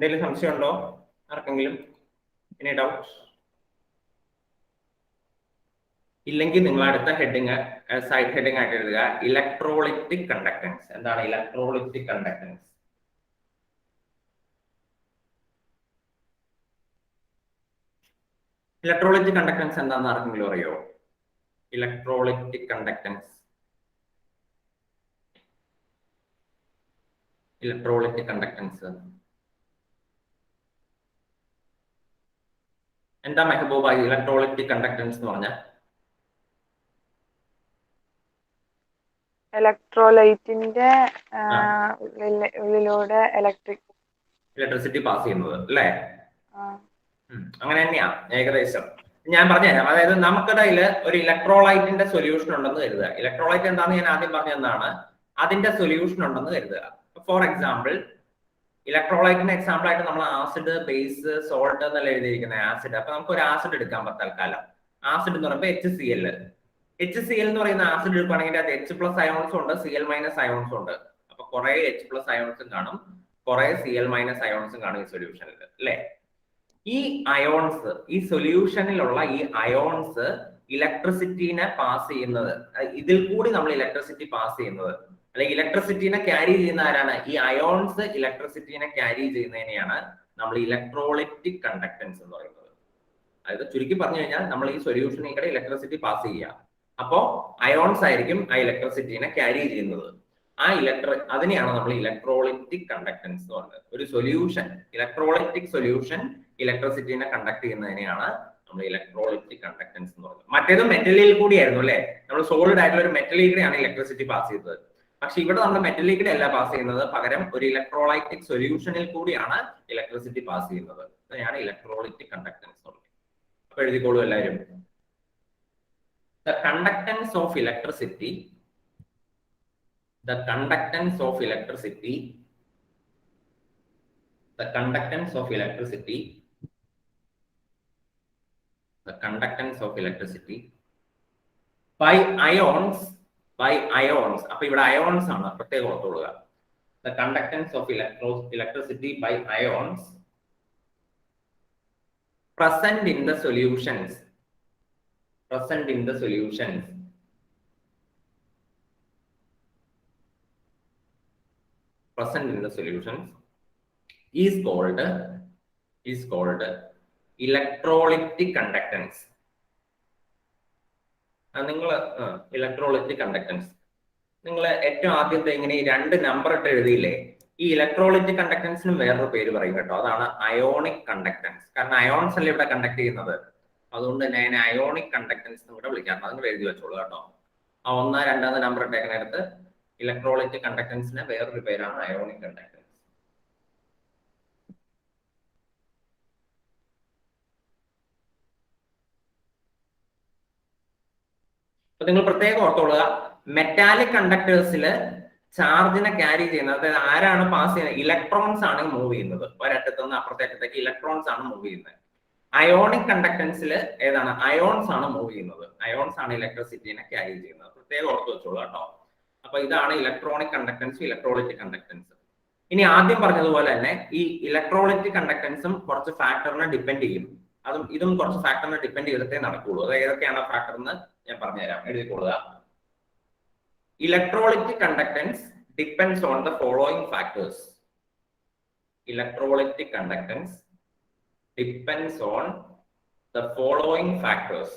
എന്തെങ്കിലും സംശയം ഉണ്ടോ ആർക്കെങ്കിലും? Any doubt? ഇല്ലെങ്കിൽ നിങ്ങൾ അടുത്ത ഹെഡിങ് സൈഡ് ഹെഡിങ് ആയിട്ട് എഴുതുക ഇലക്ട്രോളിറ്റിക് കണ്ടക്ടൻസ്. എന്താണ് ഇലക്ട്രോളിറ്റിക് കണ്ടക്ടൻസ്? ഇലക്ട്രോളിറ്റിക് കണ്ടക്ടൻസ് എന്താണെന്ന് ആർക്കെങ്കിലും അറിയോ? ഇലക്ട്രോളിറ്റിക് കണ്ടക്ടൻസ്, ഇലക്ട്രോളിറ്റിക് കണ്ടക്ടൻസ് എന്താ മെഹബൂബ? ഇലക്ട്രോളിറ്റിക് കണ്ടക്ടൻസ് എന്ന് പറഞ്ഞാൽ ഇലക്ട്രോലൈറ്റിന്റെ ഉള്ളിലൂടെ ഇലക്ട്രിസിറ്റി പാസ് ചെയ്യുന്നത് അല്ലേ? അങ്ങനെ തന്നെയാ ഏകദേശം. ഞാൻ പറഞ്ഞുതരാം. അതായത് നമുക്കിടയിൽ ഒരു ഇലക്ട്രോലൈറ്റിന്റെ സൊല്യൂഷൻ ഉണ്ടെന്ന് കരുതുക. ഇലക്ട്രോലൈറ്റ് എന്താണെന്ന് ഞാൻ ആദ്യം പറഞ്ഞതാണ്. അതിന്റെ സൊല്യൂഷൻ ഉണ്ടെന്ന് കരുതുക. ഫോർ എക്സാമ്പിൾ, ഇലക്ട്രോലൈറ്റിന്റെ എക്സാമ്പിൾ ആയിട്ട് നമ്മൾ ആസിഡ്, ബേസ്, സോൾട്ട് എന്നല്ല എഴുതിയിരിക്കുന്നത്. ആസിഡ്. അപ്പൊ നമുക്ക് ഒരു ആസിഡ് എടുക്കാൻ തൽക്കാലം. ആസിഡ് എന്ന് പറയുമ്പോൾ HCl. HCl എന്ന് പറയുന്ന ആസിഡ് എടുക്കുകയാണെങ്കിൽ അത് H+ അയോൺസും ഉണ്ട്, Cl- അയോൺസും ഉണ്ട്. അപ്പൊ കുറെ H+ അയോൺസും കാണും, കുറെ Cl- അയോൺസും കാണും ഈ സൊല്യൂഷനിൽ അല്ലെ? ഈ അയോൺസ്, ഈ സൊല്യൂഷനിലുള്ള ഈ അയോൺസ് ഇലക്ട്രിസിറ്റിനെ പാസ് ചെയ്യുന്നത്, ഇതിൽ കൂടി നമ്മൾ ഇലക്ട്രിസിറ്റി പാസ് ചെയ്യുന്നത്, അല്ലെങ്കിൽ ഇലക്ട്രിസിറ്റിനെ ക്യാരി ചെയ്യുന്ന ആരാണ്? ഈ അയോൺസ് ഇലക്ട്രിസിറ്റിനെ ക്യാരി ചെയ്യുന്നതിനെയാണ് നമ്മൾ ഇലക്ട്രോളിറ്റിക് കണ്ടക്ടൻസ് എന്ന് പറയുന്നത്. അതായത് ചുരുക്കി പറഞ്ഞു കഴിഞ്ഞാൽ നമ്മൾ ഈ സൊല്യൂഷനിൽ കൂടെ ഇലക്ട്രിസിറ്റി പാസ് ചെയ്യുക. അപ്പോ അയോൺസ് ആയിരിക്കും ആ ഇലക്ട്രിസിറ്റിനെ ക്യാരി ചെയ്യുന്നത്. അതിനെയാണ് നമ്മൾ ഇലക്ട്രോളിറ്റിക് കണ്ടക്ടൻസ് എന്ന് പറയുന്നത്. ഒരു സൊല്യൂഷൻ, ഇലക്ട്രോളിറ്റിക് സൊല്യൂഷൻ ഇലക്ട്രിസിറ്റിനെ കണ്ടക്ട് ചെയ്യുന്നതിനെയാണ് നമ്മൾ ഇലക്ട്രോളിറ്റിക് കണ്ടക്ടൻസ് എന്ന് പറയുന്നത്. മറ്റേത് മെറ്റലിൽ കൂടിയായിരുന്നു അല്ലെ? നമ്മൾ സോളിഡ് ആയിട്ടുള്ള ഒരു മെറ്റലിൽ കൂടെയാണ് ഇലക്ട്രിസിറ്റി പാസ് ചെയ്തത്. പക്ഷെ ഇവിടെ നമ്മൾ മെറ്റലിൽ കൂടെ അല്ല പാസ് ചെയ്യുന്നത്, പകരം ഒരു ഇലക്ട്രോലൈറ്റിക് സൊല്യൂഷനിൽ കൂടിയാണ് ഇലക്ട്രിസിറ്റി പാസ് ചെയ്യുന്നത്. അതിനെയാണ് ഇലക്ട്രോളിറ്റിക് കണ്ടക്ടൻസ് എന്ന് പറയുന്നത്. അപ്പൊ എഴുതിക്കോളൂ എല്ലാവരും. The conductance of electricity, the conductance of electricity, the conductance of electricity, the conductance of electricity by ions, by ions. അപ്പൊ ഇവിടെ ions ആണ്, പ്രത്യേകം ഓർത്തുകൊള്ളുക. The conductance of electricity by ions present in the solutions, present in the solutions present in the solutions is called electrolytic conductance. നിങ്ങൾ electrolytic conductance നിങ്ങൾ ഏറ്റവും ആദ്യത്തെ ഇങ്ങനെ ഈ 2 നമ്പർ ഇട്ട് എഴുതിയില്ലേ? ഈ ഇലക്ട്രോളിറ്റിക് കണ്ടക്ടൻസിനും വേറൊരു പേര് പറയും കേട്ടോ. അതാണ് അയോണിക് കണ്ടക്ടൻസ്. കാരണം അയോൺസ് അല്ലേ ഇവിടെ കണ്ടക്ട് ചെയ്യുന്നത്. അതുകൊണ്ട് തന്നെ അതിനെ അയോണിക് കണ്ടക്ടൻസ് എന്ന് കൂടെ വിളിക്കാം. അതിന് എഴുതി വെച്ചോളൂ കേട്ടോ. ആ 1, 2 നമ്പർ ഇട്ടേക്കുന്നിടത്ത് ഇലക്ട്രോളിറ്റിക് കണ്ടക്ടൻസിന് വേറൊരു പേരാണ് അയോണിക് കണ്ടക്ടൻസ്. അപ്പൊ നിങ്ങൾ പ്രത്യേകം ഓർത്തോളുക, മെറ്റാലിക് കണ്ടക്ടേഴ്സിൽ ചാർജിനെ ക്യാരി ചെയ്യുന്നത്, അതായത് ആരാണ് പാസ് ചെയ്യുന്നത്? ഇലക്ട്രോൺസ് ആണ് മൂവ് ചെയ്യുന്നത്. ഒരറ്റത്തു നിന്ന് അപ്പുറത്തേക്കത്തേക്ക് ഇലക്ട്രോൺസ് ആണ് മൂവ് ചെയ്യുന്നത്. അയോണിക് കണ്ടക്ടൻസിൽ ഏതാണ്? അയോൺസ് ആണ് മൂവ് ചെയ്യുന്നത്. അയോൺസ് ആണ് ഇലക്ട്രിസിറ്റിനെ ക്യാരി ചെയ്യുന്നത്. പ്രത്യേകം ഓർത്ത് വെച്ചോളൂ കേട്ടോ. അപ്പൊ ഇതാണ് ഇലക്ട്രോണിക് കണ്ടക്ടൻസ്, ഇലക്ട്രോളിറ്റിക് കണ്ടക്ടൻസ്. ഇനി ആദ്യം പറഞ്ഞതുപോലെ തന്നെ ഈ ഇലക്ട്രോളിറ്റിക് കണ്ടക്ടൻസും കുറച്ച് ഫാക്ടറിനെ ഡിപ്പെൻഡ് ചെയ്യും. ഇതും കുറച്ച് ഫാക്ടറിനെ ഡിപ്പെൻഡ് ചെയ്തിട്ടേ നടക്കുള്ളൂ. അത് ഏതൊക്കെയാണ് ഫാക്ടർ എന്ന് ഞാൻ പറഞ്ഞുതരാം, എഴുതിക്കൊള്ളുക. Electrolytic conductance depends on the following factors. ഇലക്ട്രോളിറ്റിക് കണ്ടക്ടൻസ് depends on the following factors.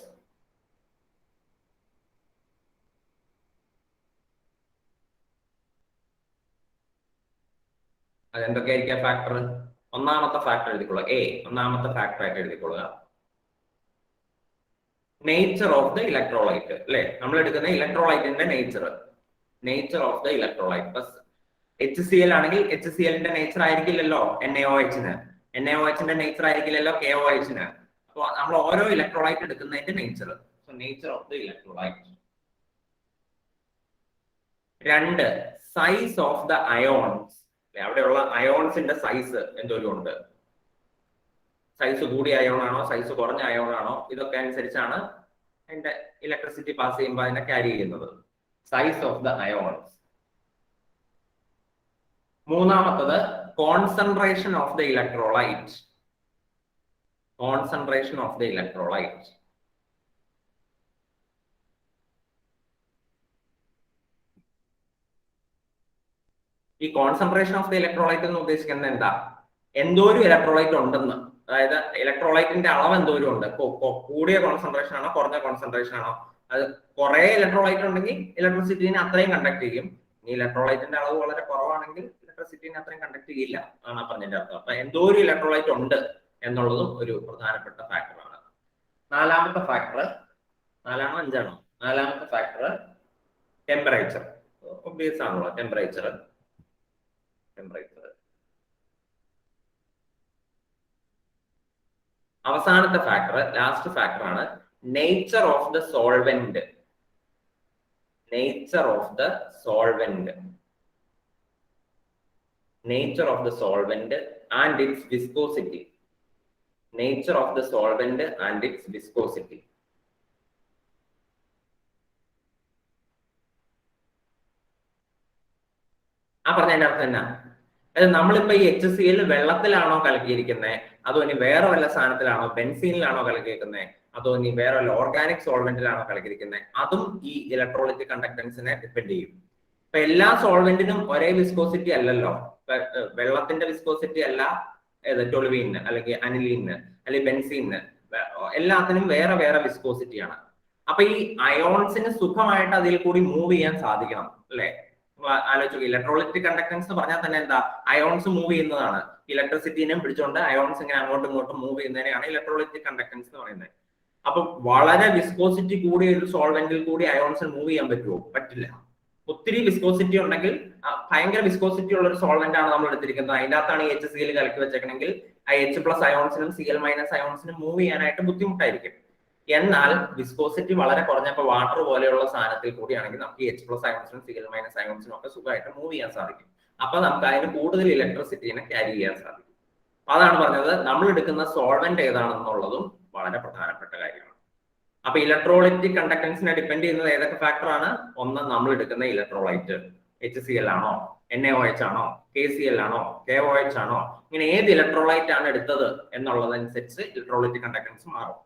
അതെന്തൊക്കെയായിരിക്കാം ഫാക്ടർ? ഒന്നാമത്തെ ഫാക്ടർ എഴുതിക്കൊള്ളുക. ഒന്നാമത്തെ ഫാക്ടർ ആയിട്ട് എഴുതിക്കൊള്ളുക നേച്ചർ ഓഫ് ദ ഇലക്ട്രോലൈറ്റ് അല്ലെ? നമ്മൾ എടുക്കുന്ന ഇലക്ട്രോലൈറ്റിന്റെ nature of the electrolyte. HCl ആണെങ്കിൽ HClന്റെ നേച്ചർ ആയിരിക്കില്ലല്ലോ NaOH-ന്. NaOH-ന്റെ നേച്ചർ ആയിരിക്കില്ലല്ലോ KOH-ന്. അപ്പോൾ നമ്മൾ ഓരോ ഇലക്ട്രോലൈറ്റ് എടുക്കുന്നതിന്റെ nature. So nature of the electrolyte. 2, size of the ions. അവിടെയുള്ള അയോൺസിന്റെ സൈസ് എന്തോരം ഉണ്ട്? സൈസ് കൂടിയ അയോൺ ആണോ, സൈസ് കുറഞ്ഞ അയോൺ ആണോ, ഇതൊക്കെ അനുസരിച്ചാണ് അതിന്റെ ഇലക്ട്രിസിറ്റി പാസ് ചെയ്യുമ്പോൾ അതിനെ ക്യാരി ചെയ്യുന്നത്. Size of the ions. മൂന്നാമത്തത് concentration of the electrolyte. Concentration of the electrolyte. ഈ കോൺസെൻട്രേഷൻ ഓഫ് ദ ഇലക്ട്രോലൈറ്റ് എന്ന് ഉദ്ദേശിക്കുന്നത് എന്താ? എന്തോരം ഇലക്ട്രോലൈറ്റ് ഉണ്ടെന്ന്, അതായത് ഇലക്ട്രോലൈറ്റിന്റെ അളവ് എന്തോരം ഉണ്ട്, കൂടിയ കോൺസെൻട്രേഷൻ ആണോ കുറഞ്ഞ കോൺസെൻട്രേഷൻ ആണോ. അത് കുറെ ഇലക്ട്രോലൈറ്റ് ഉണ്ടെങ്കിൽ ഇലക്ട്രിസിറ്റിനെ അത്രയും കണ്ടക്ട് ചെയ്യും. ഇനി ഇലക്ട്രോലൈറ്റിന്റെ അളവ് വളരെ കുറവാണെങ്കിൽ ഇലക്ട്രിസിറ്റിനെ അത്രയും കണ്ടക്ട് ചെയ്യില്ല എന്നാണ് പറഞ്ഞതിന്റെ അർത്ഥം. അപ്പൊ എന്തോരം ഇലക്ട്രോലൈറ്റ് ഉണ്ട് എന്നുള്ളതും ഒരു പ്രധാനപ്പെട്ട ഫാക്ടറാണ്. നാലാമത്തെ ഫാക്ടർ, നാലാണോ അഞ്ചാണോ? നാലാമത്തെ ഫാക്ടർ ടെമ്പറേച്ചർ. ഒബ്വിയസ് ആണല്ലോ ടെമ്പറേച്ചർ. അവസാനത്തെ ഫാക്ടർ, ലാസ്റ്റ് ഫാക്ടർ ആണ് nature of the solvent. Nature of the solvent. Nature of the solvent and it's viscosity. Nature of the solvent and it's viscosity. ആ പറഞ്ഞതിന്റെ അർത്ഥം എന്നാ? അതായത് നമ്മളിപ്പോ ഈ HCl വെള്ളത്തിലാണോ കലക്കിയിരിക്കുന്നത്, അതോ ഇനി വേറെ വല്ല സാധനത്തിലാണോ, ബെൻസീനിലാണോ കലക്കിയിരിക്കുന്നത്, അതോ ഇനി വേറെ വല്ല ഓർഗാനിക് സോൾവെന്റിലാണോ കലക്കിയിരിക്കുന്നത്, അതും ഈ ഇലക്ട്രോളിറ്റിക് കണ്ടക്ടൻസിനെ ഡിപ്പെൻഡ് ചെയ്യും. ഇപ്പൊ എല്ലാ സോൾവെന്റിനും ഒരേ വിസ്കോസിറ്റി അല്ലല്ലോ. വെള്ളത്തിന്റെ വിസ്കോസിറ്റി അല്ല ടൊളുവീന് അല്ലെങ്കിൽ അനിലീന് അല്ലെങ്കിൽ ബെൻസീന്, എല്ലാത്തിനും വേറെ വേറെ വിസ്കോസിറ്റിയാണ്. അപ്പൊ ഈ അയോൺസിന് സുഖമായിട്ട് അതിൽ കൂടി മൂവ് ചെയ്യാൻ സാധിക്കണം അല്ലെ? ആലോചിച്ചു, ഇലക്ട്രോളിറ്റിക് കണ്ടക്ടൻസ് എന്ന് പറഞ്ഞാൽ തന്നെ എന്താ? അയോൺസ് മൂവ് ചെയ്യുന്നതാണ്. ഇലക്ട്രിസിറ്റിനെയും പിടിച്ചുകൊണ്ട് അയോൺസ് ഇങ്ങനെ അങ്ങോട്ടും ഇങ്ങോട്ടും മൂവ് ചെയ്യുന്നതിനെയാണ് ഇലക്ട്രോളിറ്റിക് കണ്ടക്ടൻസ് എന്ന് പറയുന്നത്. അപ്പൊ വളരെ വിസ്കോസിറ്റി കൂടിയ ഒരു സോൾവെന്റിൽ കൂടി അയോൺസിന് മൂവ് ചെയ്യാൻ പറ്റുമോ? പറ്റില്ല. ഒത്തിരി വിസ്കോസിറ്റി ഉണ്ടെങ്കിൽ, ഭയങ്കര വിസ്കോസിറ്റി ഉള്ള ഒരു സോൾവെന്റ് ആണ് നമ്മൾ എടുത്തിരിക്കുന്നത്, അതിൻ്റെ അകത്താണ് ഈ HCl കലക്കി വെച്ചേക്കണമെങ്കിൽ ആ H+ അയോൺസിനും Cl- അയോൺസിനും മൂവ് ചെയ്യാനായിട്ട് ബുദ്ധിമുട്ടായിരിക്കും. എന്നാൽ വിസ്കോസിറ്റി വളരെ കുറഞ്ഞപ്പോൾ വാട്ടർ പോലെയുള്ള സാധനത്തിൽ കൂടിയാണെങ്കിൽ നമുക്ക് H+ അയോൺസിനും Cl- അയോൺസിനും ഒക്കെ സുഖമായിട്ട് മൂവ് ചെയ്യാൻ സാധിക്കും. അപ്പൊ നമുക്ക് അതിന് കൂടുതൽ ഇലക്ട്രിസിറ്റിനെ ക്യാരി ചെയ്യാൻ സാധിക്കും. അതാണ് പറഞ്ഞത്, നമ്മൾ എടുക്കുന്ന സോൾവെന്റ് ഏതാണെന്നുള്ളതും വളരെ പ്രധാനപ്പെട്ട കാര്യമാണ്. അപ്പൊ ഇലക്ട്രോളിറ്റിക് കണ്ടക്ടൻസിനെ ഡിപ്പെൻഡ് ചെയ്യുന്നത് ഏതൊക്കെ ഫാക്ടറാണ്? ഒന്ന്, നമ്മൾ എടുക്കുന്ന ഇലക്ട്രോലൈറ്റ് HCl ആണോ, NaOH ആണോ, KCl ആണോ, KOH ആണോ, ഇങ്ങനെ ഏത് ഇലക്ട്രോലൈറ്റ് ആണ് എടുത്തത് എന്നുള്ളതനുസരിച്ച് ഇലക്ട്രോളിറ്റിക് കണ്ടക്ടൻസ് മാറും.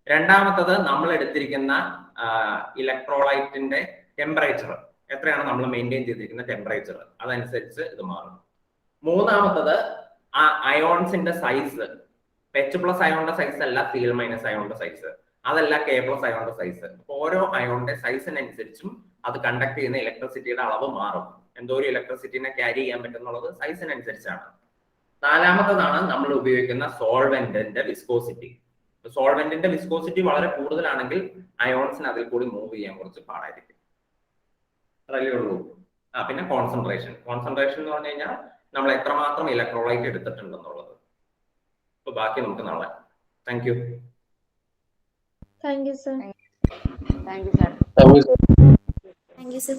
രണ്ടാമത്തത്, നമ്മൾ എടുത്തിരിക്കുന്ന ഇലക്ട്രോലൈറ്റിന്റെ ടെമ്പറേച്ചർ എത്രയാണ് നമ്മൾ മെയിൻറ്റെയിൻ ചെയ്തിരിക്കുന്ന ടെമ്പറേച്ചർ, അതനുസരിച്ച് ഇത് മാറും. മൂന്നാമത്തത് ആ അയോൺസിന്റെ സൈസ്. H+ അയോണിന്റെ സൈസ് അല്ല Cl- അയോണിന്റെ സൈസ്, അതല്ല K+ അയോണിന്റെ സൈസ്. ഓരോ അയോണിന്റെ സൈസിനനുസരിച്ചും അത് കണ്ടക്ട് ചെയ്യുന്ന ഇലക്ട്രിസിറ്റിയുടെ അളവ് മാറും. എന്തോരം ഇലക്ട്രിസിറ്റിനെ ക്യാരി ചെയ്യാൻ പറ്റുന്നുള്ളത് സൈസിനനുസരിച്ചാണ്. നാലാമത്തതാണ് നമ്മൾ ഉപയോഗിക്കുന്ന സോൾവെന്റിന്റെ വിസ്കോസിറ്റി. സോൾവെന്റിന്റെ വിസ്കോസിറ്റി വളരെ കൂടുതലാണെങ്കിൽ അയോൺസിന് അതിൽ കൂടി മൂവ് ചെയ്യാൻ കുറച്ച് പാടായിരിക്കും. അത്രയേ ഉള്ളൂ. പിന്നെ കോൺസെൻട്രേഷൻ. കോൺസെൻട്രേഷൻ എന്ന് പറഞ്ഞു കഴിഞ്ഞാൽ നമ്മൾ എത്രമാത്രം ഇലക്ട്രോലൈറ്റ് എടുത്തിട്ടുണ്ടെന്നുള്ളത്. അപ്പൊ ബാക്കി നമുക്ക് നാളെ. Thank you. Thank you sir. Thank you sir. Thank you. Thank you sir.